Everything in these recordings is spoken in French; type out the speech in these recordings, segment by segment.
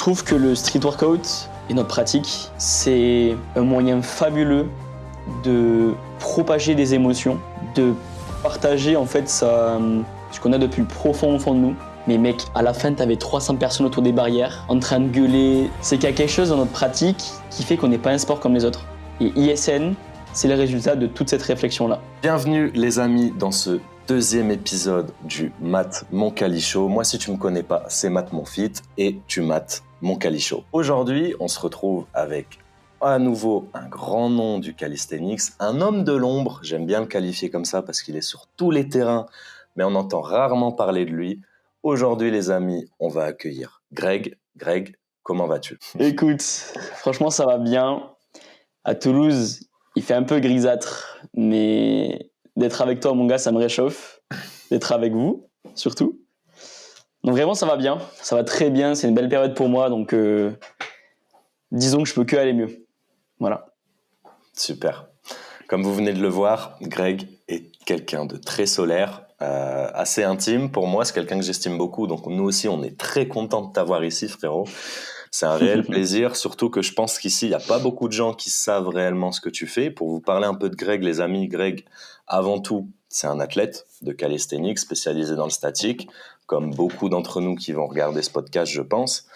trouve que le street workout et notre pratique, c'est un moyen fabuleux de propager des émotions, de partager en fait ce qu'on a de plus profond au fond de nous. Mais mec, à la fin, t'avais 300 personnes autour des barrières, en train de gueuler. C'est qu'il y a quelque chose dans notre pratique qui fait qu'on n'est pas un sport comme les autres. Et ISN, c'est le résultat de toute cette réflexion-là. Bienvenue les amis dans ce deuxième épisode du Matt Mon Cali Show. Moi, si tu me connais pas, c'est Matt Mon Fit et tu mates Mon Cali Show. Aujourd'hui, on se retrouve avec à nouveau un grand nom du calisthenics, un homme de l'ombre. J'aime bien le qualifier comme ça parce qu'il est sur tous les terrains, mais on entend rarement parler de lui. Aujourd'hui, les amis, on va accueillir Greg. Greg, comment vas-tu ? Écoute, franchement, ça va bien. À Toulouse, il fait un peu grisâtre, mais d'être avec toi, mon gars, ça me réchauffe. D'être avec vous, surtout. Donc vraiment, ça va bien. Ça va très bien. C'est une belle période pour moi. Donc, disons que je peux que aller mieux. Voilà. Super. Comme vous venez de le voir, Greg est quelqu'un de très solaire, assez intime. Pour moi, c'est quelqu'un que j'estime beaucoup. Donc nous aussi, on est très contents de t'avoir ici, frérot. C'est un réel plaisir, surtout que je pense qu'ici, il n'y a pas beaucoup de gens qui savent réellement ce que tu fais. Pour vous parler un peu de Greg, les amis, Greg, avant tout, c'est un athlète de calisthenics spécialisé dans le statique, comme beaucoup d'entre nous qui vont regarder ce podcast, je pense.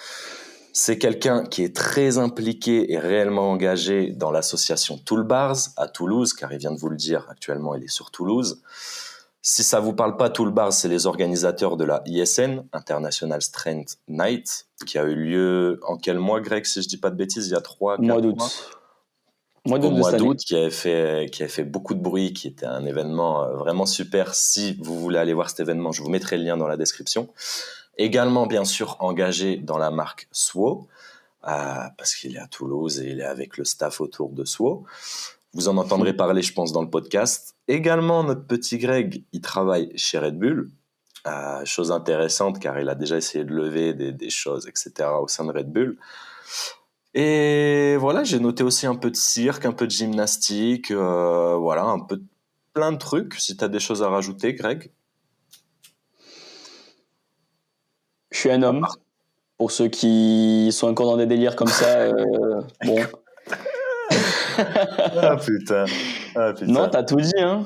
C'est quelqu'un qui est très impliqué et réellement engagé dans l'association Toolbars à Toulouse, car il vient de vous le dire, actuellement, il est sur Toulouse. Si ça vous parle pas, Toolbars, c'est les organisateurs de la ISN, International Strength Night, qui a eu lieu en quel mois, Greg, si je dis pas de bêtises, il y a 3-4 mois. Mois d'août Au mois de cette d'août, année. qui a fait beaucoup de bruit, qui était un événement vraiment super. Si vous voulez aller voir cet événement, je vous mettrai le lien dans la description. Également, bien sûr, engagé dans la marque SWO, parce qu'il est à Toulouse et il est avec le staff autour de SWO. Vous en entendrez parler, je pense, dans le podcast. Également, notre petit Greg, il travaille chez Red Bull. Chose intéressante, car il a déjà essayé de lever des choses, etc. au sein de Red Bull. Et voilà, j'ai noté aussi un peu de cirque, un peu de gymnastique, voilà, un peu plein de trucs. Si tu as des choses à rajouter, Greg. Je suis un homme. Pour ceux qui sont encore dans des délires comme ça, bon. Ah putain. Non, t'as tout dit, hein.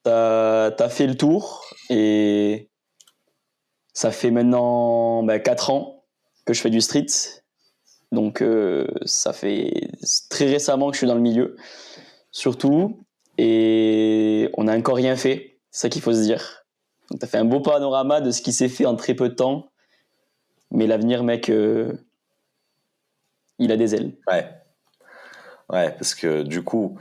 T'as fait le tour et ça fait maintenant 4 ans que je fais du street. Donc ça fait très récemment que je suis dans le milieu, surtout. Et on n'a encore rien fait, c'est ça qu'il faut se dire. Donc t'as fait un beau panorama de ce qui s'est fait en très peu de temps. Mais l'avenir, mec, il a des ailes. Ouais, parce que du coup,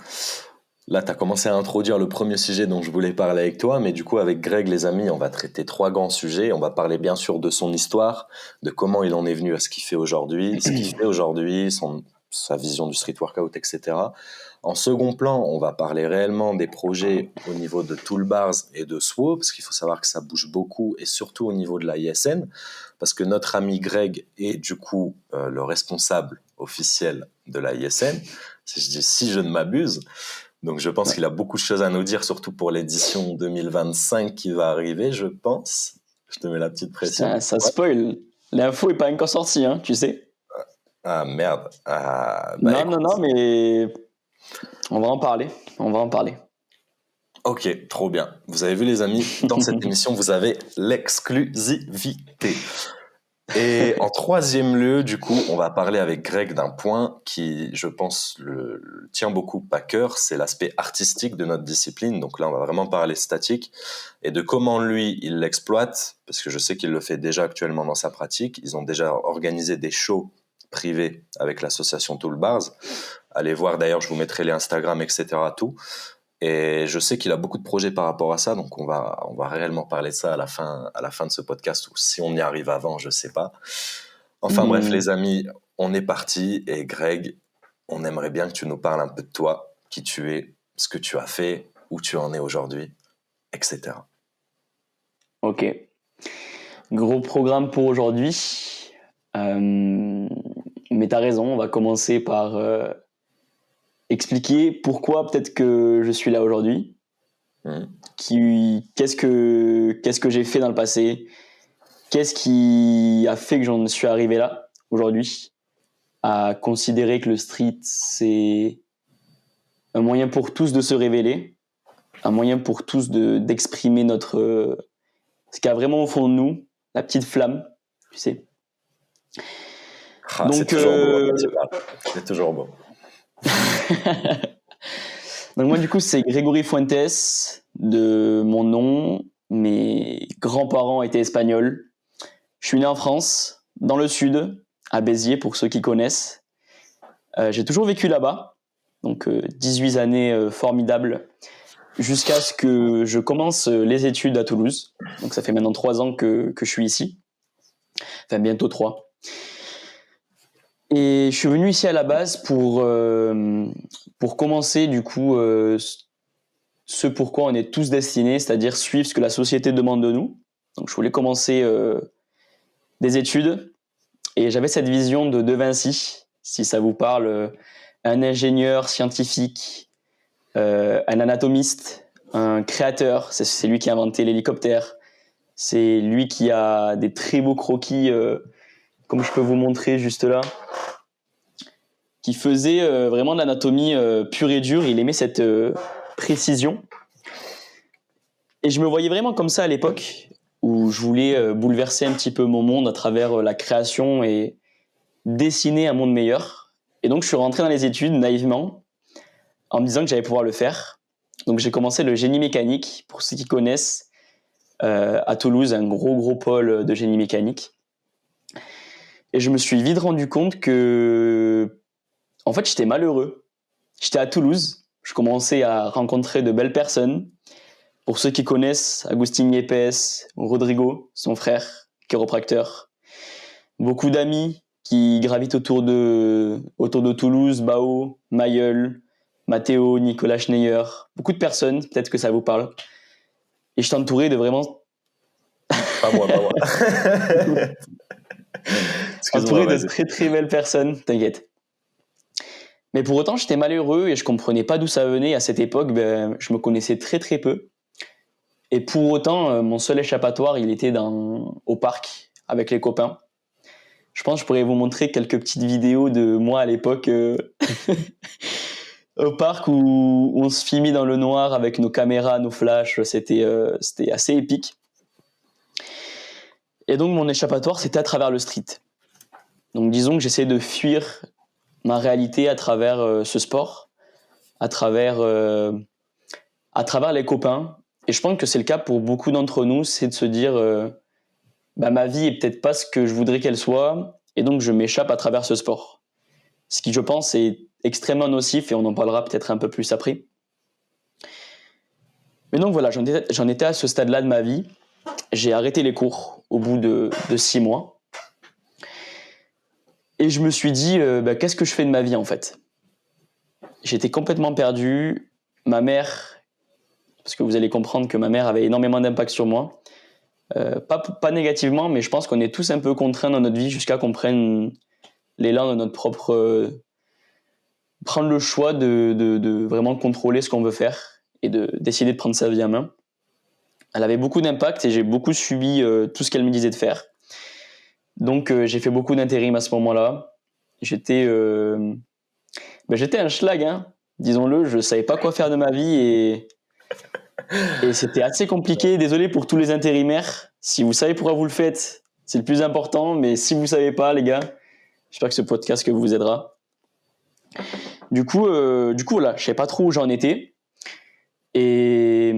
là, tu as commencé à introduire le premier sujet dont je voulais parler avec toi, mais du coup, avec Greg, les amis, on va traiter 3 grands sujets. On va parler bien sûr de son histoire, de comment il en est venu à ce qu'il fait aujourd'hui, sa vision du street workout, etc. En second plan, on va parler réellement des projets au niveau de Toolbars et de SWO, parce qu'il faut savoir que ça bouge beaucoup, et surtout au niveau de la ISN, parce que notre ami Greg est du coup le responsable officiel de la ISN, si je ne m'abuse. Donc je pense qu'il a beaucoup de choses à nous dire, surtout pour l'édition 2025 qui va arriver, je pense. Je te mets la petite pression. Putain, ça spoil. L'info est pas encore sortie, hein, tu sais. Ah merde. Non, mais on va en parler. Ok, trop bien. Vous avez vu les amis, dans cette émission, vous avez l'exclusivité. Et en troisième lieu, du coup, on va parler avec Greg d'un point qui, je pense, le tient beaucoup à cœur, c'est l'aspect artistique de notre discipline. Donc là, on va vraiment parler statique et de comment lui, il l'exploite, parce que je sais qu'il le fait déjà actuellement dans sa pratique. Ils ont déjà organisé des shows privés avec l'association Toolbars. Allez voir, d'ailleurs, je vous mettrai les Instagram, etc. tout. Et je sais qu'il a beaucoup de projets par rapport à ça, donc on va réellement parler de ça à la fin de ce podcast, ou si on y arrive avant, je sais pas. Enfin bref, les amis, on est parti, et Greg, on aimerait bien que tu nous parles un peu de toi, qui tu es, ce que tu as fait, où tu en es aujourd'hui, etc. Ok. Gros programme pour aujourd'hui. Mais t'as raison, on va commencer par expliquer pourquoi peut-être que je suis là aujourd'hui. Qu'est-ce que j'ai fait dans le passé? Qu'est-ce qui a fait que j'en suis arrivé là aujourd'hui à considérer que le street, c'est un moyen pour tous de se révéler, un moyen pour tous d'exprimer ce qu'il y a vraiment au fond de nous, la petite flamme, tu sais. Donc, c'est toujours beau, c'est toujours beau. Donc moi, du coup, c'est Grégory Fuentes, de mon nom. Mes grands-parents étaient espagnols. Je suis né en France, dans le sud, à Béziers, pour ceux qui connaissent. J'ai toujours vécu là-bas, donc 18 années formidables, jusqu'à ce que je commence les études à Toulouse. Donc ça fait maintenant 3 ans que je suis ici, enfin bientôt 3. Et je suis venu ici à la base pour commencer du coup ce pourquoi on est tous destinés, c'est-à-dire suivre ce que la société demande de nous. Donc je voulais commencer des études et j'avais cette vision de De Vinci, si ça vous parle, un ingénieur scientifique, un anatomiste, un créateur, c'est lui qui a inventé l'hélicoptère, c'est lui qui a des très beaux croquis, comme je peux vous montrer juste là, qui faisait vraiment de l'anatomie pure et dure. Il aimait cette précision. Et je me voyais vraiment comme ça à l'époque, où je voulais bouleverser un petit peu mon monde à travers la création et dessiner un monde meilleur. Et donc je suis rentré dans les études naïvement, en me disant que j'allais pouvoir le faire. Donc j'ai commencé le génie mécanique, pour ceux qui connaissent, à Toulouse, un gros pôle de génie mécanique. Et je me suis vite rendu compte que, en fait, j'étais malheureux. J'étais à Toulouse, je commençais à rencontrer de belles personnes. Pour ceux qui connaissent, Agustin Yepes, Rodrigo, son frère, chiropracteur. Beaucoup d'amis qui gravitent autour de Toulouse, Bao, Mayol, Matteo, Nicolas Schneier. Beaucoup de personnes, peut-être que ça vous parle. Et je t'entourais de vraiment... Pas moi. Entouré de très très belles personnes, t'inquiète. Mais pour autant, j'étais malheureux et je comprenais pas d'où ça venait. À cette époque, je me connaissais très très peu. Et pour autant, mon seul échappatoire, il était au parc avec les copains. Je pense que je pourrais vous montrer quelques petites vidéos de moi à l'époque au parc où on se filmait dans le noir avec nos caméras, nos flashs. C'était assez épique. Et donc, mon échappatoire, c'était à travers le street. Donc, disons que j'essayais de fuir ma réalité à travers ce sport, à travers les copains. Et je pense que c'est le cas pour beaucoup d'entre nous, c'est de se dire ma vie est peut-être pas ce que je voudrais qu'elle soit, et donc je m'échappe à travers ce sport. Ce qui, je pense, est extrêmement nocif, et on en parlera peut-être un peu plus après. Mais donc voilà, j'en étais à ce stade-là de ma vie. J'ai arrêté les cours au bout de 6 mois. Et je me suis dit, qu'est-ce que je fais de ma vie en fait ? J'étais complètement perdu. Ma mère, parce que vous allez comprendre que ma mère avait énormément d'impact sur moi. Pas négativement, mais je pense qu'on est tous un peu contraints dans notre vie jusqu'à qu'on prenne l'élan de notre propre... prendre le choix de vraiment contrôler ce qu'on veut faire et de décider de prendre sa vie en main. Elle avait beaucoup d'impact et j'ai beaucoup subi tout ce qu'elle me disait de faire. Donc j'ai fait beaucoup d'intérim à ce moment-là. J'étais un schlag, hein, disons-le. Je savais pas quoi faire de ma vie et c'était assez compliqué. Désolé pour tous les intérimaires. Si vous savez pourquoi vous le faites, c'est le plus important. Mais si vous savez pas, les gars, j'espère que ce podcast vous aidera. Du coup, voilà, je savais pas trop où j'en étais et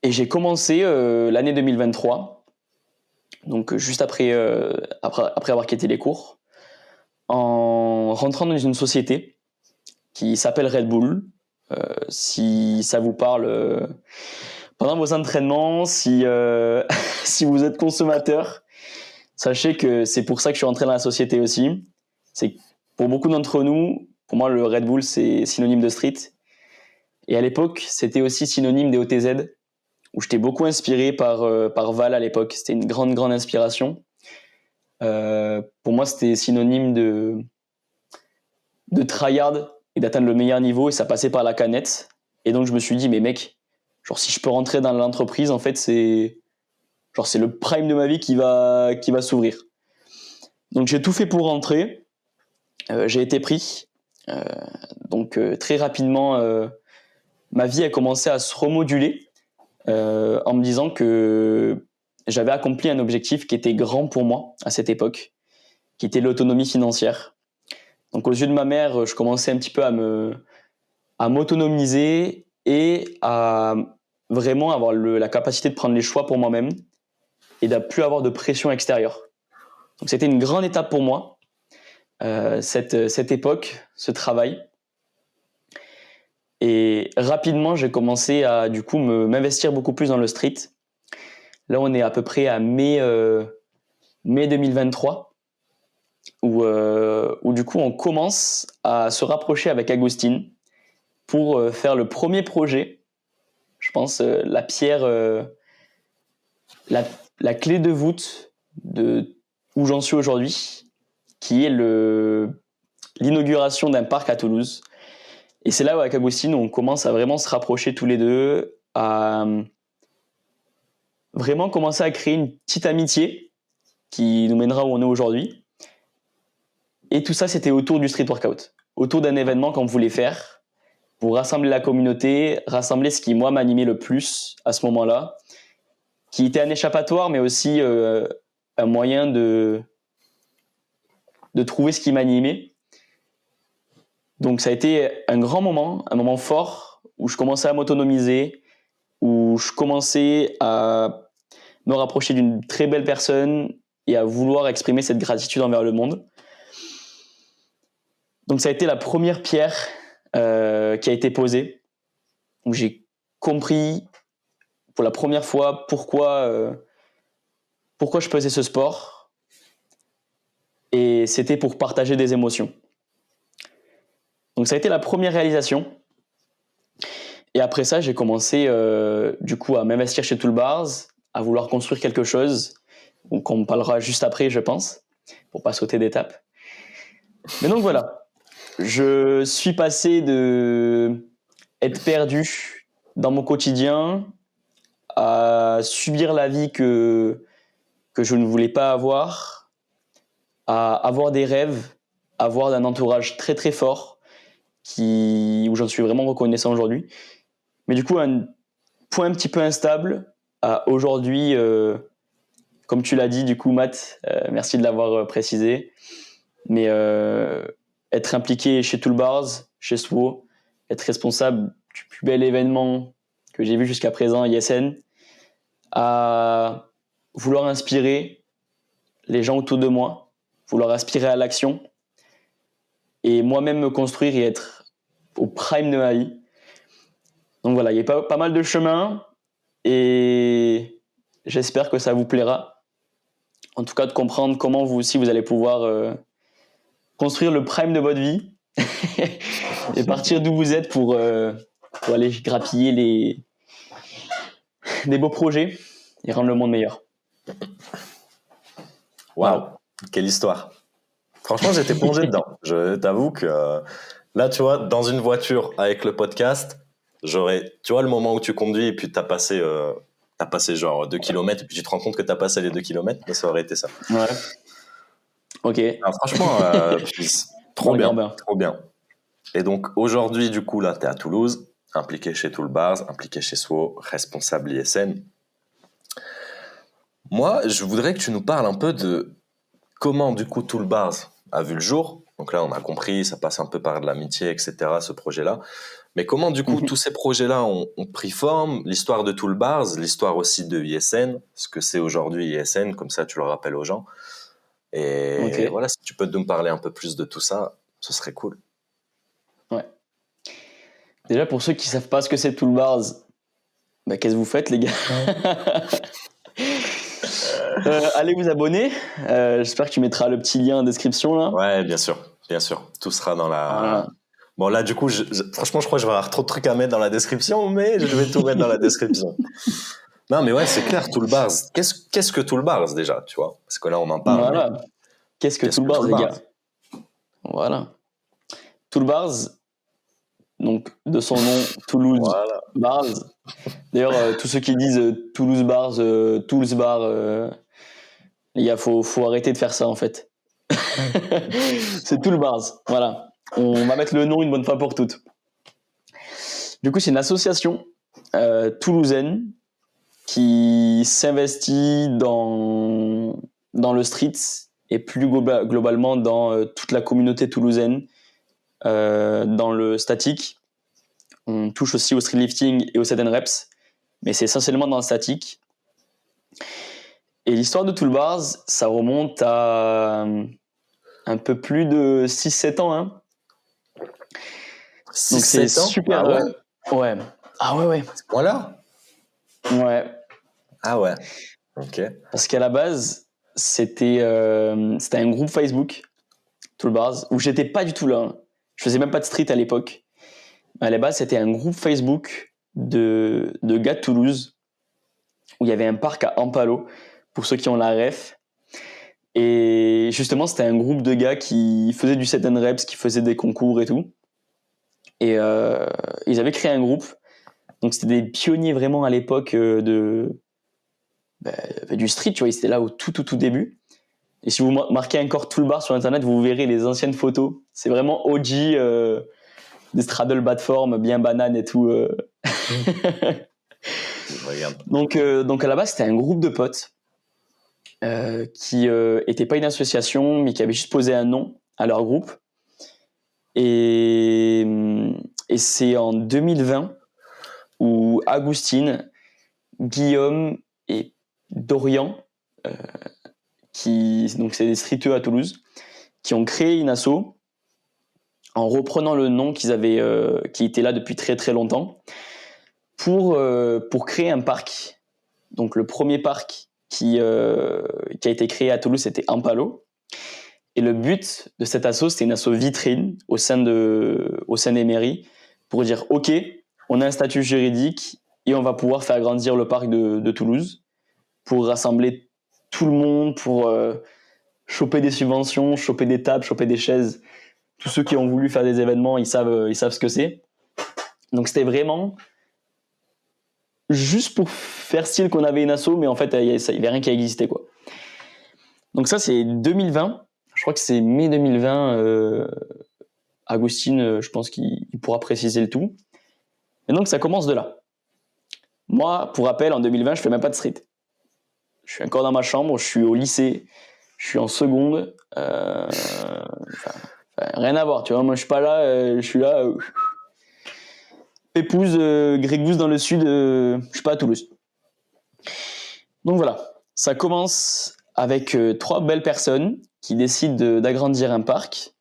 j'ai commencé l'année 2023. Donc juste après avoir quitté les cours, en rentrant dans une société qui s'appelle Red Bull. Si ça vous parle pendant vos entraînements, si vous êtes consommateur, sachez que c'est pour ça que je suis rentré dans la société aussi. C'est pour beaucoup d'entre nous, pour moi le Red Bull c'est synonyme de street. Et à l'époque, c'était aussi synonyme des OTZ, où j'étais beaucoup inspiré par Val à l'époque. C'était une grande inspiration. Pour moi, c'était synonyme de tryhard et d'atteindre le meilleur niveau, et ça passait par la canette. Et donc, je me suis dit, mais mec, genre, si je peux rentrer dans l'entreprise, en fait, c'est le prime de ma vie qui va s'ouvrir. Donc j'ai tout fait pour rentrer. J'ai été pris. Donc très rapidement, ma vie a commencé à se remoduler en me disant que j'avais accompli un objectif qui était grand pour moi à cette époque, qui était l'autonomie financière. Donc aux yeux de ma mère, je commençais un petit peu à m'autonomiser et à vraiment avoir la capacité de prendre les choix pour moi-même et de ne plus avoir de pression extérieure. Donc c'était une grande étape pour moi, cette époque, ce travail. Et rapidement, j'ai commencé à du coup m'investir beaucoup plus dans le street. Là, on est à peu près à mai 2023, où du coup, on commence à se rapprocher avec Agustin pour faire le premier projet. Je pense la pierre, la clé de voûte de où j'en suis aujourd'hui, qui est l'inauguration d'un parc à Toulouse. Et c'est là où avec Agustin, on commence à vraiment se rapprocher tous les deux, à vraiment commencer à créer une petite amitié qui nous mènera où on est aujourd'hui. Et tout ça, c'était autour du street workout, autour d'un événement qu'on voulait faire pour rassembler la communauté, rassembler ce qui, moi, m'animait le plus à ce moment-là, qui était un échappatoire, mais aussi un moyen de trouver ce qui m'animait. Donc ça a été un grand moment, un moment fort, où je commençais à m'autonomiser, où je commençais à me rapprocher d'une très belle personne et à vouloir exprimer cette gratitude envers le monde. Donc ça a été la première pierre qui a été posée, où j'ai compris pour la première fois pourquoi je faisais ce sport. Et c'était pour partager des émotions. Donc ça a été la première réalisation. Et après ça, j'ai commencé du coup à m'investir chez Toolbars, à vouloir construire quelque chose, donc on parlera juste après, je pense, pour pas sauter d'étape. Mais donc voilà, je suis passé de être perdu dans mon quotidien à subir la vie que je ne voulais pas avoir, à avoir des rêves, à avoir un entourage très très fort où j'en suis vraiment reconnaissant aujourd'hui. Mais du coup, un point un petit peu instable à aujourd'hui, comme tu l'as dit, du coup, Matt, merci de l'avoir précisé. Mais être impliqué chez Toolbars, chez SWO, être responsable du plus bel événement que j'ai vu jusqu'à présent, ISN, à vouloir inspirer les gens autour de moi, vouloir aspirer à l'action et moi-même me construire et être au prime de ma vie. Donc voilà, il y a pas mal de chemin et j'espère que ça vous plaira. En tout cas, de comprendre comment vous aussi, vous allez pouvoir construire le prime de votre vie et partir d'où vous êtes pour aller grappiller des beaux projets et rendre le monde meilleur. Waouh, quelle histoire. Franchement, j'étais plongé dedans. Je t'avoue que là, tu vois, dans une voiture avec le podcast, tu vois, le moment où tu conduis et puis t'as passé genre 2 kilomètres et puis tu te rends compte que t'as passé les 2 kilomètres, ça aurait été ça. Ouais. Ok. Alors, franchement, trop bien, trop bien. Et donc, aujourd'hui, du coup, là, t'es à Toulouse, impliqué chez Toolbars, impliqué chez SWO, responsable ISN. Moi, je voudrais que tu nous parles un peu de comment, du coup, Toolbars a vu le jour. Donc là, on a compris, ça passe un peu par de l'amitié, etc., ce projet-là. Mais comment, du coup, tous ces projets-là ont pris forme, l'histoire de Toolbars, l'histoire aussi de ISN, ce que c'est aujourd'hui ISN, comme ça, tu le rappelles aux gens. Et voilà, si tu peux nous parler un peu plus de tout ça, ce serait cool. Ouais. Déjà, pour ceux qui ne savent pas ce que c'est Toolbars, qu'est-ce que vous faites, les gars? Allez vous abonner. J'espère que tu mettras le petit lien en description là. Ouais, bien sûr. Tout sera dans la. Voilà. Bon là, du coup, franchement, je crois que je vais avoir trop de trucs à mettre dans la description, mais je vais tout mettre dans la description. Non, mais ouais, c'est clair. Toolbars. Qu'est-ce que Toolbars déjà, tu vois? Parce que là, on en parle. Voilà. Qu'est-ce que Toolbars, les gars? Voilà. Toolbars, donc de son nom, Toulouse Bars. D'ailleurs, tous ceux qui disent Toulouse Bars, Tools Bar, les gars, faut arrêter de faire ça en fait. C'est Tool Bars. Voilà. On va mettre le nom une bonne fois pour toutes. Du coup, c'est une association toulousaine qui s'investit dans le street et plus globalement dans toute la communauté toulousaine, dans le statique. On touche aussi au street lifting et au set and reps, mais c'est essentiellement dans le statique. Et l'histoire de Tool Bars, ça remonte à un peu plus de 6-7 ans. Hein. 6, donc c'est 7 ans? super. Ah ouais? Ouais. Ah ouais. Voilà. Ouais. Ah ouais. Ok. Parce qu'à la base, c'était un groupe Facebook, Tool Bars, où j'étais pas du tout là. Hein. Je faisais même pas de street à l'époque. À la base, c'était un groupe Facebook de gars de Toulouse, où il y avait un parc à Ampalo, pour ceux qui ont la ref. Et justement, c'était un groupe de gars qui faisaient du set and reps, qui faisaient des concours et tout. Et ils avaient créé un groupe. Donc, c'était des pionniers vraiment à l'époque du street, tu vois. Ils étaient là au tout début. Et si vous marquez encore Tool Bar sur Internet, vous verrez les anciennes photos. C'est vraiment OG, des straddle bas de forme, bien banane et tout. Donc à la base, c'était un groupe de potes qui n'était pas une association, mais qui avait juste posé un nom à leur groupe. Et c'est en 2020 où Agustine, Guillaume et Dorian, donc c'est des streeteux à Toulouse, qui ont créé une asso en reprenant le nom qui était là depuis très très longtemps pour créer un parc. Donc le premier parc qui a été créé à Toulouse, c'était Ampalo. Et le but de cette asso, c'était une asso vitrine au sein des mairies pour dire ok, on a un statut juridique et on va pouvoir faire grandir le parc de Toulouse pour rassembler tout le monde, pour choper des subventions, choper des tables, choper des chaises. Tous ceux qui ont voulu faire des événements, ils savent ce que c'est. Donc c'était vraiment juste pour faire style qu'on avait une asso, mais en fait, il n'y avait rien qui existait, quoi. Donc ça, c'est 2020. Je crois que c'est mai 2020. Agustine, je pense qu'il pourra préciser le tout. Et donc, ça commence de là. Moi, pour rappel, en 2020, je fais même pas de street. Je suis encore dans ma chambre, je suis au lycée, je suis en seconde. Rien à voir, tu vois. Moi, je suis pas là, je suis là. Pépouze, Grégousse dans le sud, je suis pas à Toulouse. Donc voilà, ça commence avec 3 belles personnes qui décident d'agrandir un parc.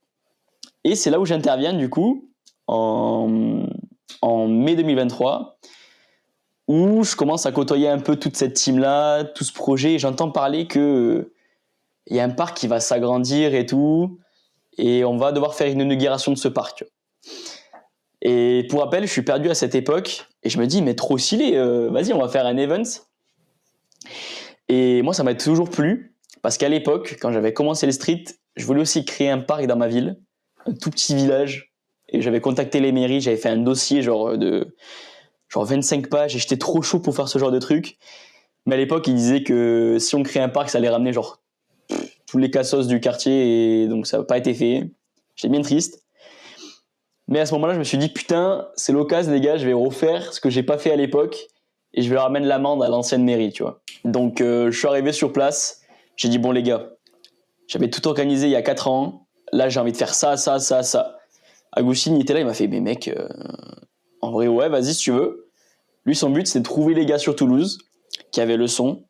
Et c'est là où j'interviens du coup, en mai 2023, où je commence à côtoyer un peu toute cette team-là, tout ce projet, et j'entends parler qu'il y a un parc qui va s'agrandir et tout, et on va devoir faire une inauguration de ce parc. Et pour rappel, je suis perdu à cette époque, et je me dis, mais trop stylé, vas-y, on va faire un event. Et moi, ça m'a toujours plu, parce qu'à l'époque, quand j'avais commencé le street, je voulais aussi créer un parc dans ma ville, un tout petit village, et j'avais contacté les mairies, j'avais fait un dossier genre 25 pages, et j'étais trop chaud pour faire ce genre de truc. Mais à l'époque, ils disaient que si on créait un parc, ça allait ramener genre tous les cassos du quartier, et donc ça n'a pas été fait. J'étais bien triste. Mais à ce moment-là, je me suis dit, putain, c'est l'occasion, les gars, je vais refaire ce que j'ai pas fait à l'époque, et je vais leur amener l'amende à l'ancienne mairie, tu vois. Donc, je suis arrivé sur place, j'ai dit, bon les gars, j'avais tout organisé il y a 4 ans, là j'ai envie de faire ça. Agustine, il était là, il m'a fait, mais mec, en vrai, ouais, vas-y si tu veux. Lui, son but, c'est de trouver les gars sur Toulouse qui avaient le son,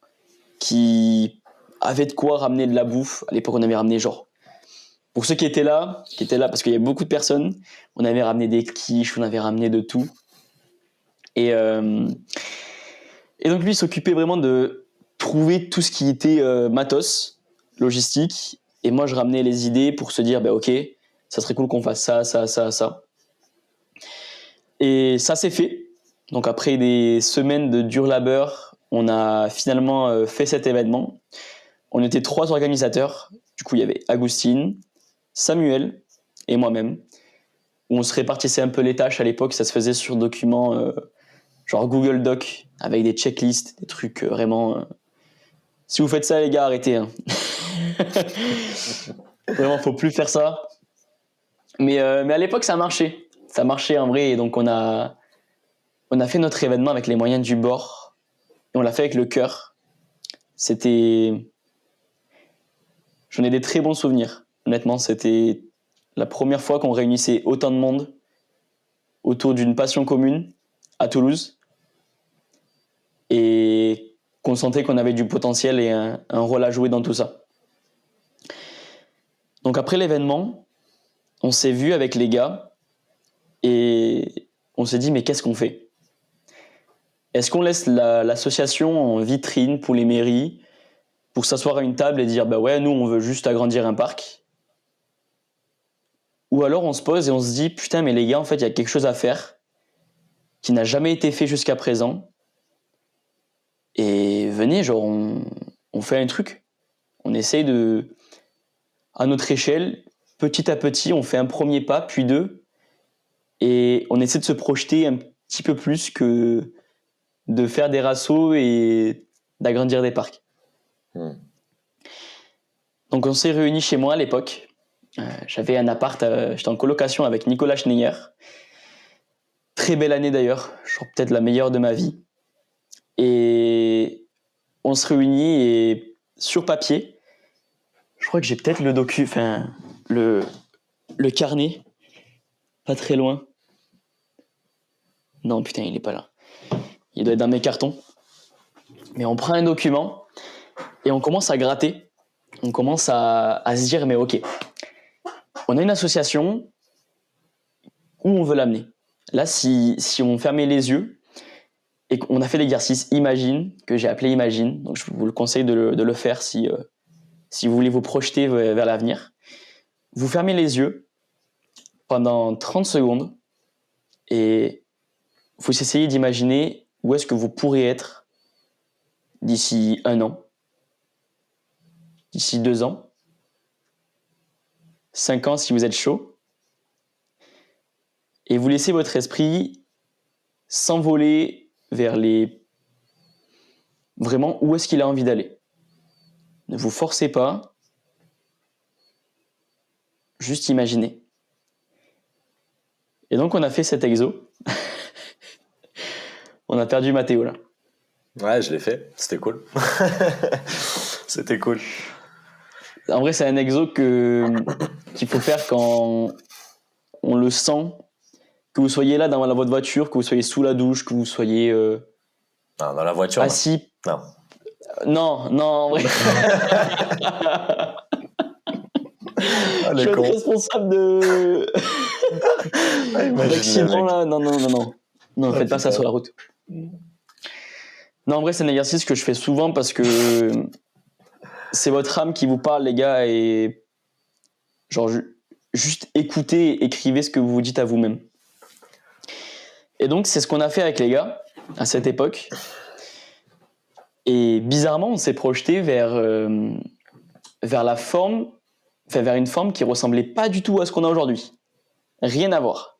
qui avaient de quoi ramener de la bouffe. À l'époque, on avait ramené genre, pour ceux qui étaient là, parce qu'il y avait beaucoup de personnes, on avait ramené des quiches, on avait ramené de tout. Et donc lui, il s'occupait vraiment de trouver tout ce qui était matos, logistique. Et moi, je ramenais les idées pour se dire, ok, ça serait cool qu'on fasse ça. Et ça s'est fait. Donc après des semaines de dur labeur, on a finalement fait cet événement. On était 3 organisateurs. Du coup, il y avait Agustine, Samuel et moi-même. Où on se répartissait un peu les tâches à l'époque. Ça se faisait sur documents genre Google Doc avec des checklists, des trucs vraiment... Si vous faites ça, les gars, arrêtez. Hein. Vraiment, faut plus faire ça. Mais à l'époque, ça marchait. Ça marchait en vrai. Et donc, on a fait notre événement avec les moyens du bord. Et on l'a fait avec le cœur. J'en ai des très bons souvenirs. Honnêtement, c'était la première fois qu'on réunissait autant de monde autour d'une passion commune à Toulouse. Et qu'on sentait qu'on avait du potentiel et un rôle à jouer dans tout ça. Donc après l'événement, on s'est vu avec les gars et on s'est dit mais qu'est-ce qu'on fait ? Est-ce qu'on laisse l'association en vitrine pour les mairies pour s'asseoir à une table et dire bah ouais, nous on veut juste agrandir un parc ? Ou alors on se pose et on se dit putain mais les gars, en fait il y a quelque chose à faire qui n'a jamais été fait jusqu'à présent. Et venez, genre on fait un truc. On essaye à notre échelle, petit à petit, on fait un premier pas, puis deux, et on essaie de se projeter un petit peu plus que de faire des rassos et d'agrandir des parcs. Donc on s'est réunis chez moi à l'époque. J'avais un appart, j'étais en colocation avec Nicolas Schneier. Très belle année d'ailleurs, genre peut-être la meilleure de ma vie. Et on se réunit et sur papier, je crois que j'ai peut-être le carnet, pas très loin. Non, putain, il est pas là. Il doit être dans mes cartons. Mais on prend un document et on commence à gratter. On commence à se dire, mais ok, on a une association, où on veut l'amener. Là, si on fermait les yeux et qu'on a fait l'exercice Imagine, que j'ai appelé Imagine, donc je vous le conseille de le faire si vous voulez vous projeter vers l'avenir. Vous fermez les yeux pendant 30 secondes et vous essayez d'imaginer où est-ce que vous pourrez être d'ici 1 an, d'ici 2 ans, 5 ans si vous êtes chaud. Et vous laissez votre esprit s'envoler vers vraiment où est-ce qu'il a envie d'aller. Ne vous forcez pas, juste imaginez. Et donc on a fait cet exo. On a perdu Mathéo là. Ouais, je l'ai fait, c'était cool. C'était cool. En vrai, c'est un exo qu'il faut faire quand on le sent, que vous soyez là dans votre voiture, que vous soyez sous la douche, que vous soyez Non, dans la voiture. assis. Non, en vrai. Je suis être responsable de d'accident là. Non, faites pas ça sur la route. Non, en vrai, c'est un exercice que je fais souvent parce que c'est votre âme qui vous parle, les gars, et genre juste écoutez et écrivez ce que vous vous dites à vous-même. Et donc, c'est ce qu'on a fait avec les gars à cette époque. Et bizarrement, on s'est projeté vers la forme, enfin vers une forme qui ressemblait pas du tout à ce qu'on a aujourd'hui. Rien à voir.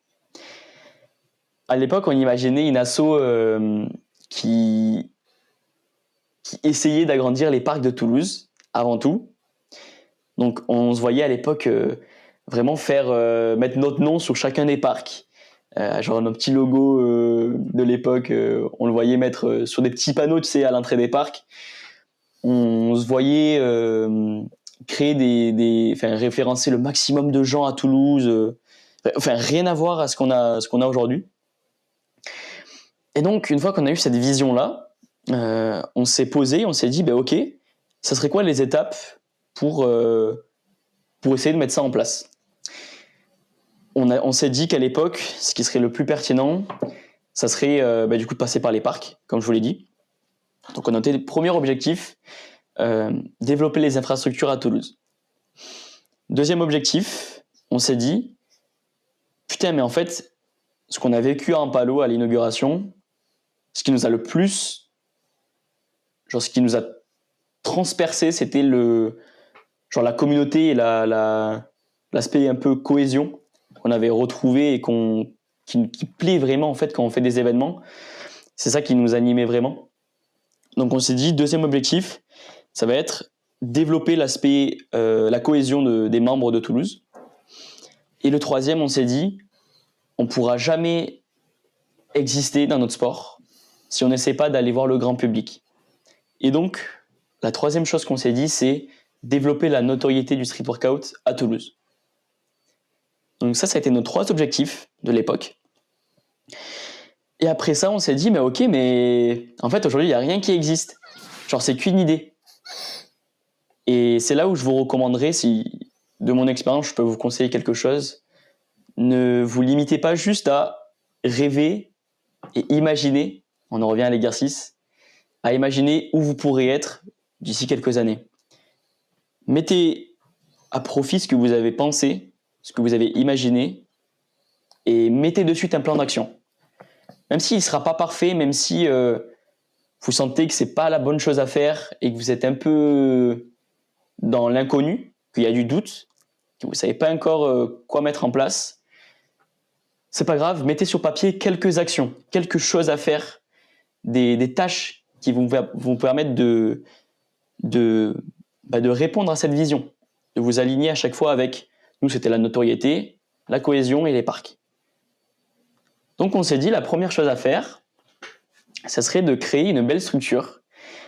À l'époque, on imaginait une asso qui essayait d'agrandir les parcs de Toulouse, avant tout. Donc, on se voyait à l'époque vraiment mettre notre nom sur chacun des parcs. Genre nos petits logos de l'époque, on le voyait mettre sur des petits panneaux, tu sais, à l'entrée des parcs. On se voyait créer référencer le maximum de gens à Toulouse. Rien à voir à ce qu'on a aujourd'hui. Et donc, une fois qu'on a eu cette vision-là, on s'est posé, on s'est dit, ok, ça serait quoi les étapes pour essayer de mettre ça en place ? On s'est dit qu'à l'époque, ce qui serait le plus pertinent, ça serait du coup de passer par les parcs, comme je vous l'ai dit. Donc on a noté le premier objectif, développer les infrastructures à Toulouse. Deuxième objectif, on s'est dit, putain, mais en fait, ce qu'on a vécu à Ampalo à l'inauguration, ce qui nous a le plus, ce qui nous a transpercé, c'était la communauté et l'aspect un peu cohésion qu'on avait retrouvé et qui plaît vraiment en fait quand on fait des événements. C'est ça qui nous animait vraiment. Donc on s'est dit, deuxième objectif, ça va être développer l'aspect, la cohésion des membres de Toulouse. Et le troisième, on s'est dit, on ne pourra jamais exister dans notre sport si on n'essaie pas d'aller voir le grand public. Et donc, la troisième chose qu'on s'est dit, c'est développer la notoriété du street workout à Toulouse. Donc ça a été nos 3 objectifs de l'époque. Et après ça, on s'est dit, mais ok, mais en fait, aujourd'hui, il n'y a rien qui existe. Genre, c'est qu'une idée. Et c'est là où je vous recommanderais, si de mon expérience, je peux vous conseiller quelque chose, ne vous limitez pas juste à rêver et imaginer, on en revient à l'exercice, à imaginer où vous pourrez être d'ici quelques années. Mettez à profit ce que vous avez pensé, ce que vous avez imaginé, et mettez de suite un plan d'action. Même s'il ne sera pas parfait, même si vous sentez que ce n'est pas la bonne chose à faire et que vous êtes un peu dans l'inconnu, qu'il y a du doute, que vous ne savez pas encore quoi mettre en place, c'est pas grave, mettez sur papier quelques actions, quelque chose à faire, des tâches qui vont vous permettre de répondre à cette vision, de vous aligner à chaque fois avec, nous c'était la notoriété, la cohésion et les parcs. Donc on s'est dit, la première chose à faire, ça serait de créer une belle structure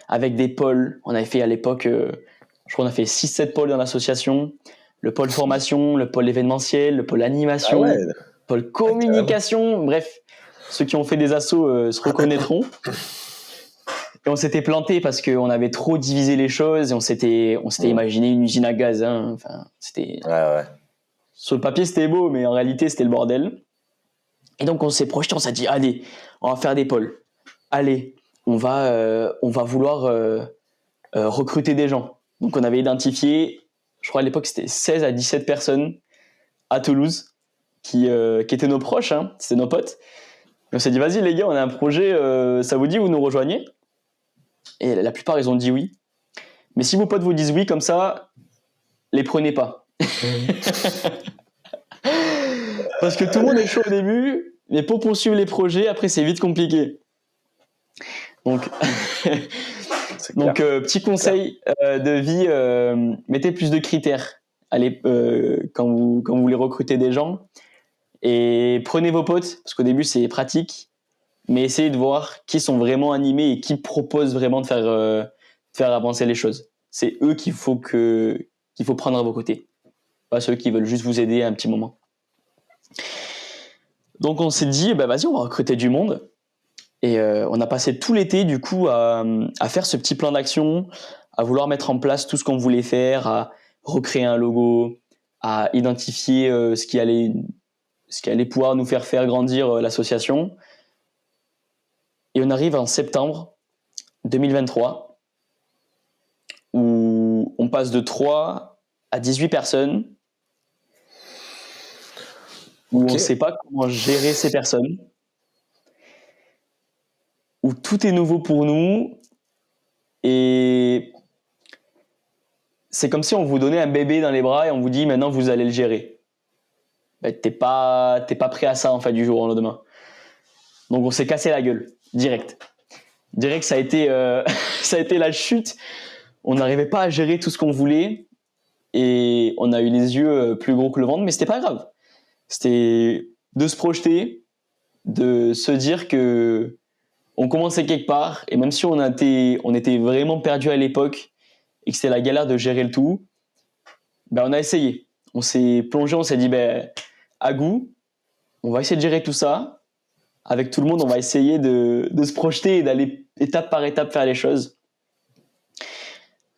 avec des pôles. On avait fait à l'époque, je crois qu'on a fait 6-7 pôles dans l'association, le pôle formation, le pôle événementiel, le pôle animation, le pôle communication, bref, ceux qui ont fait des assos se reconnaîtront. Et on s'était planté parce qu'on avait trop divisé les choses et on s'était imaginé une usine à gaz. Hein. Enfin, c'était... Sur le papier, c'était beau, mais en réalité, c'était le bordel. Et donc, on s'est projeté, on s'est dit, allez, on va faire des pôles. Allez, on va vouloir recruter des gens. Donc, on avait identifié, je crois à l'époque, c'était 16 à 17 personnes à Toulouse qui étaient nos proches, hein, c'était nos potes. Et on s'est dit, vas-y les gars, on a un projet, ça vous dit, vous nous rejoignez ? Et la plupart, ils ont dit oui. Mais si vos potes vous disent oui comme ça, les prenez pas. Parce que tout le monde est chaud au début, mais pour poursuivre les projets, après, c'est vite compliqué. Donc, petit conseil de vie, mettez plus de critères. Allez, quand vous voulez recruter des gens. Et prenez vos potes, parce qu'au début, c'est pratique. Mais essayez de voir qui sont vraiment animés et qui proposent vraiment de faire avancer les choses. C'est eux qu'il faut prendre à vos côtés. Pas ceux qui veulent juste vous aider un petit moment. Donc on s'est dit, vas-y, on va recruter du monde. Et on a passé tout l'été du coup à faire ce petit plan d'action, à vouloir mettre en place tout ce qu'on voulait faire, à recréer un logo, à identifier ce qui allait pouvoir nous faire grandir l'association. Et on arrive en septembre 2023 où on passe de 3 à 18 personnes, où on ne sait pas comment gérer ces personnes, où tout est nouveau pour nous et c'est comme si on vous donnait un bébé dans les bras et on vous dit maintenant vous allez le gérer. T'es pas prêt à ça en fait du jour au lendemain. Donc on s'est cassé la gueule direct. Ça a été la chute. On n'arrivait pas à gérer tout ce qu'on voulait et on a eu les yeux plus gros que le ventre, mais c'était pas grave. C'était de se projeter, de se dire que on commençait quelque part et même si on était vraiment perdu à l'époque et que c'était la galère de gérer le tout, on a essayé. On s'est plongé, on s'est dit à goût, on va essayer de gérer tout ça. Avec tout le monde, on va essayer de se projeter et d'aller étape par étape faire les choses.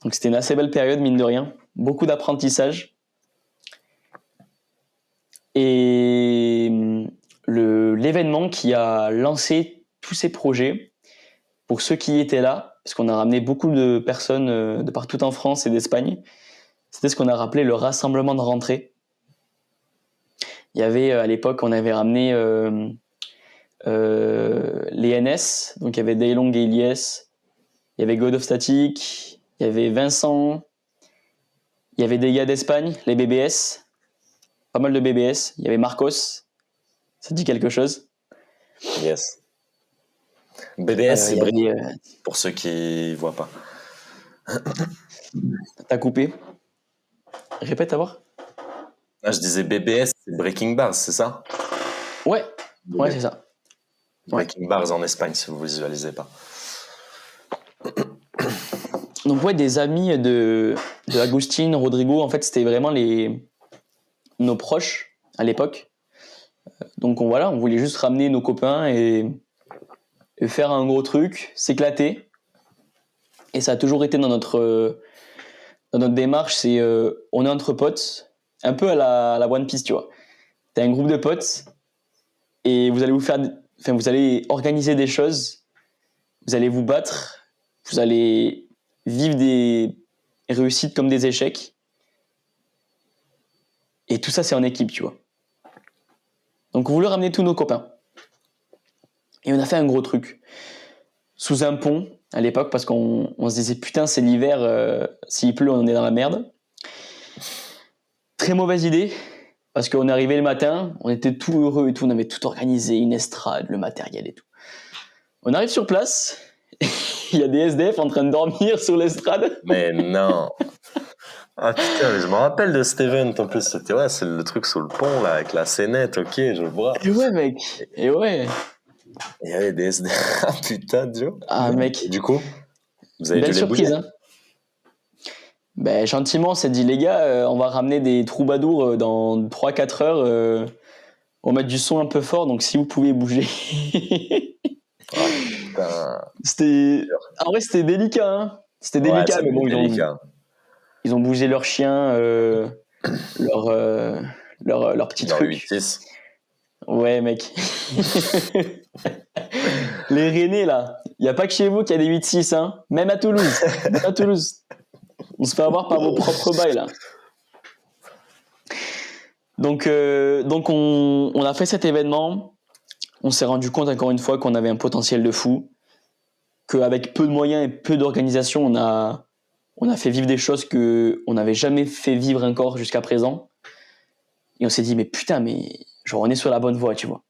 Donc c'était une assez belle période, mine de rien. Beaucoup d'apprentissage. Et l'événement qui a lancé tous ces projets, pour ceux qui étaient là, parce qu'on a ramené beaucoup de personnes de partout en France et d'Espagne, c'était ce qu'on a rappelé le rassemblement de rentrée. Il y avait, à l'époque, on avait ramené les NS, donc il y avait Daylong et Ilyes, il y avait God of Static, il y avait Vincent, il y avait des gars d'Espagne, les BBS, pas mal de BBS, il y avait Marcos, ça dit quelque chose? Yes. BBS, c'est pour ceux qui ne voient pas. T'as coupé. Répète à voir. Ah, je disais BBS, c'est Breaking Bars, c'est ça? Ouais, c'est ça. Breaking Bars en Espagne, si vous ne visualisez pas. Donc ouais, des amis de Agustin, Rodrigo, en fait, c'était vraiment nos proches à l'époque. Donc on voulait juste ramener nos copains et faire un gros truc, s'éclater. Et ça a toujours été dans notre démarche, c'est on est entre potes, un peu à la One Piece, tu vois. T'as un groupe de potes et vous allez organiser des choses, vous allez vous battre, vous allez vivre des réussites comme des échecs. Et tout ça, c'est en équipe, tu vois. Donc on voulait ramener tous nos copains. Et on a fait un gros truc. Sous un pont, à l'époque, parce qu'on se disait, putain, c'est l'hiver, s'il pleut, on est dans la merde. Très mauvaise idée, parce qu'on est arrivé le matin, on était tout heureux et tout, on avait tout organisé, une estrade, le matériel et tout. On arrive sur place, il y a des SDF en train de dormir sur l'estrade. Mais non. Ah putain, je me rappelle de cet event en plus. C'était c'est le truc sous le pont là, avec la scénette, ok, je vois. Et ouais, mec, et ouais. Il y avait des SDF. Ah putain, Joe. Ah, mec. Et du coup, vous avez dû Belle les bouger. surprise, hein. Ben, gentiment, on s'est dit, les gars, on va ramener des troubadours dans 3-4 heures. On va mettre du son un peu fort, donc si vous pouvez bouger. Ah putain. En vrai, c'était délicat, hein. C'était délicat, mais bon, délicat. ils ont bougé leur chien, leur petit Genre truc. 8-6. Ouais, mec. Les Rennais, là. Il n'y a pas que chez vous qu'il y a des 8-6, hein. Même à Toulouse. On se fait avoir par vos propres bails, là. Donc on a fait cet événement. On s'est rendu compte, encore une fois, qu'on avait un potentiel de fou. Qu'avec peu de moyens et peu d'organisation, on a fait vivre des choses qu'on n'avait jamais fait vivre encore jusqu'à présent. Et on s'est dit, mais putain, genre, on est sur la bonne voie, tu vois.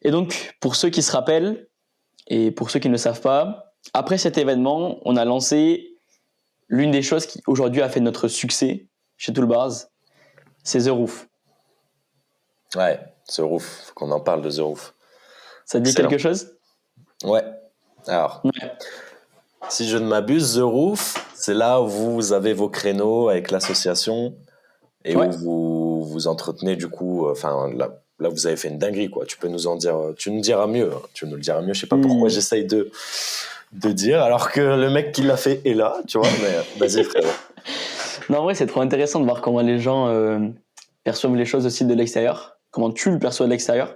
Et donc, pour ceux qui se rappellent, et pour ceux qui ne le savent pas, après cet événement, on a lancé l'une des choses qui, aujourd'hui, a fait notre succès chez Toolbars, c'est The Roof. Ouais, The Roof, faut qu'on en parle de The Roof. Ça te dit quelque chose ? Ouais. Alors, si je ne m'abuse, The Roof, c'est là où vous avez vos créneaux avec l'association et où vous entretenez du coup, là vous avez fait une dinguerie quoi. Tu peux nous en dire, tu nous diras mieux, hein. Tu nous le diras mieux. Je sais pas pourquoi j'essaye de dire alors que le mec qui l'a fait est là, tu vois. Mais vas-y frérot. Non, en vrai, c'est trop intéressant de voir comment les gens perçoivent les choses aussi de l'extérieur, comment tu le perçois de l'extérieur.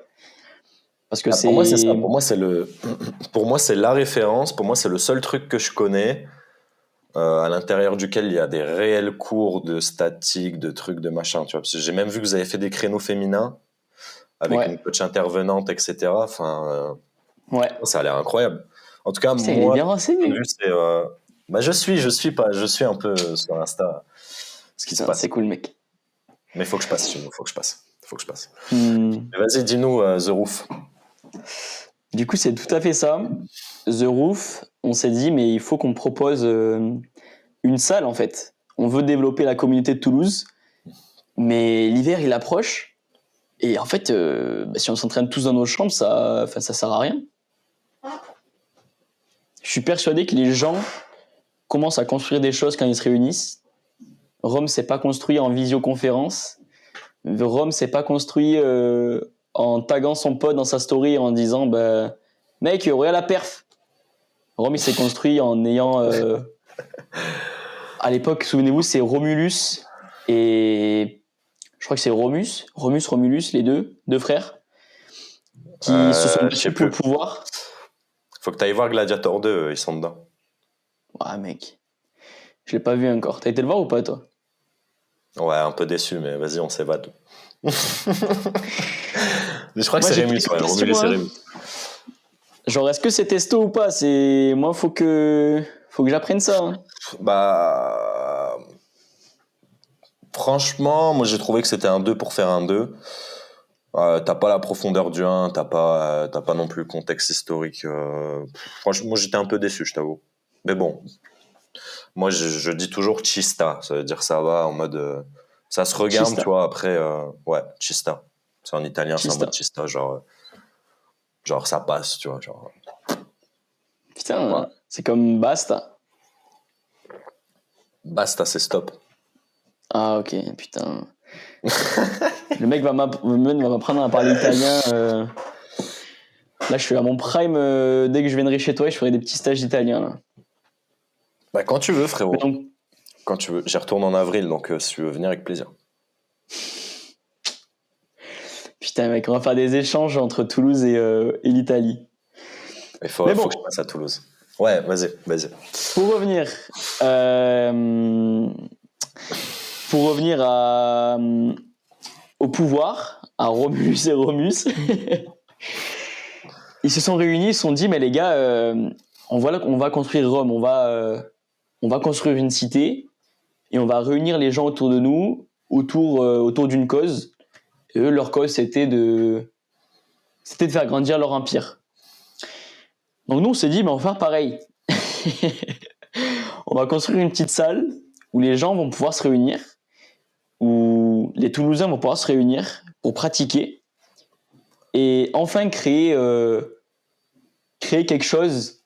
Parce que Pour moi c'est ça. Pour moi c'est la référence. Pour moi c'est le seul truc que je connais. À l'intérieur duquel il y a des réels cours de statique, de trucs, de machin, tu vois. Parce que j'ai même vu que vous avez fait des créneaux féminins avec une coach intervenante, etc. Enfin, ça a l'air incroyable. En tout cas, moi, il est bien renseigné. Je suis un peu sur Insta ce qui se passe. C'est cool, mec. Mais faut que je passe, faut que je passe. Vas-y, dis-nous The Roof. Du coup, c'est tout à fait ça. The Roof, on s'est dit, mais il faut qu'on propose une salle, en fait. On veut développer la communauté de Toulouse, mais l'hiver, il approche. Et en fait, si on s'entraîne tous dans nos chambres, ça sert à rien. Je suis persuadé que les gens commencent à construire des choses quand ils se réunissent. Rome, c'est pas construit en visioconférence. Rome, c'est pas construit en taguant son pote dans sa story en disant mec, regarde la perf. Rome, il s'est construit en ayant à l'époque, souvenez-vous, c'est Romulus et je crois que c'est Romulus, les deux frères qui se sont battus pour le pouvoir. Faut que tu ailles voir Gladiator 2, ils sont dedans. Ouais, mec. Je l'ai pas vu encore. T'as été le voir ou pas, toi ? Ouais, un peu déçu, mais vas-y, on s'évade. Mais je crois que c'est Rémus, Romulus et Rémus. Genre, est-ce que c'est testo ou pas ? Moi, faut que j'apprenne ça. Hein. Franchement, moi j'ai trouvé que c'était un 2 pour faire un 2. T'as pas la profondeur du 1, t'as pas non plus le contexte historique. Franchement, moi j'étais un peu déçu, je t'avoue. Mais bon, Moi, je dis toujours chista. Ça veut dire ça va en mode. Ça se regarde, Chista. tu vois. Après, ouais, chista. C'est en italien, c'est en Chista. mode chista. Genre ça passe, tu vois. Genre, Putain, ouais. c'est comme basta. Basta, c'est stop. Ah, ok, putain. Le mec va m'apprendre à parler italien. Là, je suis à mon prime. Dès que je viendrai chez toi, je ferai des petits stages d'italien. Là. Bah, quand tu veux, Mais frérot. donc, Quand tu veux. J'y retourne en avril, donc si tu veux venir, avec plaisir. putain, mec, on va faire des échanges entre Toulouse et l'Italie. Il faut Mais que bon, je passe à Toulouse. Ouais, vas-y. pour revenir, pour revenir au pouvoir, à Romulus et Remus, ils se sont réunis, ils se sont dit, mais les gars, on va construire Rome, on va construire une cité et on va réunir les gens autour de nous, autour d'une cause. Et eux, leur cause, c'était de faire grandir leur empire. Donc nous, on s'est dit, mais on va faire pareil. On va construire une petite salle où les gens vont pouvoir se réunir, où les Toulousains vont pouvoir se réunir pour pratiquer et enfin créer quelque chose,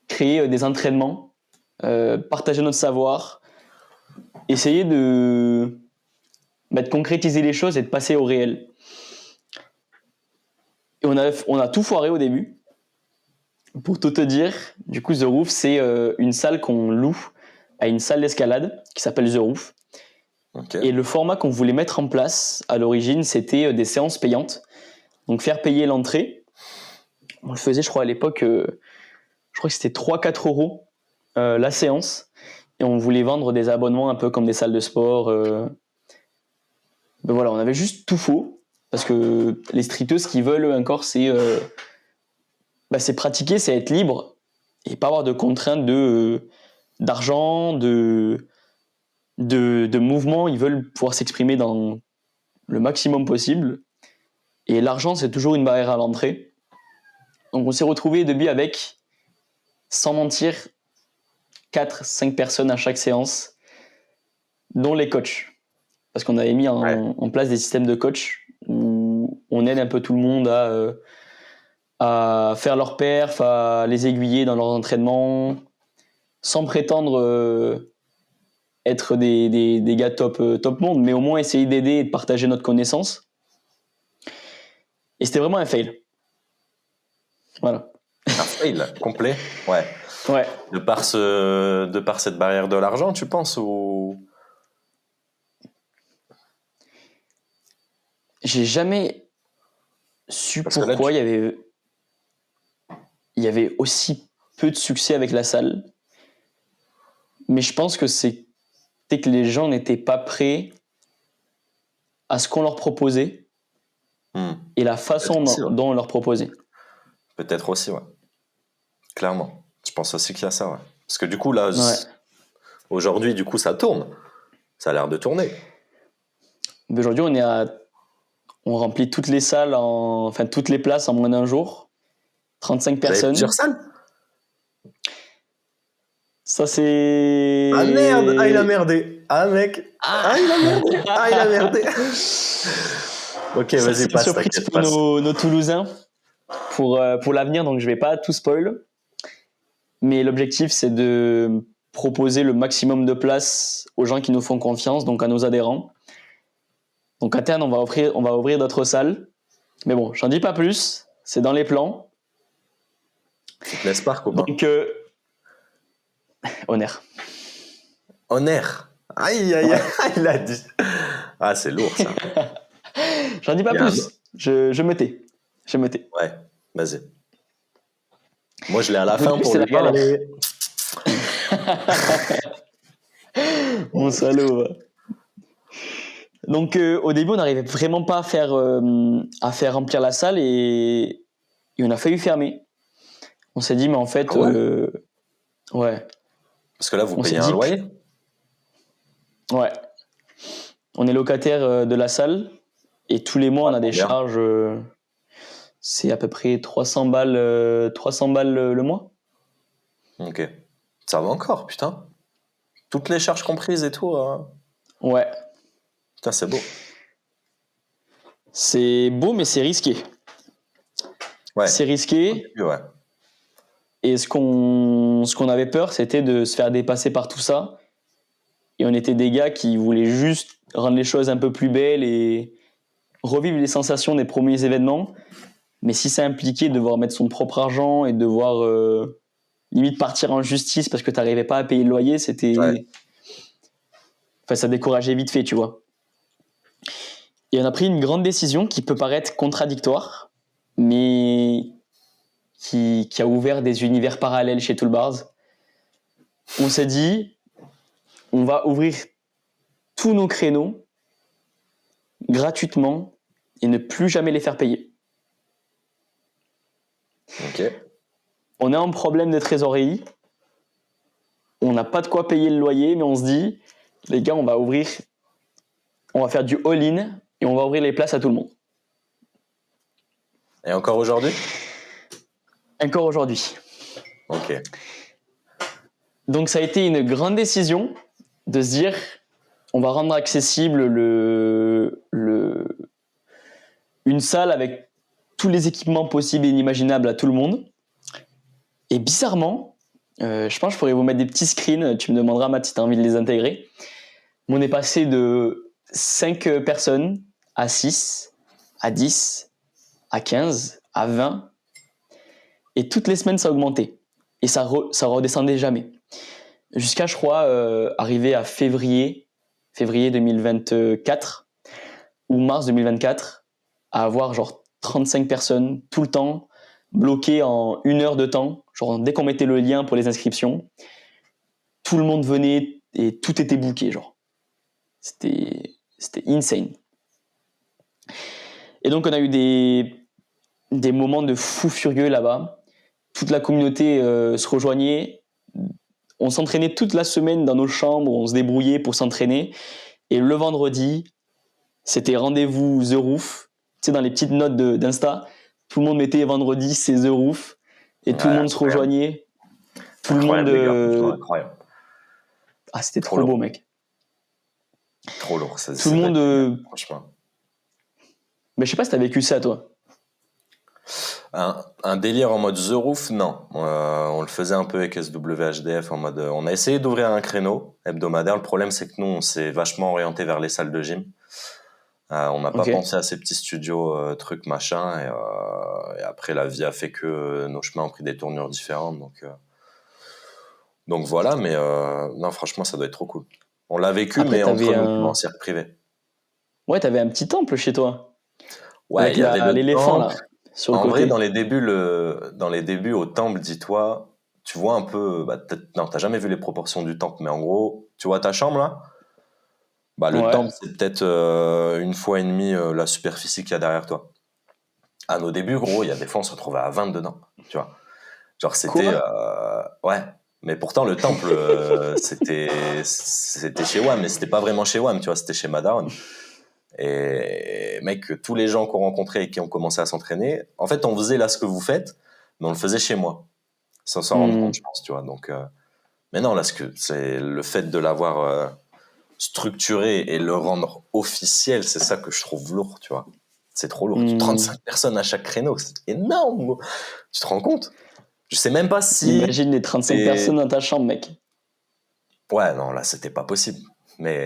créer des entraînements, partager notre savoir, essayer de concrétiser les choses et de passer au réel. Et on a tout foiré au début. Pour tout te dire, du coup, The Roof, c'est une salle qu'on loue à une salle d'escalade qui s'appelle The Roof. Okay. Et le format qu'on voulait mettre en place à l'origine, c'était des séances payantes. Donc faire payer l'entrée. On le faisait, je crois, à l'époque, je crois que c'était 3-4 euros la séance. Et on voulait vendre des abonnements un peu comme des salles de sport. Ben voilà, on avait juste tout faux. Parce que les streeteux, ce qu'ils veulent encore, c'est pratiquer, c'est être libre et pas avoir de contraintes d'argent, de mouvement. Ils veulent pouvoir s'exprimer dans le maximum possible. Et l'argent, c'est toujours une barrière à l'entrée. Donc on s'est retrouvé début avec, sans mentir, 4-5 personnes à chaque séance, dont les coachs. Parce qu'on avait mis en place des systèmes de coach où on aide un peu tout le monde à faire leur perf, à les aiguiller dans leurs entraînements, sans prétendre être des gars top monde, mais au moins essayer d'aider et de partager notre connaissance. Et c'était vraiment un fail. Voilà. Un fail complet, ouais. Ouais. De par cette barrière de l'argent, tu penses ou... J'ai jamais su Parce que pourquoi là, il y avait aussi peu de succès avec la salle. Mais je pense que c'était que les gens n'étaient pas prêts à ce qu'on leur proposait et la façon dont on leur proposait. Peut-être aussi, ouais. Clairement. Je pense aussi qu'il y a ça, ouais. Parce que du coup, là, aujourd'hui, du coup, ça tourne. Ça a l'air de tourner. Mais aujourd'hui, on remplit toutes les salles, toutes les places en moins d'un jour. 35 personnes. Vous avez plusieurs salles ? Ça, c'est... Ah merde ! Ah, il a merdé ! Ah, mec ! Ah, il a merdé ! Ah, il a merdé ! Ok, ça, vas-y, c'est passe, une surprise t'inquiète, pour passe. nos Toulousains pour l'avenir, donc je vais pas tout spoil. Mais l'objectif, c'est de proposer le maximum de places aux gens qui nous font confiance, donc à nos adhérents. Donc à terme, on va ouvrir d'autres salles. Mais bon, j'en dis pas plus. C'est dans les plans. Tu te laisses pas, copain. Donc, honneur. Honneur. Aïe, aïe, aïe, il a dit. Ah, c'est lourd, ça. J'en dis pas plus. Je me tais. Ouais, vas-y. Moi, je l'ai à la Au fin début, pour c'est lui la galère. parler. Mon salaud. Donc, au début, on n'arrivait vraiment pas à faire remplir la salle et on a failli fermer. On s'est dit, mais en fait, Ah ouais. Ouais. Parce que là, vous On payez s'est un dit loyer ? Ouais. On est locataire de la salle et tous les mois, on a des Combien ? charges. C'est à peu près 300 balles, le mois. Ok. Ça va encore, putain. Toutes les charges comprises et tout. Ouais. Putain, c'est beau. C'est beau, mais c'est risqué. Ouais. C'est risqué. Ouais. Et ce qu'on avait peur, c'était de se faire dépasser par tout ça. Et on était des gars qui voulaient juste rendre les choses un peu plus belles et revivre les sensations des premiers événements. Mais si ça impliquait de devoir mettre son propre argent et de devoir limite partir en justice parce que tu n'arrivais pas à payer le loyer, c'était... Ouais. Enfin, ça décourageait vite fait, tu vois. Et on a pris une grande décision qui peut paraître contradictoire, mais qui a ouvert des univers parallèles chez Toolbars. On s'est dit, on va ouvrir tous nos créneaux gratuitement et ne plus jamais les faire payer. Ok. On a un problème de trésorerie, on n'a pas de quoi payer le loyer, mais on se dit, les gars, on va faire du all-in et on va ouvrir les places à tout le monde. Et encore aujourd'hui? Encore aujourd'hui. Ok. Donc ça a été une grande décision de se dire, on va rendre accessible une salle avec tous les équipements possibles et inimaginables à tout le monde. Et bizarrement, je pense que je pourrais vous mettre des petits screens, tu me demanderas Matt si tu as envie de les intégrer. On est passé de 5 personnes à 6, à 10, à 15, à 20. Et toutes les semaines, ça augmentait. Et ça redescendait jamais. Jusqu'à, je crois, arriver à février 2024 ou mars 2024, à avoir genre 35 personnes tout le temps, bloquées en 1 heure de temps. Genre, dès qu'on mettait le lien pour les inscriptions, tout le monde venait et tout était booké. Genre. C'était insane. Et donc, on a eu des moments de fou furieux là-bas. Toute la communauté se rejoignait. On s'entraînait toute la semaine dans nos chambres, on se débrouillait pour s'entraîner. Et le vendredi, c'était rendez-vous The Roof. Tu sais, dans les petites notes d'Insta, tout le monde mettait vendredi, c'est The Roof. Et tout le monde se rejoignait. Tout Incroyable, le monde. les gars. Incroyable. Ah, c'était trop beau, mec. Trop lourd. Tout le monde. Franchement. Mais je sais pas si t'as vécu ça, toi. Un délire en mode The Roof, non. On le faisait un peu avec SWHDF en mode. On a essayé d'ouvrir un créneau hebdomadaire. Le problème, c'est que nous, on s'est vachement orienté vers les salles de gym. On n'a pas pensé à ces petits studios, trucs, machin. Et après, la vie a fait que nos chemins ont pris des tournures différentes. Donc voilà, mais non, franchement, ça doit être trop cool. On l'a vécu, Après, mais entre nous, en cirque privé. Ouais, t'avais un petit temple chez toi. Ouais, avec il y avait l'éléphant là, sur le côté. En vrai, dans les débuts au temple, dis-toi, tu vois un peu. Non, t'as jamais vu les proportions du temple, mais en gros, tu vois ta chambre là. Le temple, c'est peut-être 1,5 fois la superficie qu'il y a derrière toi. À nos débuts, gros, il y a des fois, on se retrouvait à 20 dedans, tu vois. Genre, c'était... ouais. Mais pourtant, le temple, c'était chez WAM, mais c'était pas vraiment chez WAM, tu vois, c'était chez Madaron. Et mec, tous les gens qu'on rencontrait et qui ont commencé à s'entraîner, en fait, on faisait là ce que vous faites, mais on le faisait chez moi, sans s'en rendre compte, je pense, tu vois. Donc, mais non, là, c'est le fait de l'avoir structuré et le rendre officiel, c'est ça que je trouve lourd, tu vois. C'est trop lourd. 35 personnes à chaque créneau, c'est énorme. Tu te rends compte? Je sais même pas si... Imagine les 35 personnes dans ta chambre, mec. Ouais, non, là, c'était pas possible. Mais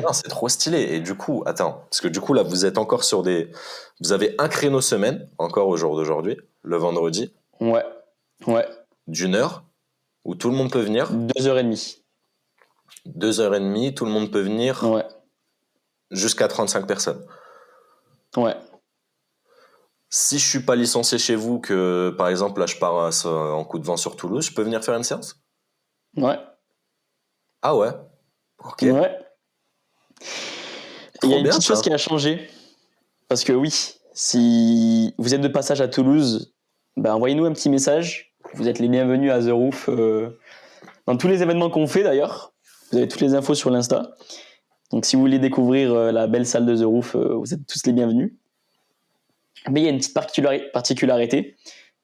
non, c'est trop stylé. Et du coup, attends, parce que du coup, là, vous êtes encore sur des... Vous avez un créneau semaine, encore au jour d'aujourd'hui, le vendredi. Ouais. d'1 heure, où tout le monde peut venir. 2h30. 2h30, tout le monde peut venir. Ouais. Jusqu'à 35 personnes. Ouais. Si je suis pas licencié chez vous, que par exemple, là, je pars en coup de vent sur Toulouse, je peux venir faire une séance? Ouais. Ah ouais? Ok. Ouais. Il y a une petite chose ça. qui a changé. Parce que oui, si vous êtes de passage à Toulouse, envoyez-nous un petit message. Vous êtes les bienvenus à The Roof. Dans tous les événements qu'on fait d'ailleurs. Vous avez toutes les infos sur l'Insta. Donc si vous voulez découvrir la belle salle de The Roof, vous êtes tous les bienvenus. Mais il y a une petite particularité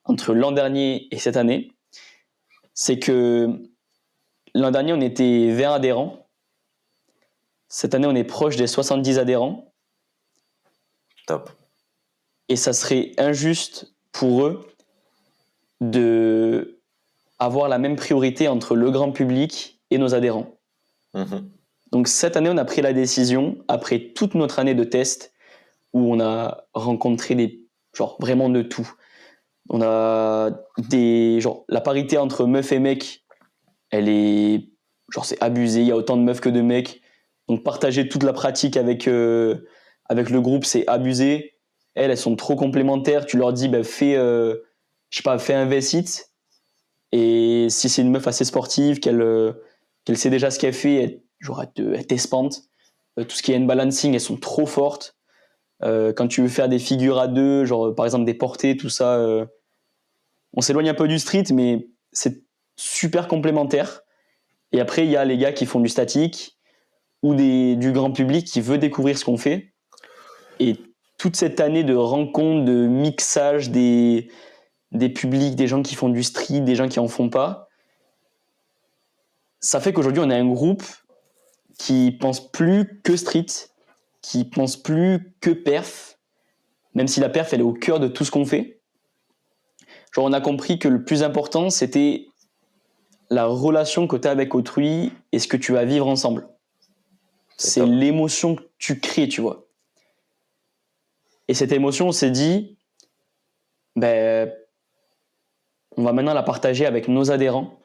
entre l'an dernier et cette année. C'est que l'an dernier, on était 20 adhérents. Cette année, on est proche des 70 adhérents. Top. Et ça serait injuste pour eux de avoir la même priorité entre le grand public et nos adhérents. Mhm. Donc cette année, on a pris la décision, après toute notre année de test, où on a rencontré vraiment de tout. On a la parité entre meufs et mecs, elle est, c'est abusé, il y a autant de meufs que de mecs. Donc partager toute la pratique avec le groupe, c'est abusé. Elles sont trop complémentaires. Tu leur dis, fais un V-sit. Et si c'est une meuf assez sportive, qu'elle sait déjà ce qu'elle fait, elle t'espante. Tout ce qui est balancing, elles sont trop fortes. Quand tu veux faire des figures à deux, par exemple des portées, tout ça, on s'éloigne un peu du street, mais c'est super complémentaire. Et après, il y a les gars qui font du statique ou du grand public qui veut découvrir ce qu'on fait. Et toute cette année de rencontres, de mixage des publics, des gens qui font du street, des gens qui en font pas, ça fait qu'aujourd'hui, on a un groupe qui pense plus que street, qui pense plus que perf, même si la perf, elle est au cœur de tout ce qu'on fait. On a compris que le plus important, c'était la relation que tu as avec autrui et ce que tu vas vivre ensemble. C'est l'émotion que tu crées, tu vois. Et cette émotion, on s'est dit, on va maintenant la partager avec nos adhérents,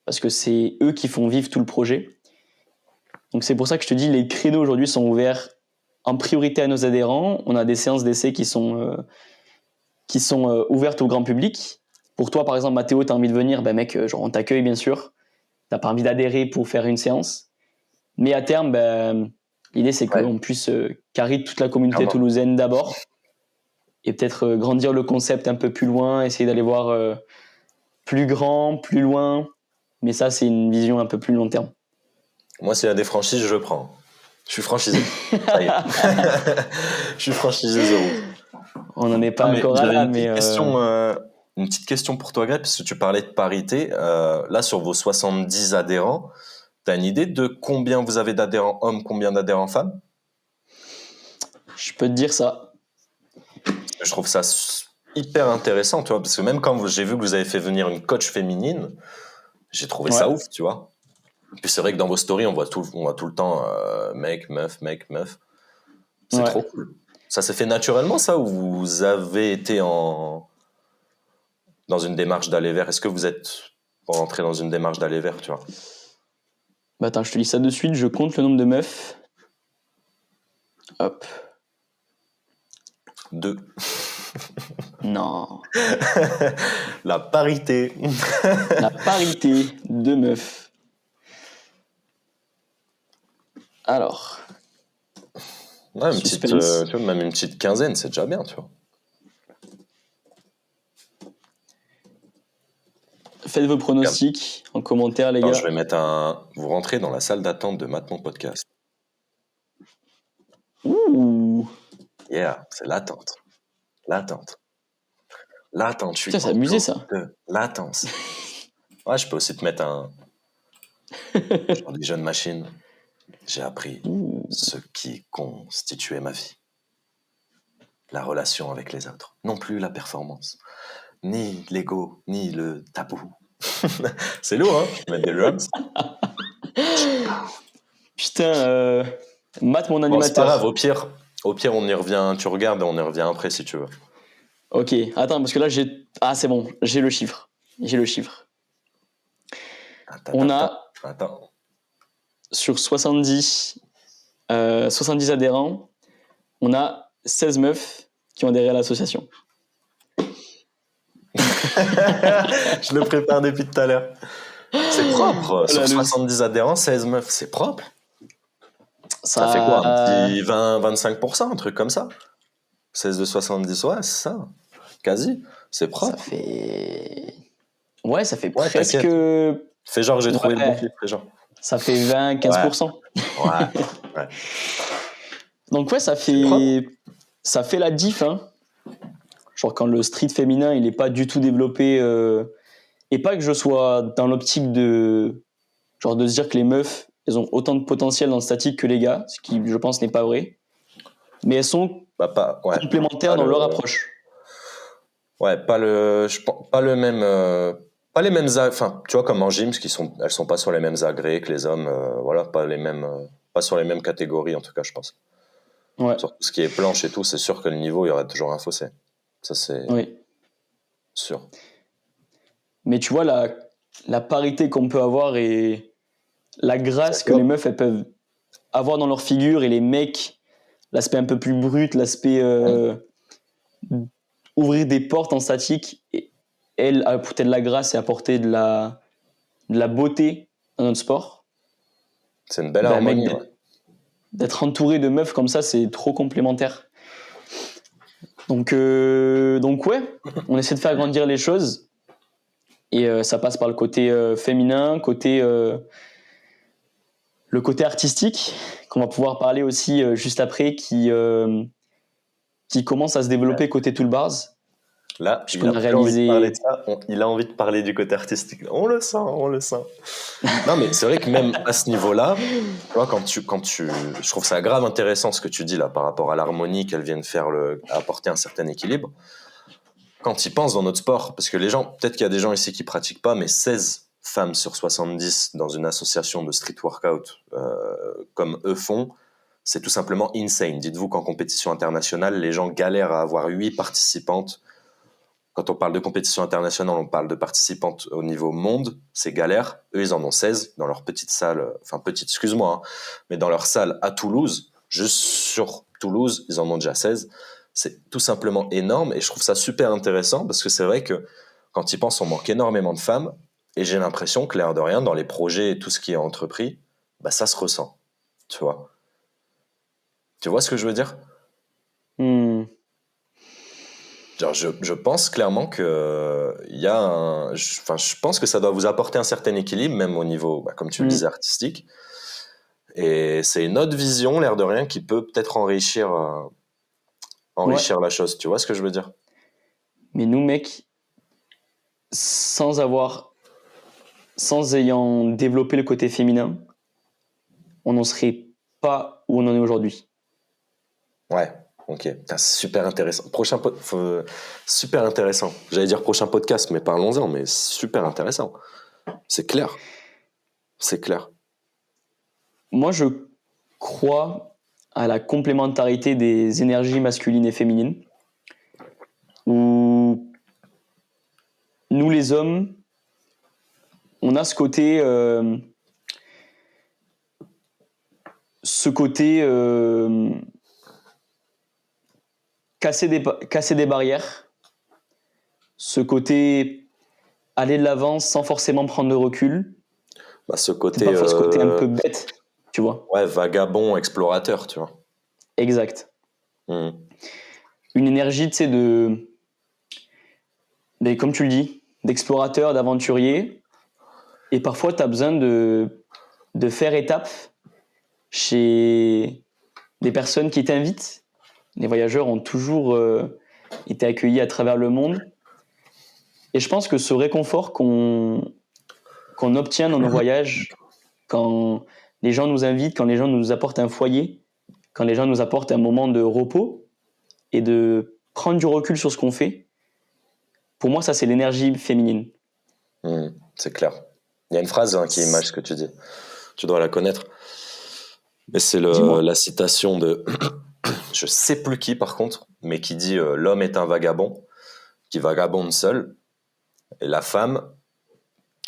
parce que c'est eux qui font vivre tout le projet. Donc c'est pour ça que je te dis, les créneaux aujourd'hui sont ouverts en priorité à nos adhérents. On a des séances d'essai qui sont ouvertes au grand public. Pour toi, par exemple, Mathéo, tu as envie de venir, mec, on t'accueille bien sûr. Tu n'as pas envie d'adhérer pour faire une séance. Mais à terme, l'idée, c'est qu'on puisse carrer toute la communauté toulousaine d'abord et peut-être grandir le concept un peu plus loin, essayer d'aller voir plus grand, plus loin. Mais ça, c'est une vision un peu plus long terme. Moi, s'il y a des franchises, je prends. Je suis franchisé. Ça y est. Je suis franchisé zéro. On n'en est pas encore là, une petite question pour toi, Greg, parce que tu parlais de parité. Là, sur vos 70 adhérents, tu as une idée de combien vous avez d'adhérents hommes, combien d'adhérents femmes? Je peux te dire ça. Je trouve ça hyper intéressant, tu vois, parce que même quand j'ai vu que vous avez fait venir une coach féminine, j'ai trouvé ça ouf, tu vois. Puis c'est vrai que dans vos stories, on voit tout le temps mec, meuf. C'est trop cool. Ça s'est fait naturellement, ça, ou vous avez été dans une démarche d'aller vers? Est-ce que vous êtes rentré dans une démarche d'aller vers, tu vois? Attends, je te dis ça de suite, je compte le nombre de meufs. Hop. 2. Non. La parité. La parité de meufs. Alors. Ouais, même une petite quinzaine, c'est déjà bien, tu vois. Faites vos pronostics en commentaire, les gars. Je vais mettre vous rentrez dans la salle d'attente de Maintenant Podcast. Ouh. Yeah, c'est l'attente. L'attente, je suis Putain, c'est amusé, ça. Latence. Ouais, je peux aussi te mettre sur des jeunes machines. J'ai appris ce qui constituait ma vie. La relation avec les autres. Non plus la performance. Ni l'ego, ni le tabou. C'est lourd, hein? Mettre des drums. Putain, Matt, mon animateur. Bon, c'est pas grave, au pire, on y revient, tu regardes et on y revient après si tu veux. Ok, attends, parce que là, c'est bon, j'ai le chiffre. Attends. Sur 70 adhérents, on a 16 meufs qui ont adhéré à l'association. Je le prépare depuis tout à l'heure. C'est propre. Sur 70 adhérents, 16 meufs, c'est propre. Ça fait quoi? Un petit 20-25%, un truc comme ça? 16 de 70, ouais, c'est ça. Quasi. C'est propre. Ça fait presque... Fais genre, j'ai trouvé le bon chiffre, fais genre. Ça fait 20-15%. Ouais. Donc ça fait la diff, hein. Genre quand le street féminin, il est pas du tout développé... Et pas que je sois dans l'optique de Genre de se dire que les meufs, elles ont autant de potentiel dans le statique que les gars, ce qui, je pense, n'est pas vrai. Mais elles sont complémentaires dans leur approche. Ouais, pas le même, pas les mêmes, enfin, tu vois, comme en gym, elles sont pas sur les mêmes agrès que les hommes, voilà, pas les mêmes, pas sur les mêmes catégories, en tout cas, je pense. Ouais. Sur tout ce qui est planche et tout, c'est sûr que le niveau, il y aurait toujours un fossé. Ça, c'est sûr. Mais tu vois, la parité qu'on peut avoir et la grâce que les meufs, elles peuvent avoir dans leur figure, et les mecs, l'aspect un peu plus brut, l'aspect ouvrir des portes en statique, et elle, apporter de la grâce et apporter de la beauté dans notre sport. C'est une belle harmonie. Mec, d'être entouré de meufs comme ça, c'est trop complémentaire. Donc ouais, on essaie de faire grandir les choses. Et ça passe par le côté féminin, le côté artistique, qu'on va pouvoir parler aussi juste après, qui commence à se développer côté Toolbars. Là, il a envie de parler de ça. Il a envie de parler du côté artistique. On le sent. Non, mais c'est vrai que même à ce niveau-là, tu vois, je trouve ça grave intéressant ce que tu dis là par rapport à l'harmonie qu'elles viennent faire, apporter un certain équilibre. Quand ils pensent dans notre sport, parce que les gens, peut-être qu'il y a des gens ici qui pratiquent pas, mais 16 femmes sur 70 dans une association de street workout comme eux font, c'est tout simplement insane. Dites-vous qu'en compétition internationale, les gens galèrent à avoir 8 participantes. Quand on parle de compétition internationale, on parle de participantes au niveau monde, c'est galère. Eux, ils en ont 16 dans leur petite salle, mais dans leur salle à Toulouse, juste sur Toulouse, ils en ont déjà 16. C'est tout simplement énorme et je trouve ça super intéressant parce que c'est vrai que quand ils pensent, on manque énormément de femmes et j'ai l'impression que l'air de rien, dans les projets et tout ce qui est entrepris, bah, ça se ressent, tu vois. Tu vois ce que je veux dire ? Genre, je pense clairement que je pense que ça doit vous apporter un certain équilibre, même au niveau, comme tu le disais, artistique. Et c'est une autre vision, l'air de rien, qui peut peut-être enrichir la chose. Tu vois ce que je veux dire ? Mais nous, mecs, sans ayant développé le côté féminin, on n'en serait pas où on en est aujourd'hui. Ouais. Ok, c'est super intéressant. Super intéressant. J'allais dire prochain podcast, mais parlons-en, mais super intéressant. C'est clair. Moi, je crois à la complémentarité des énergies masculines et féminines, où nous, les hommes, on a ce côté casser des barrières, ce côté aller de l'avant sans forcément prendre de recul. Ce côté, c'est parfois ce côté un peu bête, tu vois. Ouais, vagabond, explorateur, tu vois. Exact. Une énergie, tu sais, comme tu le dis, d'explorateur, d'aventurier. Et parfois, tu as besoin de faire étape chez des personnes qui t'invitent. Les voyageurs ont toujours été accueillis à travers le monde. Et je pense que ce réconfort qu'on obtient dans nos voyages, quand les gens nous invitent, quand les gens nous apportent un foyer, quand les gens nous apportent un moment de repos et de prendre du recul sur ce qu'on fait, pour moi, ça, c'est l'énergie féminine. C'est clair. Il y a une phrase qui image ce que tu dis. Tu dois la connaître. Mais c'est la citation de... je sais plus qui, par contre, mais qui dit « L'homme est un vagabond, qui vagabonde seul. Et la femme,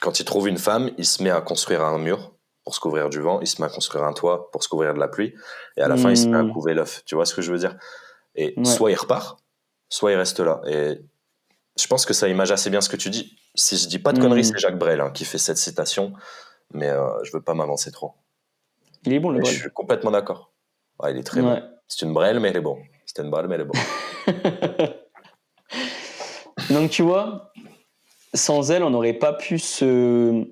quand il trouve une femme, il se met à construire un mur pour se couvrir du vent, il se met à construire un toit pour se couvrir de la pluie, et à la fin, il se met à couver l'œuf. » Tu vois ce que je veux dire ? Et soit il repart, soit il reste là. Et je pense que ça image assez bien ce que tu dis. Si je dis pas de conneries, c'est Jacques Brel qui fait cette citation, mais je veux pas m'avancer trop. Il est bon, le Brel. Je suis complètement d'accord. Ouais, il est très bon. C'est une Brel, mais il est bon. C'était une Brel, mais il est bon. Donc, tu vois, sans elle, on n'aurait pas pu se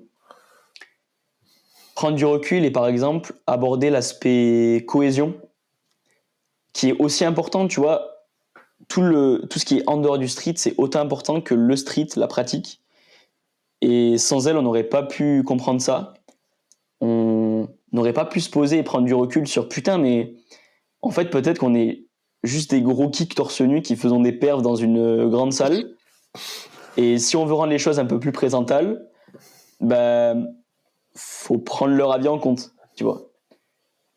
prendre du recul et, par exemple, aborder l'aspect cohésion, qui est aussi important, tu vois. Tout ce qui est en dehors du street, c'est autant important que le street, la pratique. Et sans elle, on n'aurait pas pu comprendre ça. on n'aurait pas pu se poser et prendre du recul sur putain, mais en fait, peut-être qu'on est juste des gros kicks torse nu qui faisons des perfs dans une grande salle. Et si on veut rendre les choses un peu plus présentables, faut prendre leur avis en compte, tu vois.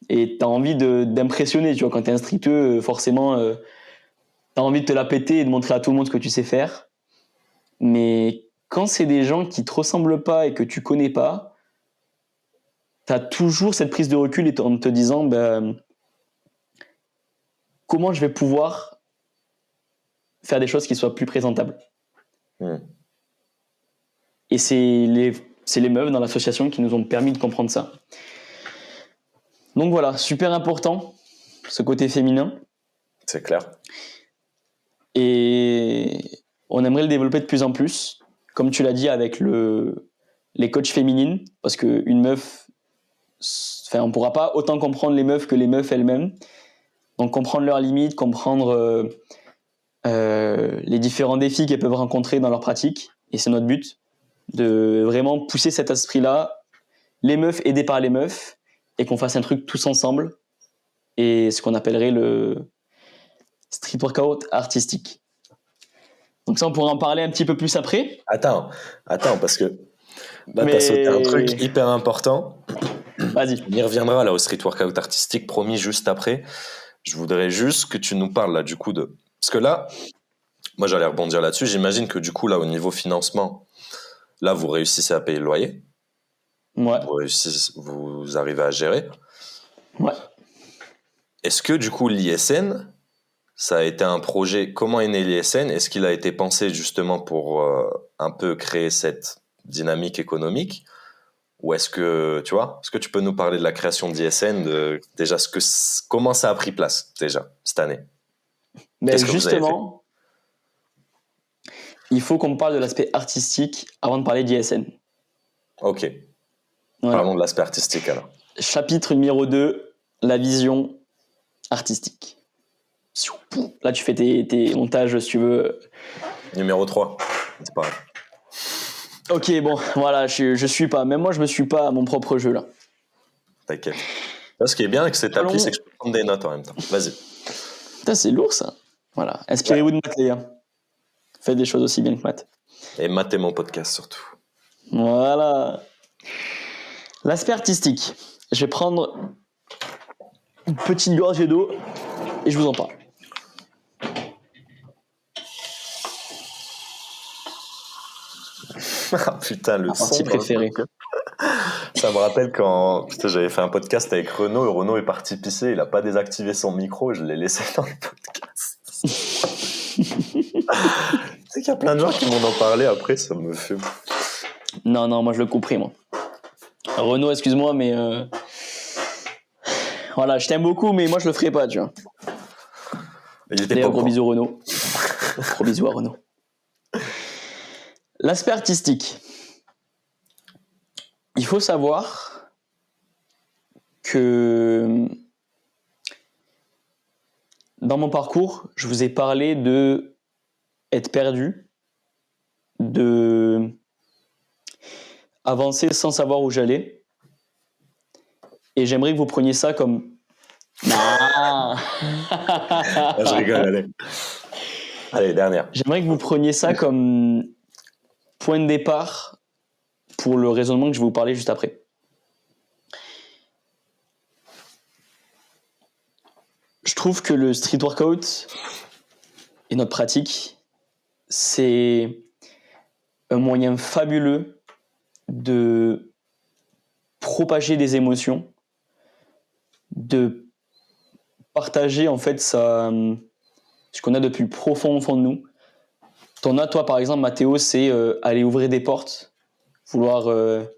Et t'as envie d'impressionner, tu vois. Quand t'es un streeteux, forcément, t'as envie de te la péter et de montrer à tout le monde ce que tu sais faire. Mais quand c'est des gens qui te ressemblent pas et que tu connais pas, t'as toujours cette prise de recul et en te disant comment je vais pouvoir faire des choses qui soient plus présentables. Et c'est les meufs dans l'association qui nous ont permis de comprendre ça. Donc voilà, super important, ce côté féminin. C'est clair. Et on aimerait le développer de plus en plus, comme tu l'as dit, avec les coachs féminines, parce qu'une meuf, on ne pourra pas autant comprendre les meufs que les meufs elles-mêmes. Donc comprendre leurs limites, comprendre les différents défis qu'elles peuvent rencontrer dans leur pratique. Et c'est notre but, de vraiment pousser cet esprit-là, les meufs aidées par les meufs, et qu'on fasse un truc tous ensemble, et ce qu'on appellerait le street workout artistique. Donc ça, on pourra en parler un petit peu plus après. Attends, parce que là, t'as sauté un truc hyper important. Vas-y. On y reviendra là au street workout artistique, promis, juste après. Je voudrais juste que tu nous parles là du coup de... Parce que là, moi j'allais rebondir là-dessus, j'imagine que du coup là au niveau financement, là vous réussissez à payer le loyer. Ouais. Vous arrivez à gérer. Ouais. Est-ce que du coup l'ISN, ça a été un projet, comment est né l'ISN? Est-ce qu'il a été pensé justement pour un peu créer cette dynamique économique? Ou est-ce que, tu vois, est-ce que tu peux nous parler de la création d'ISN, déjà comment ça a pris place déjà cette année? Mais justement, il faut qu'on parle de l'aspect artistique avant de parler d'ISN. Ok. Voilà. Parlons de l'aspect artistique alors. Chapitre numéro 2, la vision artistique. Là, tu fais tes montages, si tu veux. Numéro 3, c'est pas grave. Ok, bon, voilà, je suis pas. Même moi, je me suis pas à mon propre jeu, là. T'inquiète. Là, ce qui est bien avec cette appli, c'est que je peux prendre des notes en même temps. Vas-y. Putain, c'est lourd, ça. Voilà. Inspirez-vous de Matt, les gars. Faites des choses aussi bien que Matt. Et matez mon podcast, surtout. Voilà. L'aspect artistique. Je vais prendre une petite gorgée d'eau et je vous en parle. Ah putain, le son. Partie préférée. Ça me rappelle quand j'avais fait un podcast avec Renaud et Renaud est parti pisser, il a pas désactivé son micro, je l'ai laissé dans le podcast. Tu sais qu'il y a plein de gens qui m'en ont parlé après, ça me fait... Non, moi je le couperai, moi. Renaud, excuse-moi, mais... Voilà, je t'aime beaucoup, mais moi je le ferai pas, tu vois. Il était pas gros bisous, Renaud. Gros bisous à Renaud. L'aspect artistique. Il faut savoir que dans mon parcours, je vous ai parlé de être perdu, de avancer sans savoir où j'allais. Et j'aimerais que vous preniez ça comme... Non. Je rigole, allez. Allez, dernière. J'aimerais que vous preniez ça comme point de départ pour le raisonnement que je vais vous parler juste après. Je trouve que le street workout et notre pratique, c'est un moyen fabuleux de propager des émotions, de partager en fait ce qu'on a depuis le profond au fond de nous. T'en as, toi, par exemple, Mathéo, c'est aller ouvrir des portes, vouloir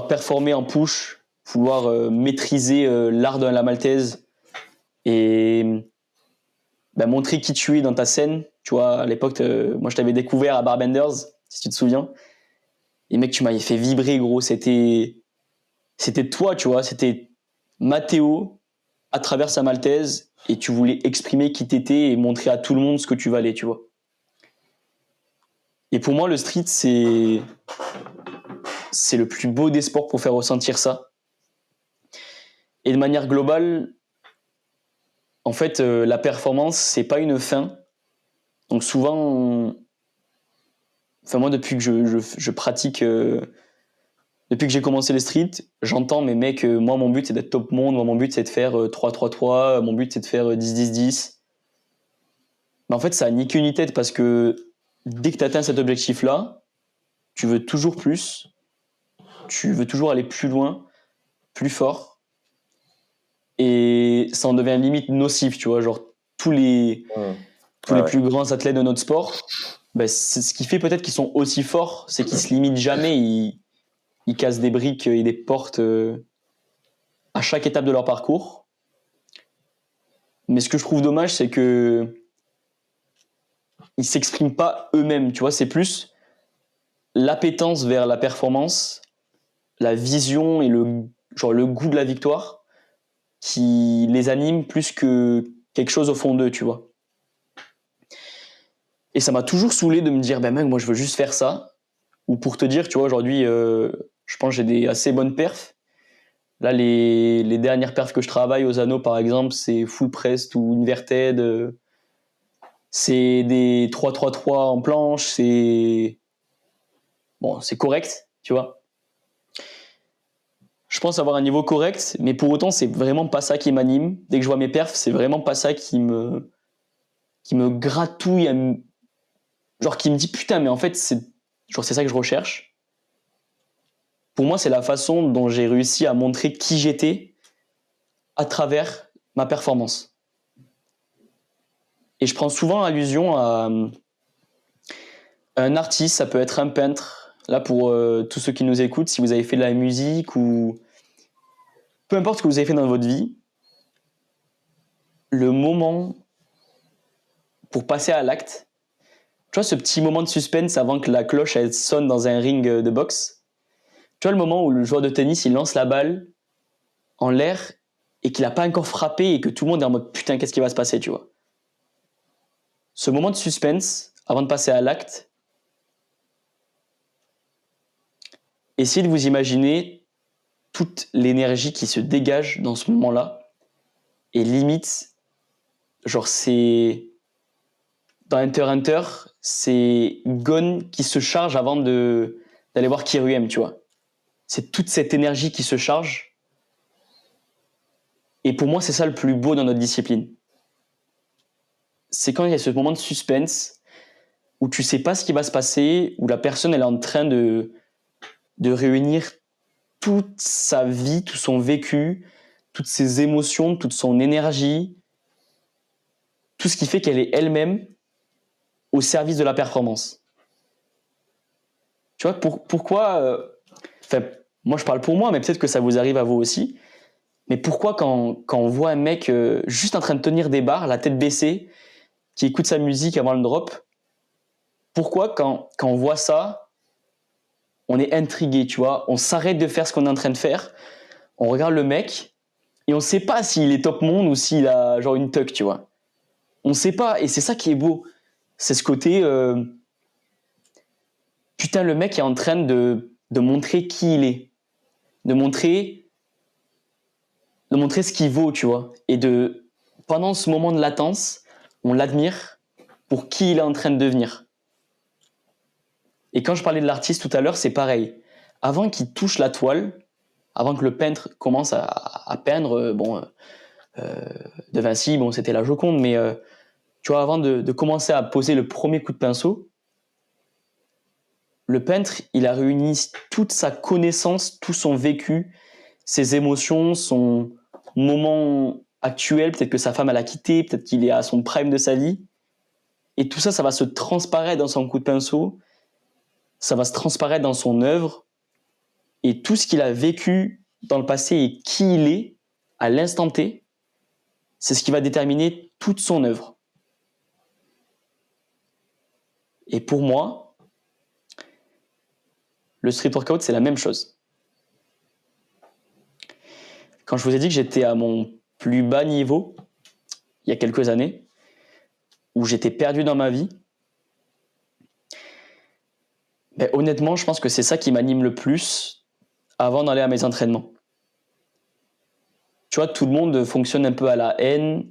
performer en push, vouloir maîtriser l'art de la maltaise et montrer qui tu es dans ta scène. Tu vois, à l'époque, moi, je t'avais découvert à Barbenders, si tu te souviens. Et mec, tu m'avais fait vibrer, gros. C'était toi, tu vois. C'était Mathéo à travers sa maltaise et tu voulais exprimer qui t'étais et montrer à tout le monde ce que tu valais, tu vois. Et pour moi, le street, c'est c'est le plus beau des sports pour faire ressentir ça. Et de manière globale, en fait, la performance, c'est pas une fin. Donc souvent, moi, depuis que je pratique, depuis que j'ai commencé le street, j'entends mes mecs, moi, mon but, c'est d'être top monde, moi, mon but, c'est de faire 3-3-3, mon but, c'est de faire 10-10-10. Mais en fait, ça n'a ni queue ni tête parce que dès que tu atteins cet objectif-là, tu veux toujours plus, tu veux toujours aller plus loin, plus fort. Et ça en devient limite nocif, tu vois. Genre, tous les plus grands athlètes de notre sport, ben, c'est ce qui fait peut-être qu'ils sont aussi forts, c'est qu'ils se limitent jamais, ils cassent des briques et des portes à chaque étape de leur parcours. Mais ce que je trouve dommage, c'est que ils s'expriment pas eux-mêmes, tu vois. C'est plus l'appétence vers la performance, la vision et le goût de la victoire qui les anime plus que quelque chose au fond d'eux, tu vois. Et ça m'a toujours saoulé de me dire, ben mec, moi je veux juste faire ça. Ou pour te dire, tu vois, aujourd'hui, je pense que j'ai des assez bonnes perfs. Là, les dernières perfs que je travaille aux anneaux, par exemple, c'est full pressed ou inverted. C'est des 3-3-3 en planche. C'est correct, tu vois. Je pense avoir un niveau correct, mais pour autant, c'est vraiment pas ça qui m'anime. Dès que je vois mes perfs, c'est vraiment pas ça qui me gratouille, genre qui me dit putain, mais en fait, c'est ça que je recherche. Pour moi, c'est la façon dont j'ai réussi à montrer qui j'étais à travers ma performance. Et je prends souvent allusion à un artiste, ça peut être un peintre. Là, pour tous ceux qui nous écoutent, si vous avez fait de la musique ou peu importe ce que vous avez fait dans votre vie, le moment pour passer à l'acte, tu vois ce petit moment de suspense avant que la cloche elle sonne dans un ring de boxe, tu vois le moment où le joueur de tennis il lance la balle en l'air et qu'il n'a pas encore frappé et que tout le monde est en mode putain qu'est-ce qui va se passer, tu vois. Ce moment de suspense avant de passer à l'acte, essayez de vous imaginer toute l'énergie qui se dégage dans ce moment-là et limite, genre c'est dans Hunter x Hunter, c'est Gon qui se charge avant d'aller voir Kiryu, tu vois. C'est toute cette énergie qui se charge. Et pour moi, c'est ça le plus beau dans notre discipline. C'est quand il y a ce moment de suspense où tu sais pas ce qui va se passer, où la personne elle est en train de réunir toute sa vie, tout son vécu, toutes ses émotions, toute son énergie, tout ce qui fait qu'elle est elle-même au service de la performance. Tu vois, pourquoi moi je parle pour moi, mais peut-être que ça vous arrive à vous aussi. Mais pourquoi quand on voit un mec juste en train de tenir des barres, la tête baissée, qui écoute sa musique avant le drop, pourquoi quand on voit ça, on est intrigué, tu vois, on s'arrête de faire ce qu'on est en train de faire, on regarde le mec et on sait pas s'il est top monde ou s'il a genre une tuck, tu vois. On sait pas et c'est ça qui est beau. C'est ce côté putain le mec est en train de montrer qui il est, de montrer ce qu'il vaut, tu vois, et pendant ce moment de latence, on l'admire pour qui il est en train de devenir. Et quand je parlais de l'artiste tout à l'heure, c'est pareil. Avant qu'il touche la toile, avant que le peintre commence à peindre, de Vinci, c'était la Joconde, mais tu vois, avant de commencer à poser le premier coup de pinceau, le peintre, il a réuni toute sa connaissance, tout son vécu, ses émotions, son moment actuel, peut-être que sa femme elle a quitté, peut-être qu'il est à son prime de sa vie, et tout ça, ça va se transparaître dans son coup de pinceau, ça va se transparaître dans son œuvre, et tout ce qu'il a vécu dans le passé et qui il est à l'instant T, c'est ce qui va déterminer toute son œuvre. Et pour moi, le street workout, c'est la même chose. Quand je vous ai dit que j'étais à mon plus bas niveau, il y a quelques années, où j'étais perdu dans ma vie, Ben, honnêtement, je pense que c'est ça qui m'anime le plus avant d'aller à mes entraînements. Tu vois, tout le monde fonctionne un peu à la haine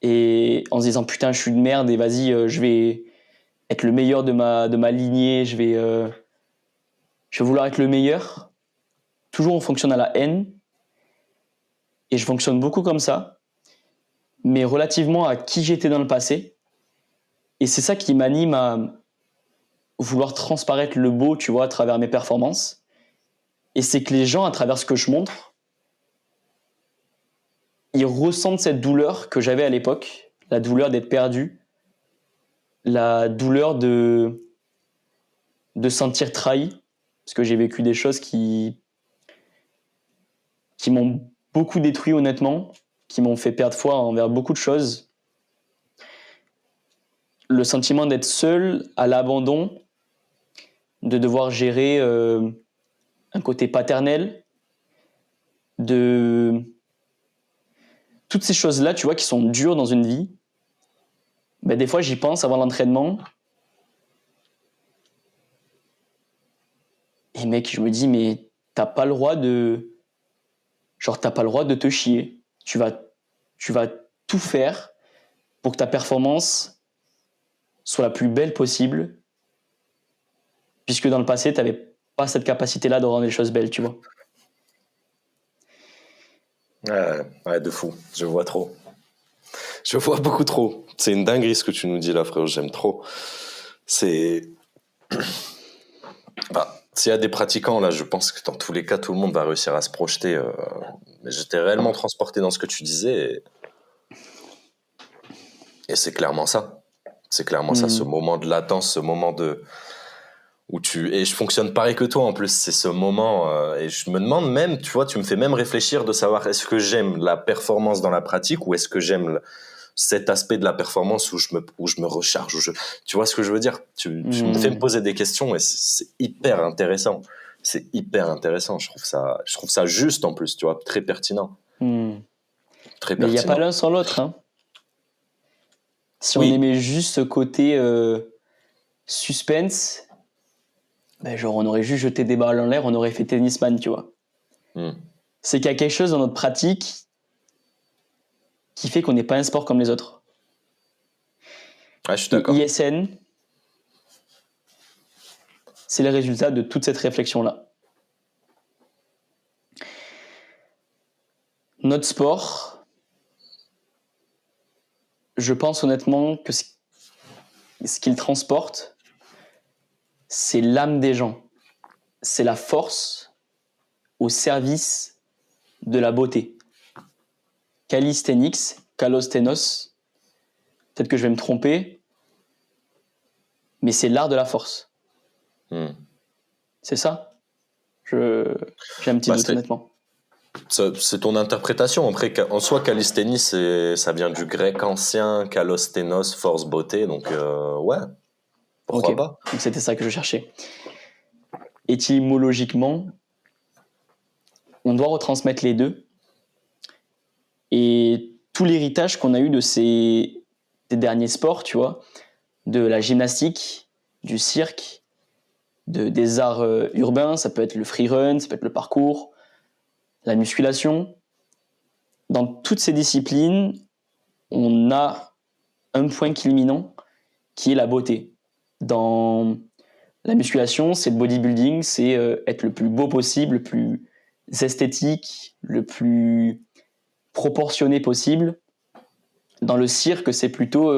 et en se disant putain, je suis de merde et vas-y, je vais être le meilleur de ma lignée, je vais vouloir être le meilleur. Toujours, on fonctionne à la haine et je fonctionne beaucoup comme ça, mais relativement à qui j'étais dans le passé. Et c'est ça qui m'anime à vouloir transparaître le beau, tu vois, à travers mes performances. Et c'est que les gens, à travers ce que je montre, ils ressentent cette douleur que j'avais à l'époque, la douleur d'être perdu, la douleur de sentir trahi, parce que j'ai vécu des choses qui m'ont beaucoup détruit honnêtement, qui m'ont fait perdre foi envers beaucoup de choses. Le sentiment d'être seul à l'abandon, de devoir gérer un côté paternel, de toutes ces choses-là, tu vois, qui sont dures dans une vie. Ben, des fois, j'y pense avant l'entraînement. Et mec, je me dis, mais t'as pas le droit de te chier. Tu vas tout faire pour que ta performance soit la plus belle possible, puisque dans le passé, t'avais pas cette capacité-là de rendre les choses belles, tu vois. Ouais, de fou. Je vois trop. Je vois beaucoup trop. C'est une dinguerie ce que tu nous dis là, frérot. J'aime trop. C'est... Bah, s'il y a des pratiquants, là, je pense que dans tous les cas, tout le monde va réussir à se projeter. Mais j'étais réellement transporté dans ce que tu disais. Et c'est clairement ça. C'est clairement ça, ce moment de latence, ce moment de... où tu... Et je fonctionne pareil que toi, en plus. C'est ce moment... et je me demande même, tu vois, tu me fais même réfléchir de savoir est-ce que j'aime la performance dans la pratique ou est-ce que j'aime cet aspect de la performance où je me recharge. Tu vois ce que je veux dire? Tu me fais me poser des questions et c'est hyper intéressant. C'est hyper intéressant. Je trouve ça juste en plus, tu vois, très pertinent. Très Mais il n'y a pas pertinent. l'un sans l'autre. Hein. Si on Oui. aimait juste ce côté suspense, ben genre on aurait juste jeté des balles en l'air, on aurait fait tennisman, tu vois. C'est qu'il y a quelque chose dans notre pratique qui fait qu'on n'est pas un sport comme les autres. Ouais, je suis Et d'accord. ISN, c'est le résultat de toute cette réflexion-là. Notre sport, je pense honnêtement que ce qu'il transporte, c'est l'âme des gens. C'est la force au service de la beauté. Calisthenics, kalosténos, peut-être que je vais me tromper, mais c'est l'art de la force. C'est ça? J'ai un petit doute, honnêtement. C'est ton interprétation. Après, en soi, calisthénie, ça vient du grec ancien, kalosténos, force, beauté. Donc, ouais, pourquoi pas. Donc c'était ça que je cherchais. Étymologiquement, on doit retransmettre les deux. Et tout l'héritage qu'on a eu des derniers sports, tu vois, de la gymnastique, du cirque, des arts urbains, ça peut être le freerun, ça peut être le parcours, la musculation. Dans toutes ces disciplines, on a un point culminant qui est la beauté. Dans la musculation, c'est le bodybuilding, c'est être le plus beau possible, le plus esthétique, le plus proportionné possible. Dans le cirque, c'est plutôt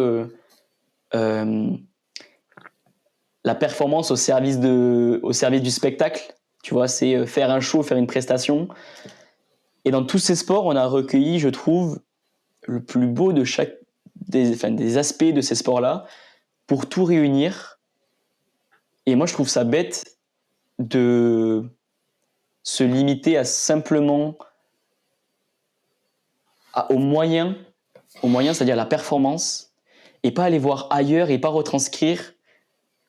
la performance au service du spectacle. Tu vois, c'est faire un show, faire une prestation. Et dans tous ces sports, on a recueilli, je trouve, le plus beau de des aspects de ces sports-là pour tout réunir. Et moi, je trouve ça bête de se limiter à simplement aux moyens, c'est-à-dire la performance, et pas aller voir ailleurs et pas retranscrire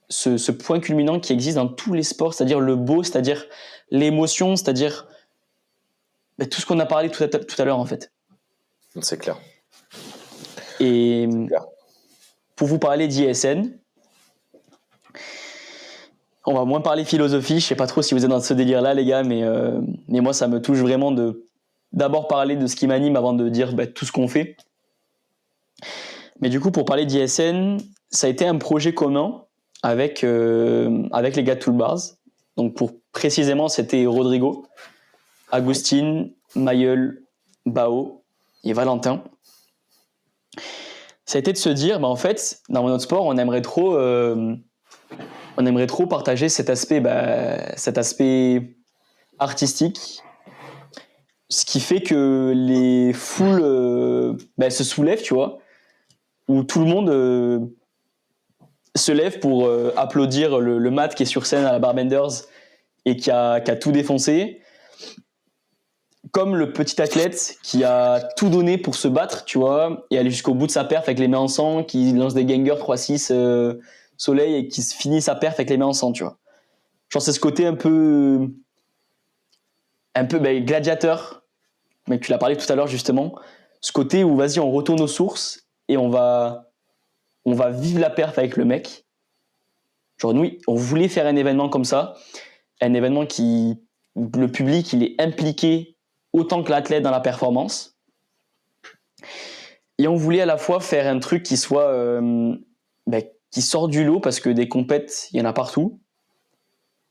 ce point culminant qui existe dans tous les sports, c'est-à-dire le beau, c'est-à-dire l'émotion, c'est-à-dire tout ce qu'on a parlé tout à l'heure en fait. C'est clair. Et pour vous parler d'ISN, On va moins parler philosophie. Je sais pas trop si vous êtes dans ce délire-là, les gars, mais moi, ça me touche vraiment d'abord parler de ce qui m'anime avant de dire tout ce qu'on fait. Mais du coup, pour parler d'ISN, ça a été un projet commun avec les gars de Toolbars. Donc, précisément, c'était Rodrigo, Agustin, Mayel, Bao et Valentin. Ça a été de se dire, en fait, dans notre sport, on aimerait trop partager cet aspect artistique, ce qui fait que les foules se soulèvent, tu vois, où tout le monde se lève pour applaudir le Matt qui est sur scène à la Barbenders et qui a tout défoncé, comme le petit athlète qui a tout donné pour se battre, tu vois, et aller jusqu'au bout de sa perf avec les mains en sang, qui lance des gangers 3-6 soleil et qui finit sa perf avec les mains en sang, tu vois. Genre, c'est ce côté un peu gladiateur, mais tu l'as parlé tout à l'heure justement, ce côté où vas-y, on retourne aux sources et on va vivre la perf avec le mec. Genre, nous, on voulait faire un événement comme ça, un événement qui, le public, il est impliqué autant que l'athlète dans la performance. Et on voulait à la fois faire un truc qui soit qui sort du lot, parce que des compètes, il y en a partout.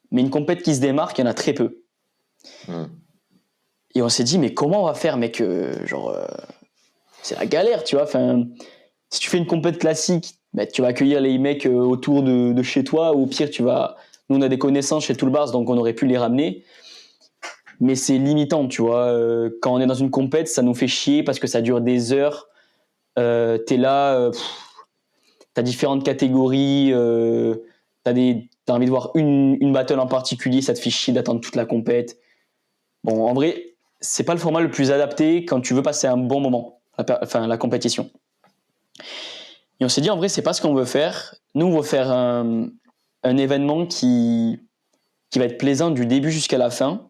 Mais une compète qui se démarque, il y en a très peu. Et on s'est dit, mais comment on va faire, mec, c'est la galère, tu vois. Enfin, si tu fais une compète classique, tu vas accueillir les mecs autour de chez toi, ou au pire, nous, on a des connaissances chez Toolbars, donc on aurait pu les ramener. Mais c'est limitant, tu vois. Quand on est dans une compète, ça nous fait chier parce que ça dure des heures. T'es là, t'as différentes catégories, t'as envie de voir une battle en particulier, ça te fait chier d'attendre toute la compète. Bon, en vrai, c'est pas le format le plus adapté quand tu veux passer un bon moment, la compétition. Et on s'est dit, en vrai, c'est pas ce qu'on veut faire. Nous, on veut faire un événement qui va être plaisant du début jusqu'à la fin.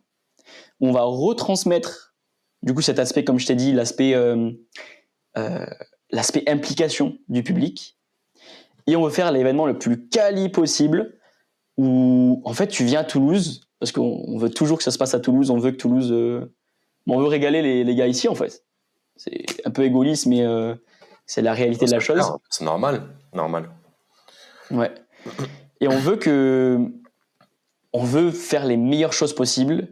On va retransmettre, du coup, cet aspect, comme je t'ai dit, l'aspect implication du public. Et on veut faire l'événement le plus quali possible, où, en fait, tu viens à Toulouse, parce qu'on veut toujours que ça se passe à Toulouse, on veut que Toulouse... on veut régaler les gars ici, en fait. C'est un peu égoïste, mais c'est la réalité de la chose. Clair, c'est normal. Ouais. Et on veut faire les meilleures choses possibles,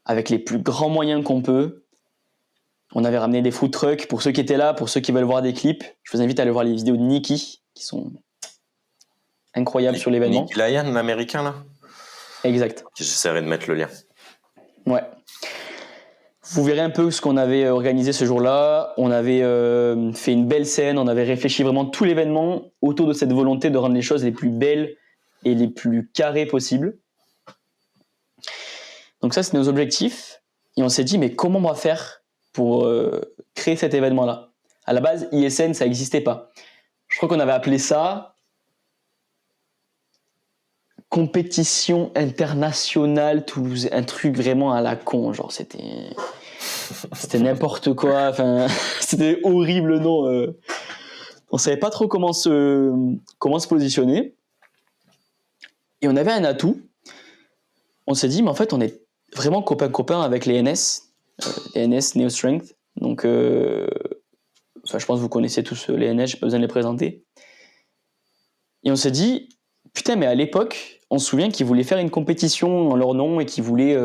avec les plus grands moyens qu'on peut. On avait ramené des food trucks pour ceux qui étaient là, pour ceux qui veulent voir des clips. Je vous invite à aller voir les vidéos de Nikki, qui sont incroyables sur l'événement. Nicky Lyon, l'américain, là ? Exact. J'essaierai de mettre le lien. Ouais. Vous verrez un peu ce qu'on avait organisé ce jour-là. On avait fait une belle scène, on avait réfléchi vraiment tout l'événement autour de cette volonté de rendre les choses les plus belles et les plus carrées possibles. Donc ça, c'est nos objectifs. Et on s'est dit, mais comment on va faire pour créer cet événement-là ? À la base, ISN, ça n'existait pas. Je crois qu'on avait appelé ça compétition internationale Toulouse, un truc vraiment à la con, genre c'était n'importe quoi, enfin c'était horrible le nom. On savait pas trop comment se positionner. Et on avait un atout. On s'est dit, mais en fait, on est vraiment copain avec les NS, Neo Strength. Donc, je pense que vous connaissez tous les NS, j'ai pas besoin de les présenter. Et on s'est dit, putain, mais à l'époque, on se souvient qu'ils voulaient faire une compétition en leur nom et qu'ils voulaient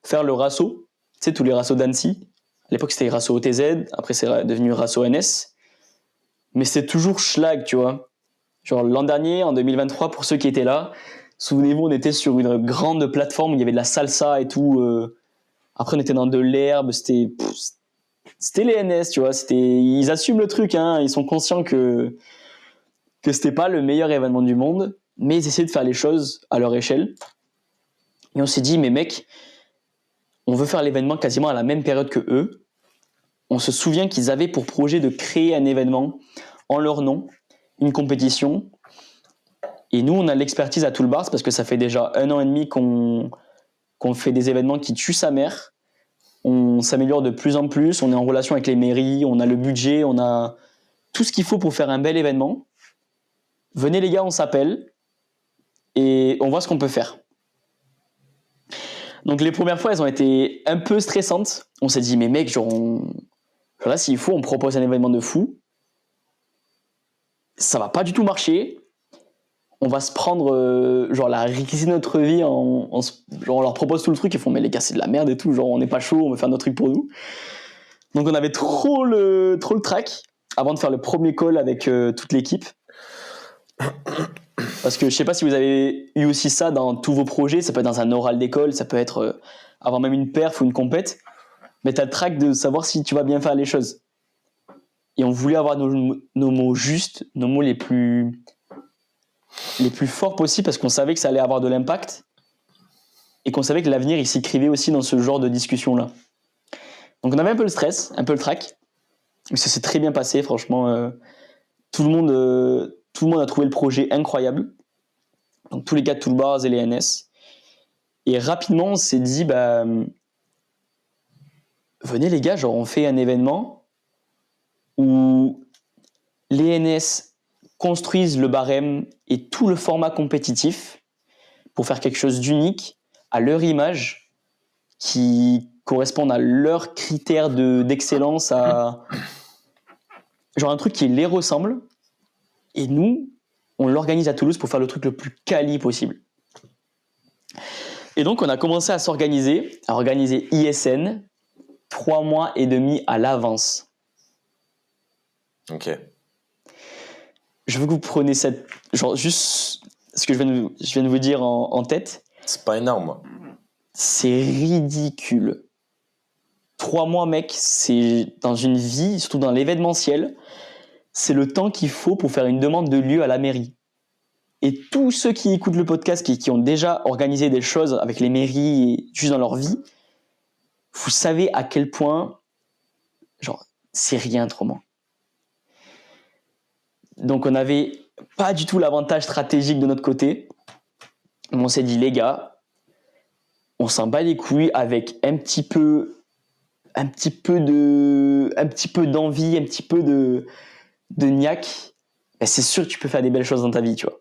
faire le RASO. Tu sais, tous les RASO d'Annecy. À l'époque, c'était RASO OTZ. Après, c'est devenu RASO NS. Mais c'est toujours schlag, tu vois. Genre, l'an dernier, en 2023, pour ceux qui étaient là, souvenez-vous, on était sur une grande plateforme où il y avait de la salsa et tout. Après, on était dans de l'herbe. C'était les NS, tu vois. Ils assument le truc, hein. Ils sont conscients que c'était pas le meilleur événement du monde, mais ils essaient de faire les choses à leur échelle. Et on s'est dit, mais mec, on veut faire l'événement quasiment à la même période que eux. On se souvient qu'ils avaient pour projet de créer un événement en leur nom, une compétition. Et nous, on a l'expertise à Toolbars parce que ça fait déjà 1 an et demi qu'on fait des événements qui tuent sa mère. On s'améliore de plus en plus, on est en relation avec les mairies, on a le budget, on a tout ce qu'il faut pour faire un bel événement. Venez les gars, on s'appelle. et on voit ce qu'on peut faire. Donc les premières fois, elles ont été un peu stressantes. On s'est dit, mais mec, genre là, s'il faut, on propose un événement de fou. Ça va pas du tout marcher. On va se prendre genre la réquisition de notre vie genre on leur propose tout le truc, ils font mais les gars c'est de la merde et tout, genre on n'est pas chaud, on veut faire notre truc pour nous. Donc on avait trop le track avant de faire le premier call avec toute l'équipe. Parce que je sais pas si vous avez eu aussi ça dans tous vos projets, ça peut être dans un oral d'école, ça peut être avant même une perf ou une compète, mais t'as le track de savoir si tu vas bien faire les choses. Et on voulait avoir nos mots justes, nos mots les plus forts possibles parce qu'on savait que ça allait avoir de l'impact et qu'on savait que l'avenir il s'écrivait aussi dans ce genre de discussion-là. Donc on avait un peu le stress, un peu le trac, mais ça s'est très bien passé, franchement. Tout le monde a trouvé le projet incroyable. Donc tous les gars de Toolbars et les NS. Et rapidement, on s'est dit, venez les gars, genre on fait un événement où les NS construisent le barème et tout le format compétitif pour faire quelque chose d'unique à leur image qui correspondent à leurs critères d'excellence, genre un truc qui les ressemble. Et nous, on l'organise à Toulouse pour faire le truc le plus quali possible. Et donc, on a commencé à organiser ISN 3 mois et demi à l'avance. Ok. Je veux que vous preniez juste ce que je viens de vous dire en tête. C'est pas énorme. C'est ridicule. 3 mois, mec, c'est dans une vie, surtout dans l'événementiel, c'est le temps qu'il faut pour faire une demande de lieu à la mairie. Et tous ceux qui écoutent le podcast, qui ont déjà organisé des choses avec les mairies et juste dans leur vie, vous savez à quel point, genre, c'est rien autrement. Donc on n'avait pas du tout l'avantage stratégique de notre côté. On s'est dit, les gars, on s'en bat les couilles avec un petit peu d'envie, un petit peu de niaque. Ben, c'est sûr que tu peux faire des belles choses dans ta vie, tu vois.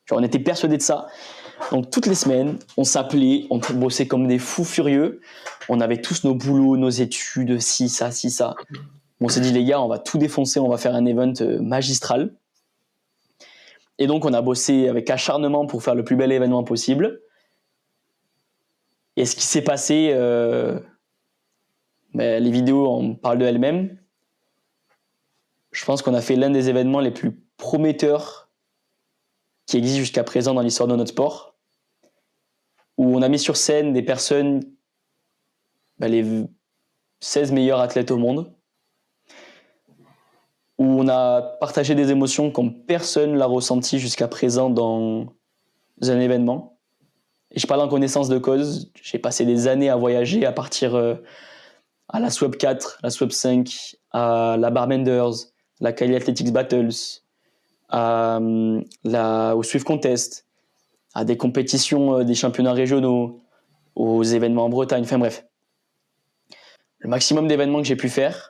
Genre, on était persuadés de ça. Donc toutes les semaines, on s'appelait, on bossait comme des fous furieux. On avait tous nos boulots, nos études, ci, ça. On s'est dit, les gars, on va tout défoncer, on va faire un event magistral. Et donc, on a bossé avec acharnement pour faire le plus bel événement possible. Et ce qui s'est passé, les vidéos en parlent d'elles-mêmes. Je pense qu'on a fait l'un des événements les plus prometteurs qui existent jusqu'à présent dans l'histoire de notre sport, où on a mis sur scène des personnes, les 16 meilleurs athlètes au monde, où on a partagé des émotions comme personne l'a ressenti jusqu'à présent dans un événement. Et je parle en connaissance de cause. J'ai passé des années à voyager, à partir à la Swap 4, la Swap 5, à la Barmenders, la Cali Athletics Battles, au Swift Contest, à des compétitions des championnats régionaux, aux événements en Bretagne, enfin bref. Le maximum d'événements que j'ai pu faire.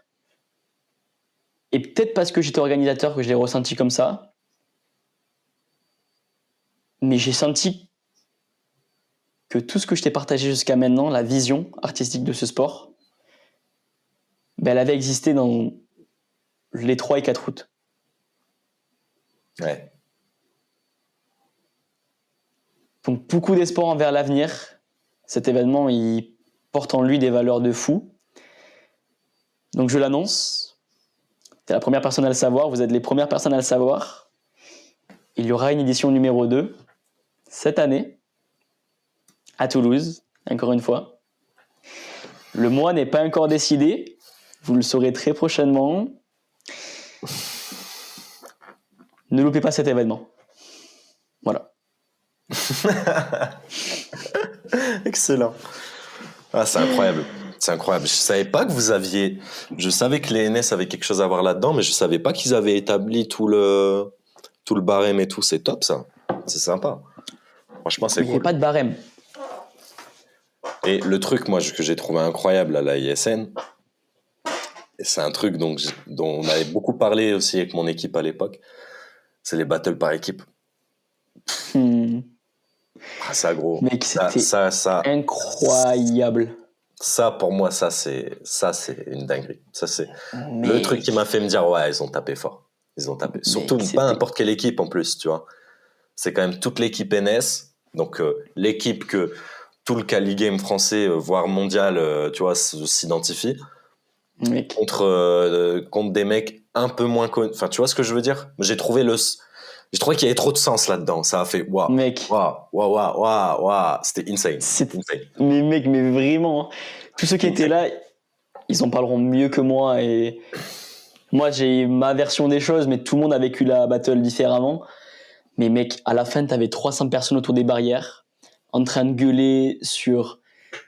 Et peut-être parce que j'étais organisateur que je l'ai ressenti comme ça. Mais j'ai senti que tout ce que je t'ai partagé jusqu'à maintenant, la vision artistique de ce sport, elle avait existé dans les 3 et 4 août. Ouais. Donc beaucoup d'espoir envers l'avenir. Cet événement, il porte en lui des valeurs de fou. Donc je l'annonce. T'es la première personne à le savoir. Vous êtes les premières personnes à le savoir. Il y aura une édition numéro 2 cette année à Toulouse, encore une fois. Le mois n'est pas encore décidé. Vous le saurez très prochainement. Ne loupez pas cet événement. Voilà. Excellent. Ah, c'est incroyable. C'est incroyable. Je savais pas que je savais que les NS avaient quelque chose à voir là-dedans, mais je savais pas qu'ils avaient établi tout le barème et tout. C'est top, ça. C'est sympa. Franchement, c'est cool. Il n'y a pas de barème. Et le truc, moi, que j'ai trouvé incroyable à la ISN, et c'est un truc dont on avait beaucoup parlé aussi avec mon équipe à l'époque, c'est les battles par équipe. Ah, ça, gros. Mec, c'était Ça, incroyable. ça, pour moi, ça, c'est une dinguerie. Ça, c'est le Mec, truc qui m'a fait me dire, ouais, ils ont tapé fort. Ils ont tapé. Surtout, mec, pas c'était... n'importe quelle équipe en plus, tu vois. C'est quand même toute l'équipe NS. Donc, l'équipe que tout le Cali Game français, voire mondial, tu vois, s'identifie. Mec. Contre des mecs un peu moins connus. Enfin, tu vois ce que je veux dire? J'ai trouvé qu'il y avait trop de sens là-dedans. Ça a fait waouh, Mec, waouh, waouh, waouh, waouh, waouh. C'était insane. c'est... Insane. Mais mec, mais vraiment, hein. Tous ceux qui étaient là, ils en parleront mieux que moi. Et moi, j'ai ma version des choses, mais tout le monde a vécu la battle différemment. Mais mec, à la fin, t'avais 300 personnes autour des barrières, en train de gueuler sur...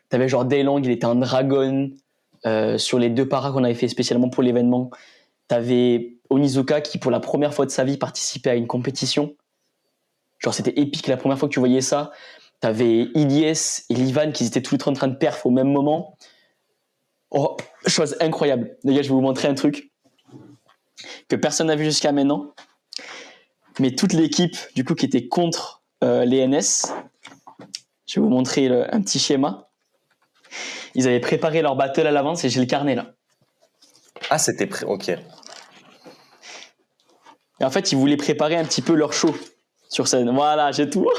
T'avais genre Daylong, il était en dragon, sur les 2 paras qu'on avait fait spécialement pour l'événement. T'avais Onizuka qui, pour la première fois de sa vie, participait à une compétition. Genre, c'était épique la première fois que tu voyais ça. T'avais Ilyes et Livan qui étaient tous les trois en train de perf au même moment. Oh, chose incroyable. Les gars, je vais vous montrer un truc que personne n'a vu jusqu'à maintenant. Mais toute l'équipe, du coup, qui était contre les NS, je vais vous montrer un petit schéma. Ils avaient préparé leur battle à l'avance et j'ai le carnet là. Ah, c'était ok. Et en fait, ils voulaient préparer un petit peu leur show sur scène. Voilà, j'ai tout.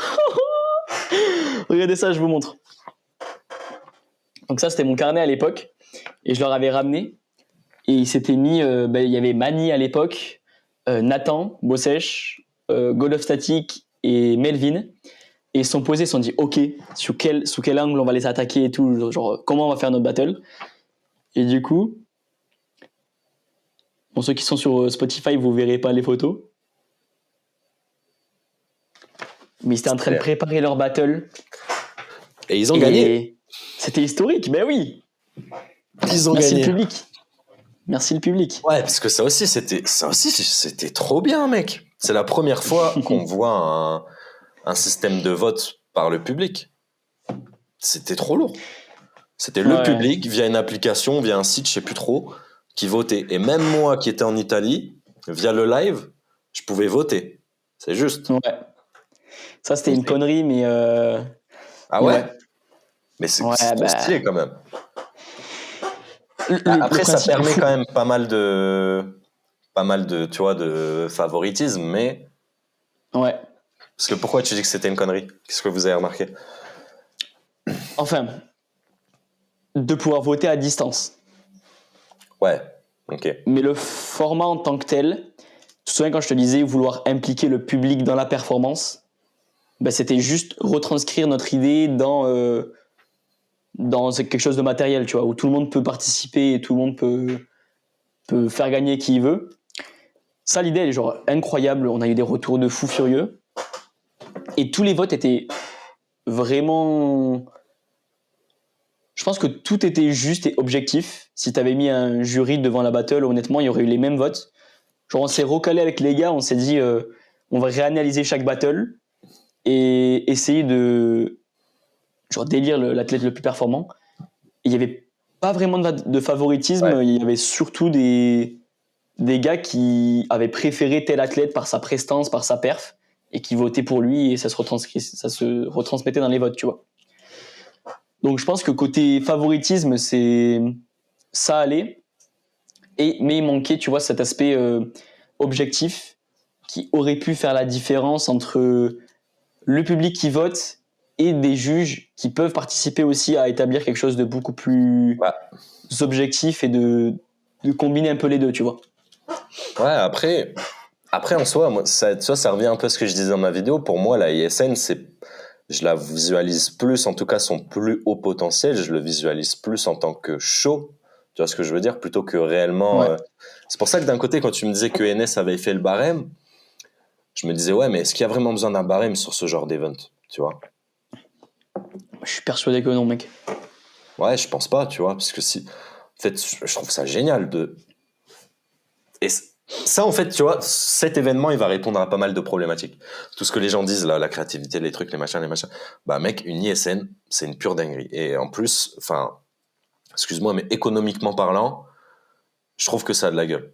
Regardez ça, je vous montre. Donc ça, c'était mon carnet à l'époque. Et je leur avais ramené. Et ils s'étaient mis... il y avait Mani à l'époque, Nathan, Bossèche, God of Static et Melvin. Et ils se sont posés, ils se sont dit, OK, sous quel angle on va les attaquer et tout. Genre, comment on va faire notre battle. Et du coup... Pour ceux qui sont sur Spotify, vous verrez pas les photos. Mais ils étaient en train de préparer leur battle. Et ils ont gagné. C'était historique, ben oui. Ils ont Merci gagné. le public. Merci le public. Ouais, parce que ça aussi, c'était trop bien, mec. C'est la première fois qu'on voit un système de vote par le public. C'était trop lourd. C'était le public via une application, via un site, je sais plus trop, qui votait. Et même moi qui étais en Italie, via le live, je pouvais voter. C'est juste. Ouais. Ça, c'était une connerie, mais... Ah ouais, mais c'est Ouais, trop stylé quand même. Après, le ça permet fou. quand même pas mal de, tu vois, de favoritisme, mais... Ouais. Parce que pourquoi tu dis que c'était une connerie? Qu'est-ce que vous avez remarqué? Enfin, de pouvoir voter à distance. Ouais, ok. Mais le format en tant que tel, tu te souviens quand je te disais vouloir impliquer le public dans la performance, ben c'était juste retranscrire notre idée dans quelque chose de matériel, tu vois, où tout le monde peut participer et tout le monde peut faire gagner qui il veut. Ça, l'idée, elle est genre incroyable. On a eu des retours de fous furieux. Et tous les votes étaient vraiment... Je pense que tout était juste et objectif. Si t'avais mis un jury devant la battle, honnêtement, il y aurait eu les mêmes votes. Genre, on s'est recalé avec les gars, on s'est dit, on va réanalyser chaque battle et essayer de genre d'élire l'athlète le plus performant. Et il y avait pas vraiment de favoritisme. Ouais. Il y avait surtout des gars qui avaient préféré tel athlète par sa prestance, par sa perf, et qui votaient pour lui, et ça se retransmettait dans les votes, tu vois. Donc je pense que côté favoritisme, ça allait, mais il manquait, tu vois, cet aspect objectif qui aurait pu faire la différence entre le public qui vote et des juges qui peuvent participer aussi à établir quelque chose de beaucoup plus objectif et de combiner un peu les deux, tu vois. Ouais, après en soi, moi, ça revient un peu à ce que je disais dans ma vidéo. Pour moi, la ISN, je la visualise plus, en tout cas son plus haut potentiel, je le visualise plus en tant que show, tu vois ce que je veux dire, plutôt que réellement... Ouais. C'est pour ça que d'un côté, quand tu me disais que NS avait fait le barème, je me disais, ouais, mais est-ce qu'il y a vraiment besoin d'un barème sur ce genre d'event, tu vois? Je suis persuadé que non, mec. Ouais, je pense pas, tu vois, parce que si... En fait, je trouve ça génial de... Et ça, en fait, tu vois, cet événement, il va répondre à pas mal de problématiques. Tout ce que les gens disent, là, la créativité, les trucs, les machins. Bah, mec, une ISN, c'est une pure dinguerie. Et en plus, enfin, excuse-moi, mais économiquement parlant, je trouve que ça a de la gueule.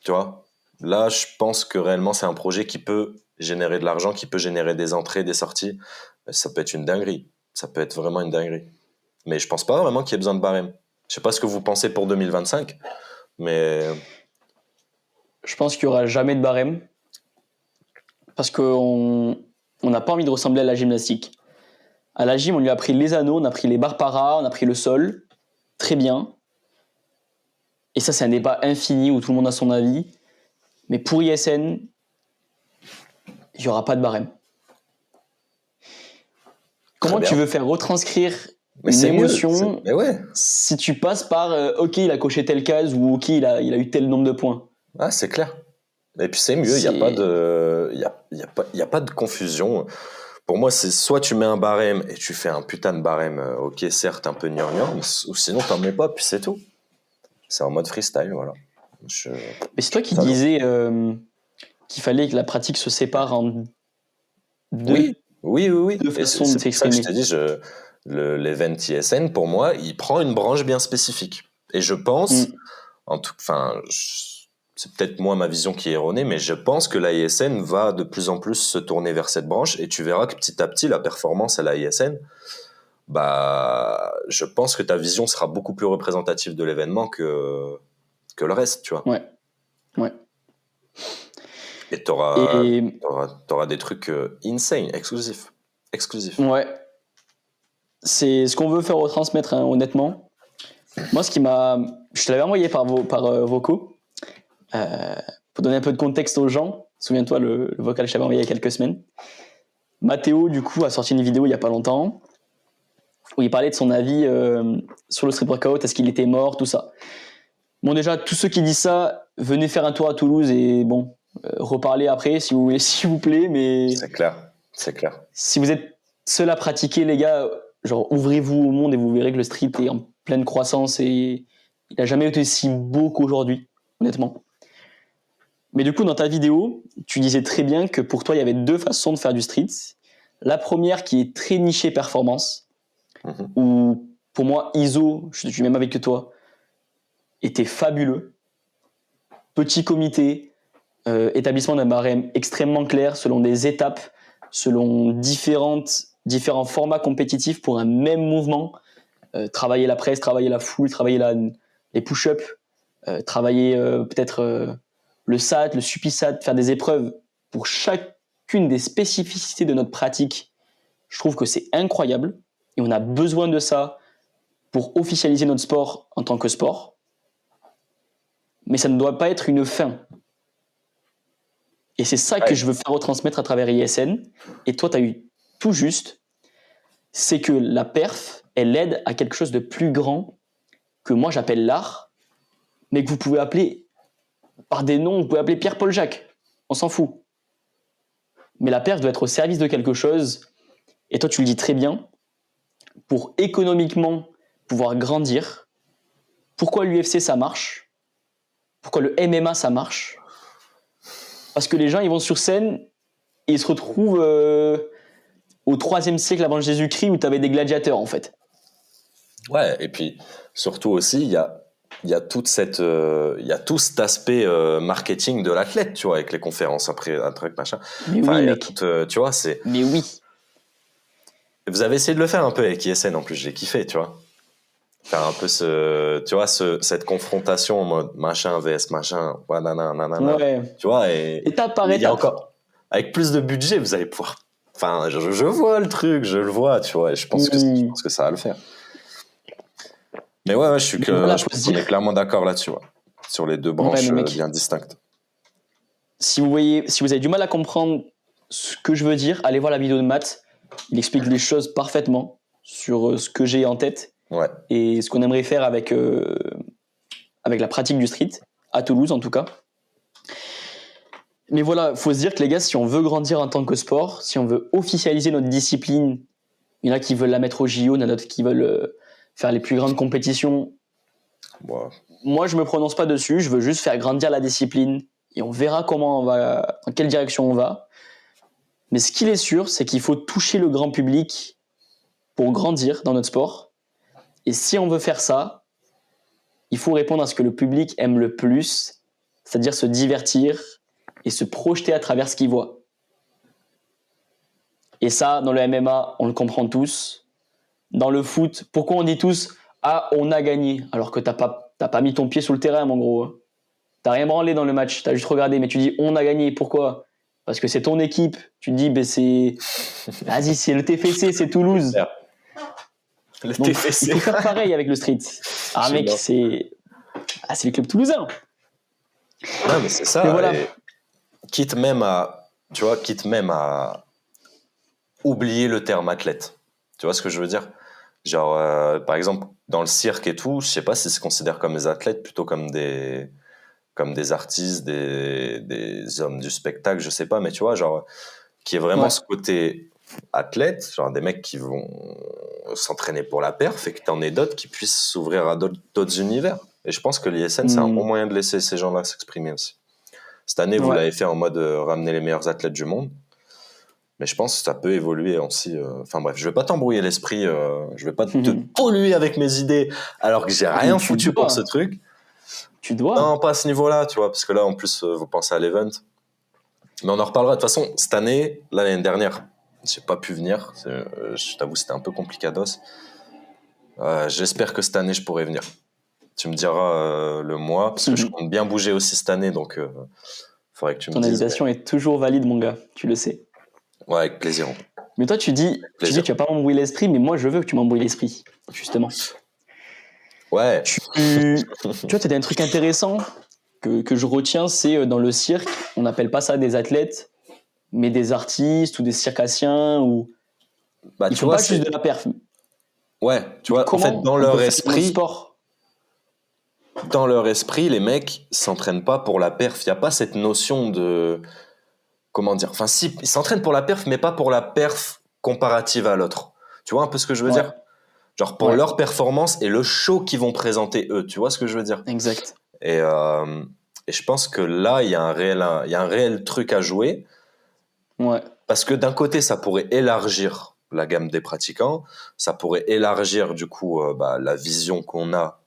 Tu vois? Là, je pense que réellement, c'est un projet qui peut générer de l'argent, qui peut générer des entrées, des sorties, ça peut être une dinguerie. Ça peut être vraiment une dinguerie. Mais je pense pas vraiment qu'il y ait besoin de barème. Je sais pas ce que vous pensez pour 2025, mais Je pense qu'il n'y aura jamais de barème parce qu'on n'a pas envie de ressembler à la gymnastique. À la gym, on lui a pris les anneaux, on a pris les barres para, on a pris le sol. Très bien. Et ça, c'est un débat infini où tout le monde a son avis. Mais pour ISN, il n'y aura pas de barème. Comment tu veux faire retranscrire une émotion mais ouais. si tu passes par OK, il a coché telle case ou OK, il a eu tel nombre de points? Ah, c'est clair. Et puis c'est mieux, il n'y a pas de, y a pas de confusion. Pour moi, c'est soit tu mets un barème et tu fais un putain de barème, ok, certes, un peu gnangnan, ou sinon t'en mets pas, puis c'est tout. C'est en mode freestyle, voilà. Mais c'est toi qui disais qu'il fallait que la pratique se sépare en deux, oui. deux façons de s'exprimer. C'est pour ça que je t'ai dit, l'event ISN, pour moi, il prend une branche bien spécifique. Et je pense, c'est peut-être moi ma vision qui est erronée, mais je pense que la ISN va de plus en plus se tourner vers cette branche, et tu verras que petit à petit, la performance à la ISN, bah, je pense que ta vision sera beaucoup plus représentative de l'événement que le reste, tu vois. Ouais. Et t'auras des trucs insane, exclusifs. Ouais. C'est ce qu'on veut faire retransmettre, hein, honnêtement. Moi, je te l'avais envoyé par vocaux. Pour donner un peu de contexte aux gens, souviens-toi le vocal que je t'avais envoyé il y a quelques semaines. Mathéo, du coup, a sorti une vidéo il n'y a pas longtemps où il parlait de son avis sur le street workout, est-ce qu'il était mort, tout ça. Bon, déjà, tous ceux qui disent ça, venez faire un tour à Toulouse et bon, reparler après si vous voulez, s'il vous plaît. Mais c'est clair. Si vous êtes seul à pratiquer, les gars, genre ouvrez-vous au monde et vous verrez que le street est en pleine croissance et il n'a jamais été si beau qu'aujourd'hui, honnêtement. Mais du coup, dans ta vidéo, tu disais très bien que pour toi, il y avait deux façons de faire du street. La première qui est très nichée performance, où pour moi, ISO, je suis même avec toi, était fabuleux. Petit comité, établissement d'un barème extrêmement clair, selon des étapes, selon différents formats compétitifs pour un même mouvement. Travailler la presse, travailler la full, travailler les push-ups, travailler peut-être le SAT, le suppi-SAT, faire des épreuves pour chacune des spécificités de notre pratique. Je trouve que c'est incroyable et on a besoin de ça pour officialiser notre sport en tant que sport. Mais ça ne doit pas être une fin. Et c'est ça que je veux faire retransmettre à travers ISN. Et toi, tu as eu tout juste. C'est que la perf, elle aide à quelque chose de plus grand que moi j'appelle l'art, mais que vous pouvez appeler par des noms, vous pouvez appeler Pierre-Paul Jacques. On s'en fout. Mais la perf doit être au service de quelque chose. Et toi, tu le dis très bien. Pour économiquement pouvoir grandir, pourquoi l'UFC ça marche? Pourquoi le MMA ça marche? Parce que les gens, ils vont sur scène et ils se retrouvent au 3e siècle avant Jésus-Christ où tu avais des gladiateurs, en fait. Ouais, et puis surtout aussi, il y a tout cet aspect marketing de l'athlète, tu vois, avec les conférences après un truc machin. Mais oui, mec. Tu vois, c'est. Mais oui. Vous avez essayé de le faire un peu avec ISN en plus, j'ai kiffé, tu vois. Faire un peu cette confrontation en mode machin vs machin, ouais. tu vois, et étape par étape. Encore, avec plus de budget, vous allez pouvoir. Enfin, je vois le truc, je le vois, tu vois, et je pense que ça va le faire. Mais ouais, je pense qu'on est clairement d'accord là-dessus, ouais, sur les deux branches bien distinctes. Si vous avez du mal à comprendre ce que je veux dire, allez voir la vidéo de Matt. Il explique les choses parfaitement sur ce que j'ai en tête et ce qu'on aimerait faire avec la pratique du street, à Toulouse en tout cas. Mais voilà, il faut se dire que les gars, si on veut grandir en tant que sport, si on veut officialiser notre discipline, il y en a qui veulent la mettre au JO, il y en a d'autres qui veulent faire les plus grandes compétitions. Wow. Moi, je me prononce pas dessus, je veux juste faire grandir la discipline et on verra comment on va, dans quelle direction on va. Mais ce qu'il est sûr, c'est qu'il faut toucher le grand public pour grandir dans notre sport. Et si on veut faire ça, il faut répondre à ce que le public aime le plus, c'est-à-dire se divertir et se projeter à travers ce qu'il voit. Et ça, dans le MMA, on le comprend tous. Dans le foot, pourquoi on dit tous « Ah, on a gagné » alors que t'as pas mis ton pied sur le terrain, mon gros. T'as rien branlé dans le match, t'as juste regardé, mais tu dis « On a gagné ». Pourquoi ? Parce que c'est ton équipe. Tu te dis « c'est... Vas-y, c'est le TFC, c'est Toulouse. » Le Donc, TFC. il faut faire pareil avec le street. Ah, mec, c'est le club toulousain. Non, mais c'est ça. Mais voilà. Et quitte même à oublier le terme athlète. Tu vois ce que je veux dire ? Genre, par exemple, dans le cirque et tout, je sais pas si se considèrent comme des athlètes, plutôt comme des artistes, des hommes du spectacle, je sais pas, mais tu vois, genre, qui est vraiment ce côté athlète, genre des mecs qui vont s'entraîner pour la perf et que t'en aies d'autres qui puissent s'ouvrir à d'autres univers. Et je pense que l'ISN, c'est un bon moyen de laisser ces gens-là s'exprimer aussi. Cette année, vous l'avez fait en mode ramener les meilleurs athlètes du monde. Mais je pense que ça peut évoluer aussi. Enfin bref, je vais pas t'embrouiller l'esprit, je vais pas te polluer avec mes idées alors que j'ai rien foutu pour ce truc. Tu dois. Non, pas à ce niveau-là, tu vois, parce que là, en plus, vous pensez à l'event. Mais on en reparlera. De toute façon, cette année, l'année dernière, j'ai pas pu venir. Je t'avoue, c'était un peu complicados. J'espère que cette année, je pourrai venir. Tu me diras le mois, parce que je compte bien bouger aussi cette année, donc faudrait que tu me dises. Ton invitation est toujours valide, mon gars, tu le sais. Ouais, avec plaisir. Mais toi, tu dis tu vas pas m'embrouiller l'esprit, mais moi, je veux que tu m'embrouilles l'esprit, justement. Ouais. Tu vois, tu as un truc intéressant que je retiens, c'est dans le cirque, on n'appelle pas ça des athlètes, mais des artistes ou des circassiens, ou ils font pas juste de la perf. Ouais, tu vois, en fait, dans leur esprit, les mecs s'entraînent pas pour la perf. Il y a pas cette notion de... Comment dire ? Enfin, si, ils s'entraînent pour la perf, mais pas pour la perf comparative à l'autre. Tu vois un peu ce que je veux dire ? Genre pour leur performance et le show qu'ils vont présenter eux. Tu vois ce que je veux dire ? Exact. Et je pense que là, il y a un réel truc à jouer. Ouais. Parce que d'un côté, ça pourrait élargir la gamme des pratiquants, ça pourrait élargir du coup la vision qu'on a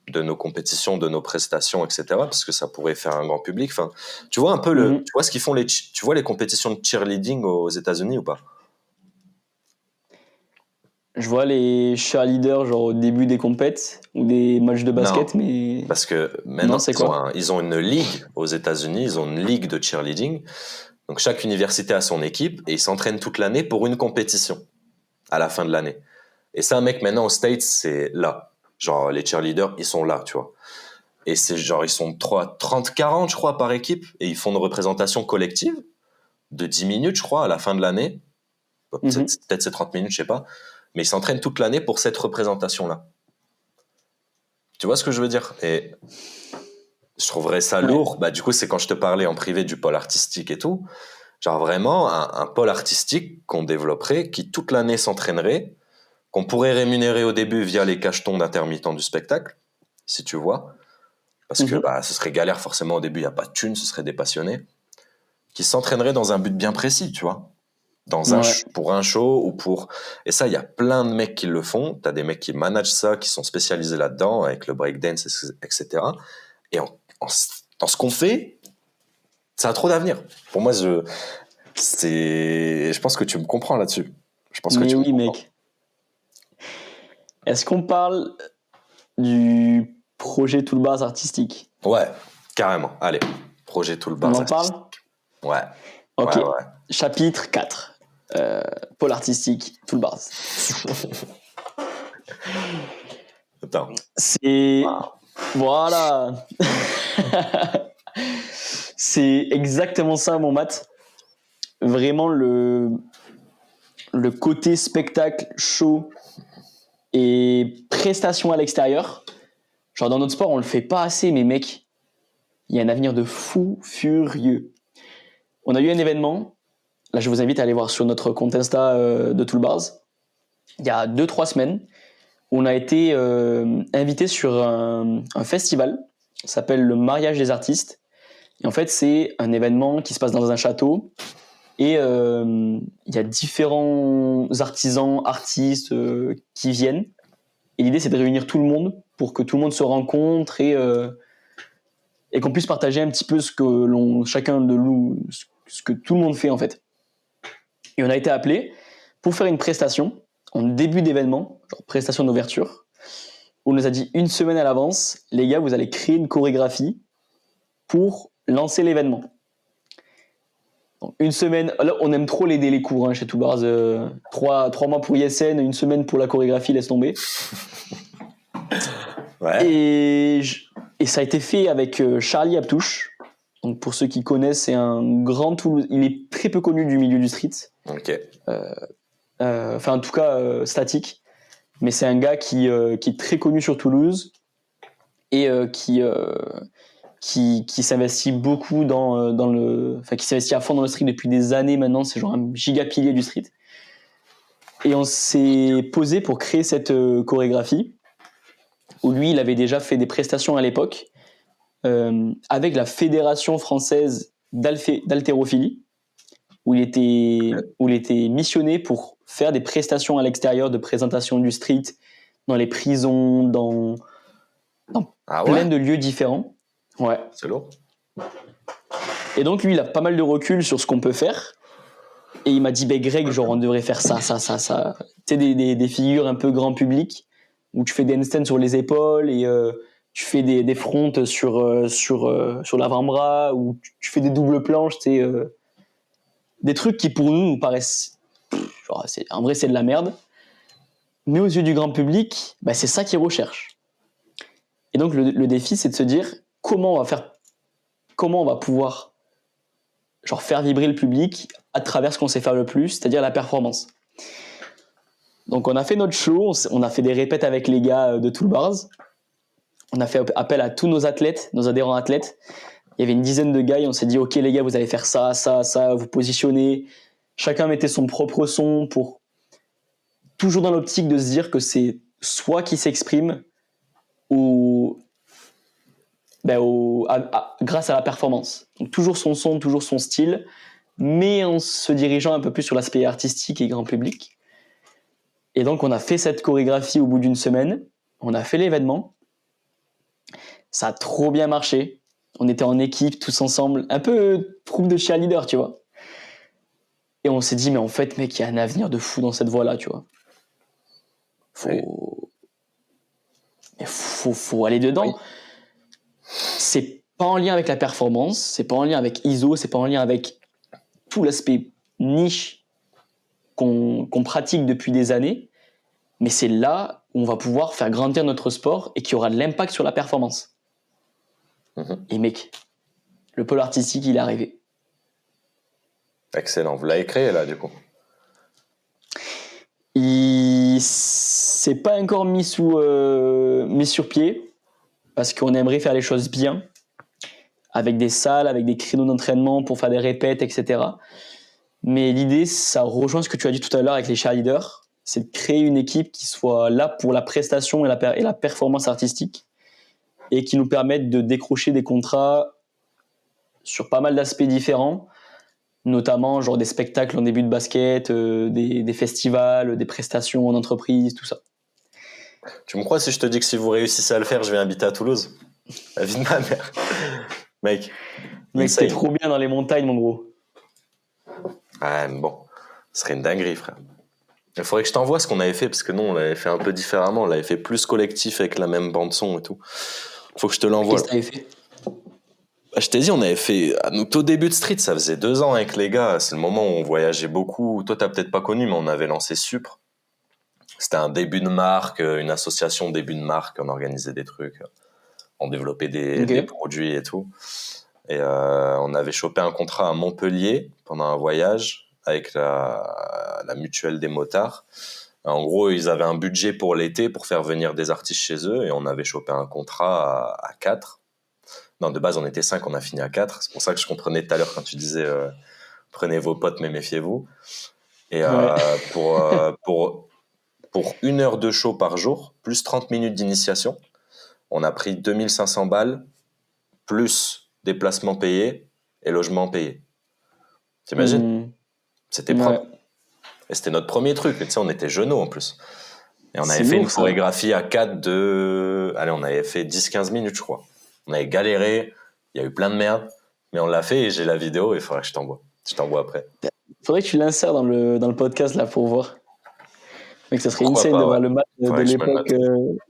de nos compétitions, de nos prestations, etc. Parce que ça pourrait faire un grand public. Enfin, tu vois un peu tu vois ce qu'ils font tu vois les compétitions de cheerleading aux États-Unis ou pas ? Je vois les cheerleaders genre au début des compètes ou des matchs de basket, non, mais parce que maintenant c'est ils ont une ligue aux États-Unis, ils ont une ligue de cheerleading. Donc chaque université a son équipe et ils s'entraînent toute l'année pour une compétition à la fin de l'année. Et ça, mec, maintenant aux States, c'est là. Genre les cheerleaders, ils sont là, tu vois. Et c'est genre ils sont 30-40 je crois par équipe et ils font une représentation collective de 10 minutes je crois à la fin de l'année. Peut-être c'est 30 minutes, je sais pas. Mais ils s'entraînent toute l'année pour cette représentation-là. Tu vois ce que je veux dire ? Et je trouverais ça lourd. Bah, du coup, c'est quand je te parlais en privé du pôle artistique et tout. Genre vraiment un pôle artistique qu'on développerait, qui toute l'année s'entraînerait, qu'on pourrait rémunérer au début via les cachetons d'intermittents du spectacle, si tu vois. Parce que ce serait galère forcément au début, il n'y a pas de thunes, ce serait des passionnés. Qui s'entraîneraient dans un but bien précis, tu vois. Pour un show ou pour... Et ça, il y a plein de mecs qui le font. Tu as des mecs qui managent ça, qui sont spécialisés là-dedans, avec le breakdance, etc. Et dans ce qu'on fait, ça a trop d'avenir. Pour moi, je pense que tu me comprends là-dessus. Mais oui, mec. Est-ce qu'on parle du projet Toolbars artistique ? Ouais, carrément. Allez, projet Toolbars artistique. On en parle ? Ouais. Ok. Ouais. Chapitre 4. Pôle artistique, Toolbars. Attends. C'est... Voilà. C'est exactement ça, mon Matt. Vraiment le côté spectacle, show et prestation à l'extérieur. Genre dans notre sport, on le fait pas assez, mais mec, il y a un avenir de fou furieux. On a eu un événement. Là, je vous invite à aller voir sur notre compte Insta de Toolbars. Il y a 2-3 semaines, on a été invité sur un festival. Ça s'appelle le Mariage des artistes. Et en fait, c'est un événement qui se passe dans un château. Et il y a différents artisans, artistes qui viennent. Et l'idée, c'est de réunir tout le monde pour que tout le monde se rencontre et qu'on puisse partager un petit peu chacun de nous, ce que tout le monde fait en fait. Et on a été appelés. pour faire une prestation en début d'événement, genre prestation d'ouverture, où on nous a dit 1 semaine à l'avance, les gars, vous allez créer une chorégraphie pour lancer l'événement. Donc, 1 semaine, là, on aime trop les délais courts chez Toolbars. 3 mois pour ISN, 1 semaine pour la chorégraphie, laisse tomber. Ouais. Et ça a été fait avec Charlie Abtouche. Donc pour ceux qui connaissent, c'est un grand Toulouse. Il est très peu connu du milieu du street. Ok. En tout cas, statique. Mais c'est un gars qui est très connu sur Toulouse et qui s'investit beaucoup qui s'investit à fond dans le street depuis des années maintenant. C'est genre un giga pilier du street. Et on s'est posé pour créer cette chorégraphie où lui, il avait déjà fait des prestations à l'époque avec la Fédération française d'haltérophilie, où il était missionné pour faire des prestations à l'extérieur de présentation du street, dans les prisons, dans plein de lieux différents. Ouais. C'est lourd. Et donc, lui, il a pas mal de recul sur ce qu'on peut faire. Et il m'a dit, Greg, genre, on devrait faire ça. Tu sais, des figures un peu grand public, où tu fais des handstands sur les épaules et tu fais des fronts sur l'avant-bras, ou tu fais des doubles planches, tu sais, des trucs qui pour nous paraissent, en vrai, c'est de la merde. Mais aux yeux du grand public, c'est ça qu'ils recherchent. Et donc, le défi, c'est de se dire comment on va pouvoir faire vibrer le public à travers ce qu'on sait faire le plus, c'est-à-dire la performance. Donc, on a fait notre show, on a fait des répètes avec les gars de Toolbars. On a fait appel à tous nos athlètes, nos adhérents athlètes. Il y avait une dizaine de gars et on s'est dit, OK, les gars, vous allez faire ça, ça, ça, vous positionnez. Chacun mettait son propre son pour toujours dans l'optique de se dire que c'est soi qui s'exprime grâce à la performance. Donc, toujours son son, toujours son style, mais en se dirigeant un peu plus sur l'aspect artistique et grand public. Et donc, on a fait cette chorégraphie au bout d'1 semaine. On a fait l'événement. Ça a trop bien marché. On était en équipe, tous ensemble. Un peu troupe de cheerleader, tu vois. Et on s'est dit, mais en fait, mec, il y a un avenir de fou dans cette voie-là, tu vois. Faut aller dedans. Oui. C'est pas en lien avec la performance, c'est pas en lien avec ISO, c'est pas en lien avec tout l'aspect niche qu'on pratique depuis des années, mais c'est là où on va pouvoir faire grandir notre sport et qui aura de l'impact sur la performance. Et mec, le pôle artistique, il est arrivé. Excellent. Vous l'avez créé là, du coup? C'est pas encore mis sur pied parce qu'on aimerait faire les choses bien, avec des salles, avec des créneaux d'entraînement pour faire des répètes, etc. Mais l'idée, ça rejoint ce que tu as dit tout à l'heure avec les cheerleaders, c'est de créer une équipe qui soit là pour la prestation et la performance artistique et qui nous permette de décrocher des contrats sur pas mal d'aspects différents, notamment genre des spectacles en début de basket, des festivals, des prestations en entreprise, tout ça. Tu me crois si je te dis que si vous réussissez à le faire, je vais habiter à Toulouse? La vie de ma mère. Mec, c'est trop bien dans les montagnes, mon gros. Ouais, mais bon, ce serait une dinguerie, frère. Il faudrait que je t'envoie ce qu'on avait fait, parce que nous, on l'avait fait un peu différemment. On l'avait fait plus collectif avec la même bande-son et tout. Faut que je te l'envoie. Qu'est-ce que t'avais fait? Je t'ai dit, on avait fait, à nous, au début de Street, ça faisait 2 ans avec les gars. C'est le moment où on voyageait beaucoup. Toi, t'as peut-être pas connu, mais on avait lancé Supre. C'était un début de marque, une association début de marque. On organisait des trucs. On développait des produits et tout. Et on avait chopé un contrat à Montpellier pendant un voyage avec la mutuelle des motards. En gros, ils avaient un budget pour l'été pour faire venir des artistes chez eux et on avait chopé un contrat à 4. Non, de base, on était 5, on a fini à 4. C'est pour ça que je comprenais tout à l'heure quand tu disais prenez vos potes, mais méfiez-vous. Et pour 1 heure de show par jour, plus 30 minutes d'initiation, on a pris 2500 balles, plus déplacement payé et logement payé. T'imagines? C'était propre. Et c'était notre premier truc. Tu sais, on était genoux en plus. Et on avait fait une chorégraphie à 4 de... Allez, on avait fait 10-15 minutes, je crois. On avait galéré, il y a eu plein de merde, mais on l'a fait et j'ai la vidéo et il faudrait que je t'envoie. Je t'envoie après. Faudrait que tu l'insères dans le podcast là pour voir. Mec, ça serait Pourquoi insane pas, de voir ouais. le match de Faudrait que je me le l'époque.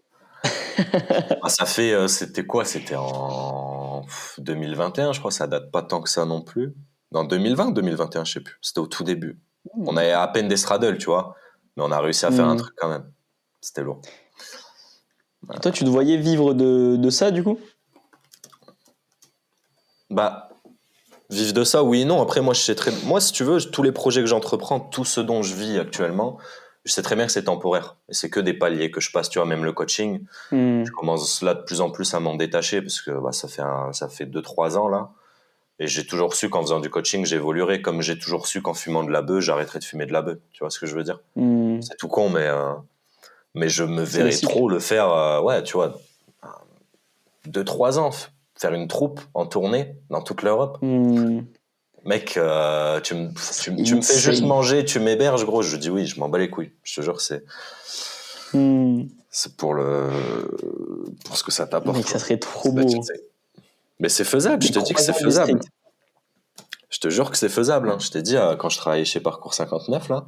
Ah, ça fait, c'était quoi? C'était en 2021, je crois. Ça date pas tant que ça non plus. Non, 2020, 2021, je sais plus. C'était au tout début. On avait à peine des straddles, tu vois. Mais on a réussi à faire un truc quand même. C'était lourd. Et toi, tu te voyais vivre de ça, du coup? Bah, vivre de ça, oui et non. Après, moi, moi, si tu veux, tous les projets que j'entreprends, tout ce dont je vis actuellement, je sais très bien que c'est temporaire. Et c'est que des paliers que je passe, tu vois, même le coaching. Je commence là de plus en plus à m'en détacher parce que bah, ça fait 2-3 ans là. Et j'ai toujours su qu'en faisant du coaching, j'évoluerai, comme j'ai toujours su qu'en fumant de la beuh, j'arrêterai de fumer de la beuh. Tu vois ce que je veux dire? C'est tout con, mais je me C'est le verrais cycle. trop le faire, ouais, tu vois, 2-3 ans, faire une troupe en tournée dans toute l'Europe. Mec, tu me fais juste manger, tu m'héberges, gros. Je dis oui, je m'en bats les couilles. Je te jure, c'est pour ce que ça t'apporte. Mec, ça serait trop Ça doit être beau. insane. Mais c'est faisable, je te dis que c'est faisable. Je te jure que c'est faisable. Hein. Je t'ai dit, quand je travaillais chez Parcours 59, là,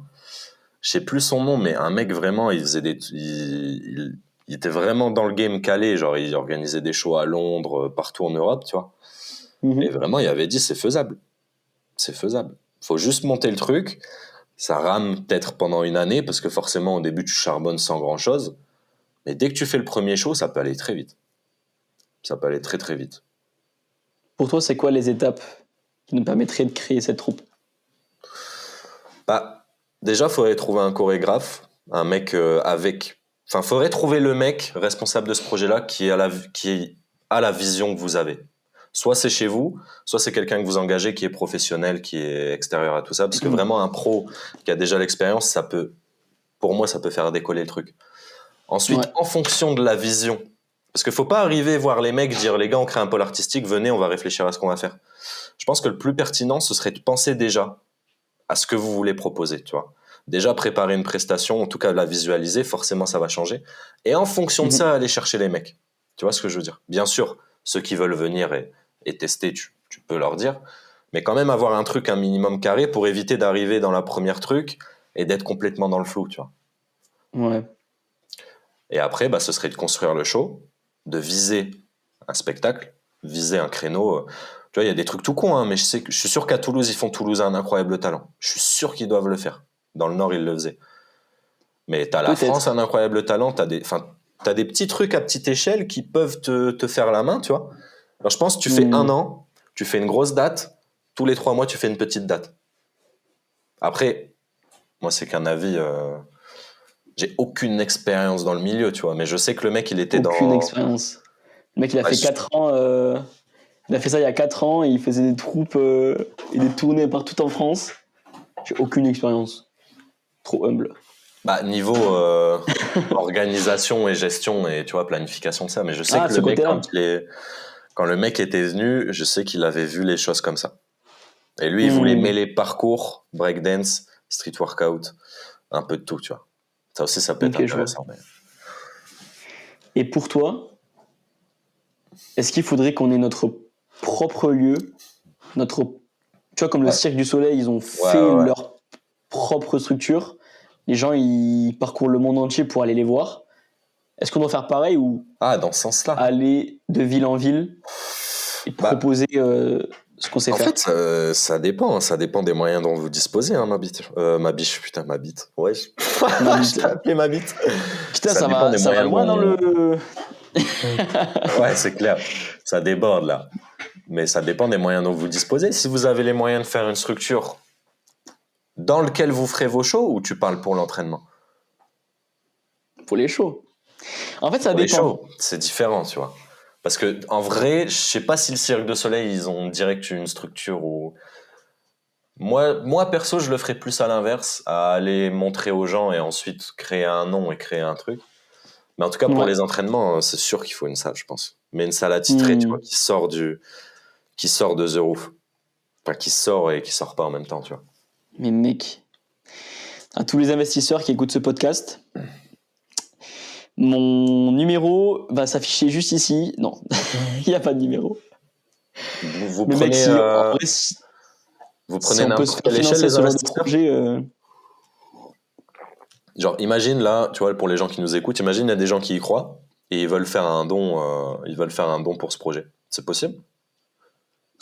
je sais plus son nom, mais un mec vraiment, il était vraiment dans le game calé. Genre, il organisait des shows à Londres, partout en Europe, tu vois. Et vraiment, il avait dit, c'est faisable. C'est faisable. Faut juste monter le truc. Ça rame peut-être pendant une année, parce que forcément, au début, tu charbonnes sans grand-chose. Mais dès que tu fais le premier show, ça peut aller très vite. Ça peut aller très, très vite. Pour toi, c'est quoi les étapes qui nous permettraient de créer cette troupe? Bah, déjà, il faudrait trouver un chorégraphe, un mec avec... Enfin, il faudrait trouver le mec responsable de ce projet-là qui a la vision que vous avez. Soit c'est chez vous, soit c'est quelqu'un que vous engagez qui est professionnel, qui est extérieur à tout ça. Parce que vraiment, un pro qui a déjà l'expérience, pour moi, ça peut faire décoller le truc. Ensuite, en fonction de la vision, parce qu'il ne faut pas arriver voir les mecs, dire les gars, on crée un pôle artistique, venez, on va réfléchir à ce qu'on va faire. Je pense que le plus pertinent, ce serait de penser déjà à ce que vous voulez proposer, tu vois. Déjà préparer une prestation, en tout cas la visualiser, forcément ça va changer. Et en fonction de ça, aller chercher les mecs. Tu vois ce que je veux dire? Bien sûr, ceux qui veulent venir et tester, tu peux leur dire. Mais quand même avoir un truc un minimum carré pour éviter d'arriver dans la première truc et d'être complètement dans le flou, tu vois. Ouais. Et après, bah, ce serait de construire le show, de viser un spectacle, viser un créneau. Tu vois, il y a des trucs tout cons, hein, mais je suis sûr qu'à Toulouse, ils font Toulouse a un incroyable talent. Je suis sûr qu'ils doivent le faire. Dans le Nord, ils le faisaient. Mais t'as la France, un incroyable talent. T'as des petits trucs à petite échelle qui peuvent te faire la main, tu vois. Alors, je pense que tu fais 1 an, tu fais une grosse date. Tous les 3 mois, tu fais une petite date. Après, moi, c'est qu'un avis... J'ai aucune expérience dans le milieu, tu vois. Mais je sais que le mec, il était Aucune expérience. Le mec, il a fait 4 ans... Il a fait ça il y a 4 ans et il faisait des troupes et des tournées partout en France. J'ai aucune expérience. Trop humble. Bah, niveau organisation et gestion et tu vois, planification de ça. Mais je sais que ce le mec, côté-là. quand le mec était venu, je sais qu'il avait vu les choses comme ça. Et lui, il voulait mêler parcours, breakdance, street workout, un peu de tout, tu vois. Ça aussi, ça peut être intéressant. Mais... Et pour toi, est-ce qu'il faudrait qu'on ait notre propre lieu, tu vois, comme le Cirque du Soleil, ils ont fait leur propre structure. Les gens, ils parcourent le monde entier pour aller les voir. Est-ce qu'on doit faire pareil ou dans ce sens-là, aller de ville en ville et proposer ce qu'on sait faire? En fait, ça dépend. Ça dépend des moyens dont vous disposez, hein, ma bite. Ma bite. Ouais. Je t'ai appelé ma bite. Putain, ça va loin dans le... Ouais, c'est clair. Ça déborde, là. Mais ça dépend des moyens dont vous disposez. Si vous avez les moyens de faire une structure dans laquelle vous ferez vos shows, ou tu parles pour l'entraînement? Pour les shows. En fait, ça dépend. Les shows, c'est différent, tu vois. Parce que en vrai, je sais pas si le Cirque du Soleil, ils ont direct une structure où... Moi, perso, je le ferais plus à l'inverse, à aller montrer aux gens et ensuite créer un nom et créer un truc. Mais en tout cas, pour les entraînements, c'est sûr qu'il faut une salle, je pense. Mais une salle attitrée, tu vois, qui sort de The Roof. Enfin, qui sort et qui sort pas en même temps, tu vois. Mais mec, à tous les investisseurs qui écoutent ce podcast, mon numéro va s'afficher juste ici. Non, il n'y a pas de numéro. Vous prenez... Vous Si prenez on peut se n'importe faire quelle échelle, financer les ce genre de investisseurs? projet, Genre, imagine là, tu vois, pour les gens qui nous écoutent, imagine il y a des gens qui y croient et ils veulent faire un don, pour ce projet. C'est possible?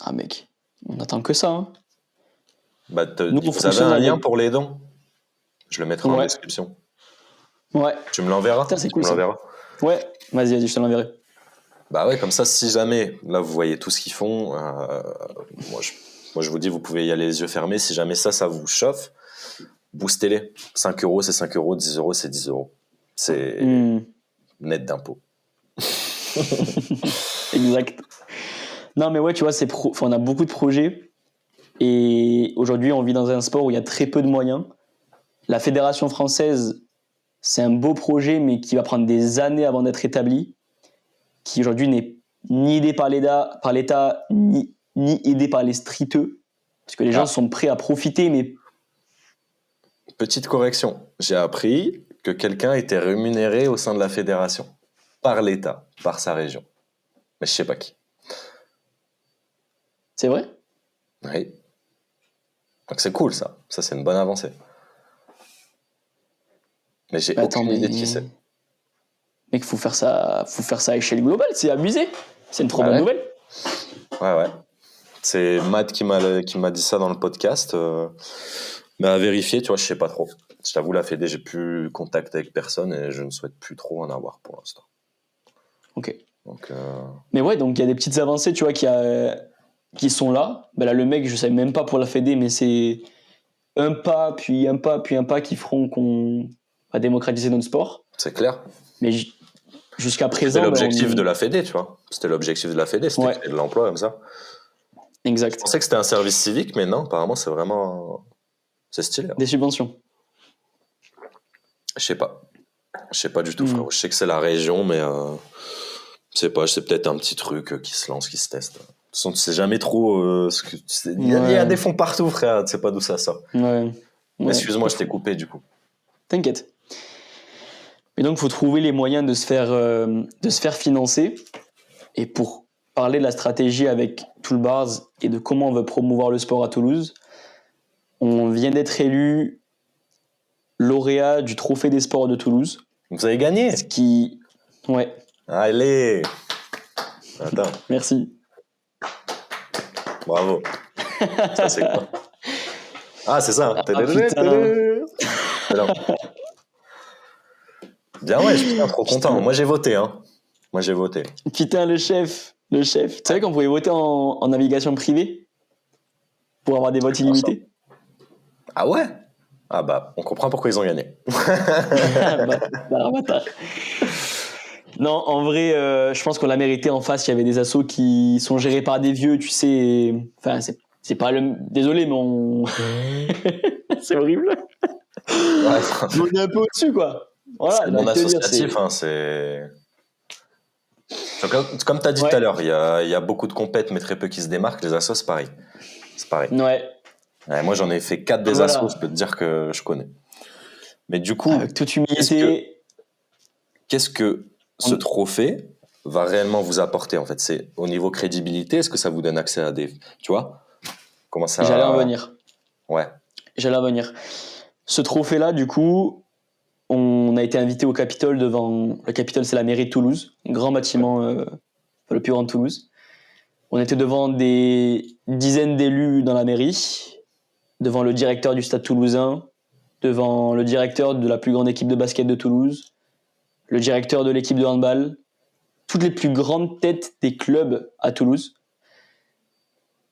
ah mec, on attend que ça. Hein. Bah, Nous, on vous avez fonctionne un lien avec. pour les dons? Je le mettrai en Ouais, description. ouais. Tu me l'enverras? Putain, c'est Tu cool me ça. l'enverras? Ouais, vas-y, je te l'enverrai. Bah ouais, comme ça, si jamais, là, vous voyez tout ce qu'ils font, moi, je vous dis, vous pouvez y aller les yeux fermés. Si jamais ça vous chauffe, boostez-les. 5 euros, c'est 5 euros. 10 euros, c'est 10 euros. C'est Hmm, net d'impôts. exact. Non, mais ouais, tu vois, on a beaucoup de projets. Et aujourd'hui, on vit dans un sport où il y a très peu de moyens. La fédération française, c'est un beau projet, mais qui va prendre des années avant d'être établi, qui aujourd'hui n'est ni aidé par l'État, ni aidé par les streeteux, parce que les gens Ah, sont prêts à profiter, mais petite correction. J'ai appris que quelqu'un était rémunéré au sein de la fédération. Par l'État, par sa région. Mais je sais pas qui. c'est vrai. Oui. Donc c'est cool, ça. Ça, c'est une bonne avancée. Mais j'ai Mais attends, aucune mais idée de qui c'est. mec, faut faire ça à échelle globale, c'est abusé. C'est une trop Ah bonne ouais? nouvelle. Ouais. C'est Matt qui m'a dit ça dans le podcast. Mais à vérifier, tu vois, je sais pas trop. Je t'avoue, la Fédé, j'ai plus contact avec personne et je ne souhaite plus trop en avoir pour l'instant. Ok. Donc, Mais ouais, donc il y a des petites avancées, tu vois, qui sont là. Ben là, le mec, je savais même pas pour la Fédé, mais c'est un pas, puis un pas, puis un pas qui feront qu'on va démocratiser notre sport. c'est clair. Mais jusqu'à C'était présent, ben, l'objectif de la Fédé, tu vois. C'était l'objectif de la Fédé, c'était Ouais, créer de l'emploi comme ça. Je exact. pensais que c'était un service civique, mais non, apparemment, c'est vraiment... C'est stylé. Hein. Des subventions. Je sais pas. Je sais pas du tout, frérot. Je sais que c'est la région, mais je sais pas, c'est peut-être un petit truc qui se lance, qui se teste. De toute façon, tu sais jamais trop il y a des fonds partout, frère. Tu sais pas d'où ça sort. Ouais. Excuse-moi, je t'ai coupé, du coup. T'inquiète. Et donc, il faut trouver les moyens de se faire financer. Et pour parler de la stratégie avec Toolbars et de comment on veut promouvoir le sport à Toulouse, on vient d'être élu lauréat du Trophée des sports de Toulouse. Vous avez gagné? Ce qui... Ouais, Allez! Attends, merci. bravo. Ça, c'est quoi? Ah, c'est ça. Ah putain. Alors, bien ouais, je suis trop content. Putain. Moi, j'ai voté, hein. Moi, j'ai voté. Putain, le chef. Tu savais qu'on pouvait voter en navigation privée pour avoir des votes illimités? Ah ouais? Ah bah, on comprend pourquoi ils ont gagné. Bâtard. Non, en vrai, je pense qu'on l'a mérité. En face, il y avait des assos qui sont gérés par des vieux, tu sais. Enfin, c'est pas le. Désolé, mais on. C'est horrible. Ouais, On est un peu au-dessus, quoi. Voilà, c'est mon j'ai envie de te dire, associatif, hein, c'est... Comme tu as dit tout à l'heure, il y a beaucoup de compètes, mais très peu qui se démarquent. Les assos, c'est pareil. C'est pareil. Ouais. Ouais, moi, j'en ai fait 4 des Voilà. assos, je peux te dire que je connais. Mais du coup, Avec toute humilité. qu'est-ce que ce trophée va réellement vous apporter, en fait? C'est au niveau crédibilité, est-ce que ça vous donne accès à des... Tu vois? Comment ça... J'allais en venir. Ouais. J'allais en venir. Ce trophée-là, du coup, on a été invité au Capitole devant... Le Capitole, c'est la mairie de Toulouse, un grand bâtiment, le plus grand de Toulouse. On était devant des dizaines d'élus dans la mairie, devant le directeur du Stade Toulousain, devant le directeur de la plus grande équipe de basket de Toulouse, le directeur de l'équipe de handball, toutes les plus grandes têtes des clubs à Toulouse.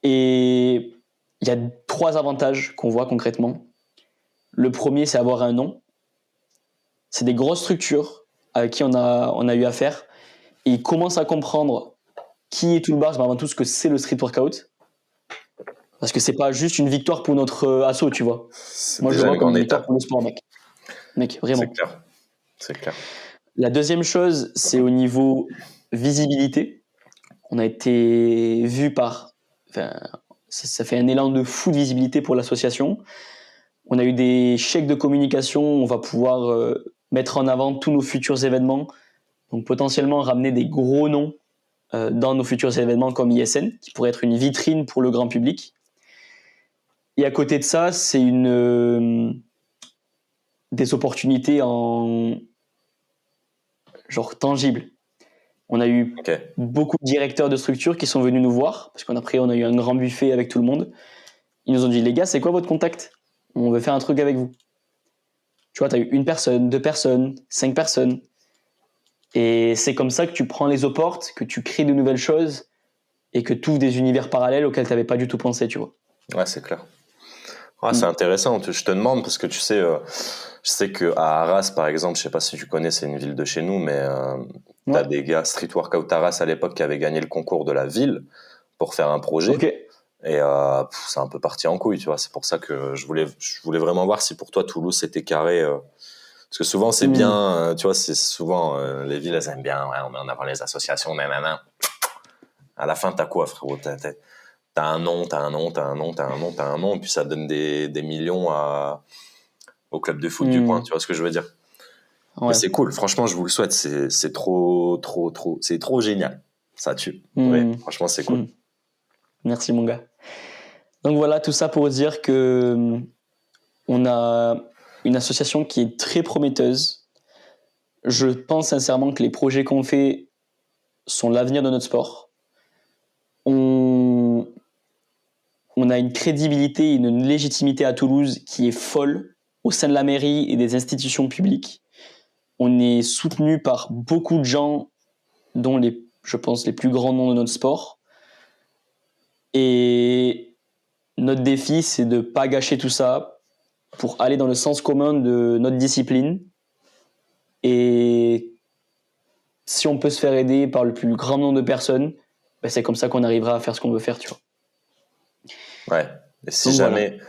Et il y a 3 avantages qu'on voit concrètement. Le premier, c'est avoir un nom. C'est des grosses structures avec qui on a eu affaire. Et ils commencent à comprendre qui est Toolbars, mais avant tout ce que c'est le street workout. Parce que c'est pas juste une victoire pour notre asso, tu vois. Moi, je le vois comme une victoire pour le sport, mec. Mec, vraiment. C'est clair. La deuxième chose, c'est au niveau visibilité. On a été vu par... Enfin, ça fait un élan de fou de visibilité pour l'association. On a eu des chèques de communication. On va pouvoir mettre en avant tous nos futurs événements. Donc, potentiellement, ramener des gros noms dans nos futurs événements comme ISN, qui pourrait être une vitrine pour le grand public. Et à côté de ça, c'est des opportunités en genre tangibles. On a eu beaucoup de directeurs de structures qui sont venus nous voir, parce qu'on a eu un grand buffet avec tout le monde. Ils nous ont dit, les gars, c'est quoi votre contact ? On veut faire un truc avec vous. Tu vois, tu as eu 1 personne, 2 personnes, 5 personnes. Et c'est comme ça que tu prends les opportes, que tu crées de nouvelles choses et que tu ouvres des univers parallèles auxquels tu n'avais pas du tout pensé, tu vois. Ouais, c'est clair. Ouais, c'est intéressant. Je te demande parce que tu sais, je sais qu'à Arras, par exemple, je sais pas si tu connais, c'est une ville de chez nous, mais t'as des gars Street Workout Arras à l'époque qui avaient gagné le concours de la ville pour faire un projet. Okay. Et c'est un peu parti en couille, tu vois. C'est pour ça que je voulais vraiment voir si pour toi Toulouse c'était carré. Parce que souvent c'est bien, tu vois, c'est souvent les villes elles aiment bien, ouais, on met en avant les associations, nanana. À la fin t'as quoi, frérot ? T'as un nom, et puis ça donne des millions au club de foot du coin, tu vois ce que je veux dire ? Ouais. Mais c'est cool, franchement, je vous le souhaite, c'est trop, c'est trop génial. Ça tue. Ouais, franchement, c'est cool. Merci, mon gars. Donc voilà, tout ça pour dire que on a une association qui est très prometteuse. Je pense sincèrement que les projets qu'on fait sont l'avenir de notre sport. On a une crédibilité, une légitimité à Toulouse qui est folle au sein de la mairie et des institutions publiques. On est soutenu par beaucoup de gens, dont je pense les plus grands noms de notre sport. Et notre défi, c'est de ne pas gâcher tout ça pour aller dans le sens commun de notre discipline. Et si on peut se faire aider par le plus grand nombre de personnes, ben c'est comme ça qu'on arrivera à faire ce qu'on veut faire, tu vois. Ouais. Et si donc, jamais, voilà.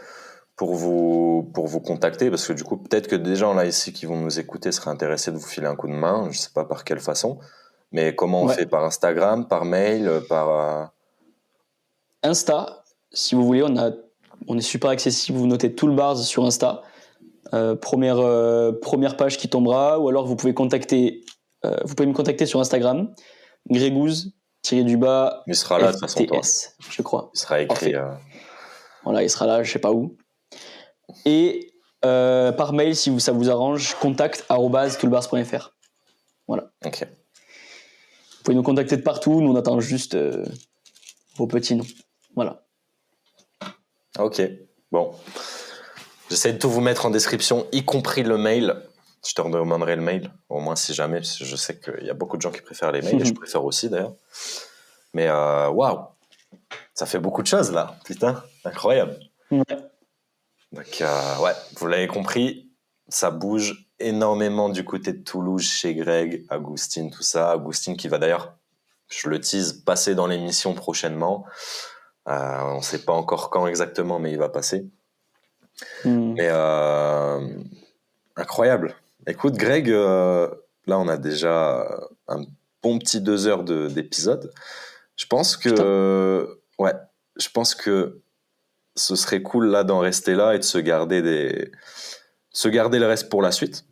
pour vous contacter, parce que du coup, peut-être que des gens là ici qui vont nous écouter seraient intéressés de vous filer un coup de main, je sais pas par quelle façon, mais comment on fait ? Par Instagram, par mail, par... Insta, si vous voulez, on est super accessible, vous notez tout le bars sur Insta. Première page qui tombera, ou alors vous pouvez me contacter sur Instagram, Grégouz, _. Il sera là de toute façon, toi. Je crois. Il sera écrit. Voilà, il sera là, je sais pas où. Et par mail, si ça vous arrange, contact@toolbars.fr. Voilà. Ok. Vous pouvez nous contacter de partout, nous on attend juste vos petits noms. Voilà. Ok, bon. J'essaie de tout vous mettre en description, y compris le mail. Je te demanderai le mail, au moins si jamais, parce que je sais qu'il y a beaucoup de gens qui préfèrent les mails, et je préfère aussi d'ailleurs. Mais waouh, ça fait beaucoup de choses là, putain, incroyable. Ouais. Donc ouais, vous l'avez compris, ça bouge énormément du côté de Toulouse, chez Greg, Agustin, tout ça. Agustin qui va d'ailleurs, je le tease, passer dans l'émission prochainement. On ne sait pas encore quand exactement, mais il va passer. Mais incroyable. Écoute, Greg, là, on a déjà un bon petit 2 heures d'épisode. Je pense que, je pense que ce serait cool là d'en rester là et de se garder le reste pour la suite,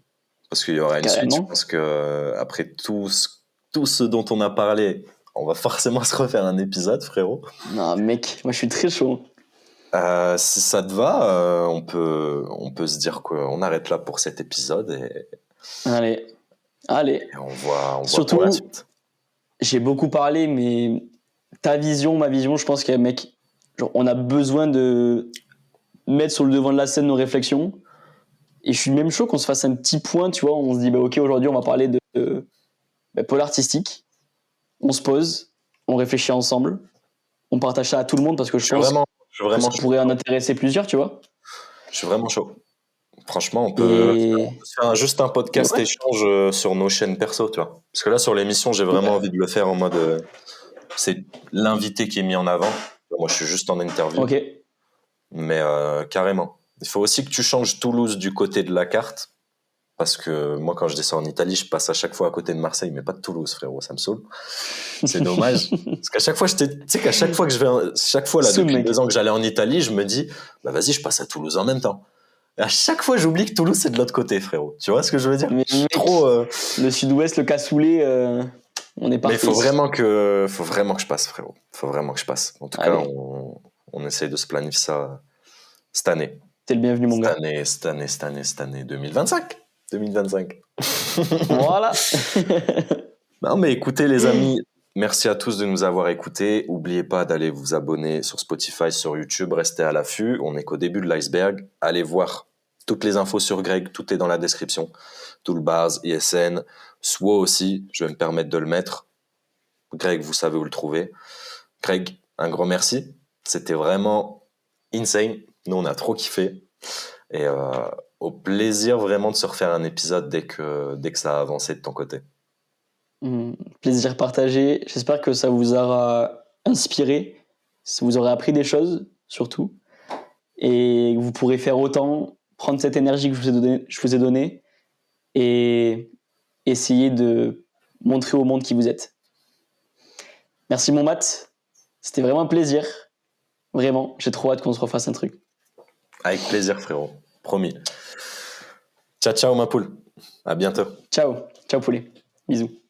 parce qu'il y aura une suite. Je pense que après tout ce dont on a parlé, on va forcément se refaire un épisode, frérot. Non, mec, moi je suis très chaud. Si ça te va, on peut se dire qu'on arrête là pour cet épisode et allez. Et on voit surtout, pour la suite. J'ai beaucoup parlé, mais ta vision, ma vision, je pense que mec, genre, on a besoin de mettre sur le devant de la scène nos réflexions. Et je suis même chaud qu'on se fasse un petit point, tu vois. On se dit, ok, aujourd'hui, on va parler de pôle artistique. On se pose, on réfléchit ensemble, on partage ça à tout le monde parce que je pense que ça pourrait en intéresser plusieurs, tu vois. Je suis vraiment chaud. Franchement, on peut faire juste un podcast échange sur nos chaînes perso, tu vois. Parce que là, sur l'émission, j'ai vraiment envie de le faire en mode... c'est l'invité qui est mis en avant. Moi, je suis juste en interview. Ok. Mais carrément. Il faut aussi que tu changes Toulouse du côté de la carte. Parce que moi, quand je descends en Italie, je passe à chaque fois à côté de Marseille, mais pas de Toulouse, frérot. Ça me saoule. C'est dommage. Parce qu'à chaque fois, tu sais qu'à chaque fois que je vais... Chaque fois, là, depuis 2 ans que j'allais en Italie, je me dis, bah vas-y, je passe à Toulouse en même temps. Et à chaque fois, j'oublie que Toulouse, c'est de l'autre côté, frérot. Tu vois ce que je veux dire ? Mais mec, le sud-ouest, le cassoulet, on est parti. Mais il faut vraiment que je passe, frérot. Faut vraiment que je passe. En tout cas, on essaye de se planifier ça cette année. T'es le bienvenu, mon gars. Cette année 2025. 2025. Voilà. Non, mais écoutez, les amis, merci à tous de nous avoir écoutés. N'oubliez pas d'aller vous abonner sur Spotify, sur YouTube. Restez à l'affût. On n'est qu'au début de l'iceberg. Allez voir toutes les infos sur Greg. Tout est dans la description. Toolbars, ISN, SWO aussi. Je vais me permettre de le mettre. Greg, vous savez où le trouver. Greg, un grand merci. C'était vraiment insane. Nous, on a trop kiffé. Et au plaisir vraiment de se refaire un épisode dès que ça a avancé de ton côté. Plaisir partagé. J'espère que ça vous aura inspiré. Vous aurez appris des choses, surtout. Et que vous pourrez faire autant, prendre cette énergie que je vous ai donnée et essayer de montrer au monde qui vous êtes. Merci, mon Matt. C'était vraiment un plaisir. Vraiment, j'ai trop hâte qu'on se refasse un truc. Avec plaisir, frérot. Promis. Ciao, ciao, ma poule. À bientôt. Ciao. Ciao, poulet. Bisous.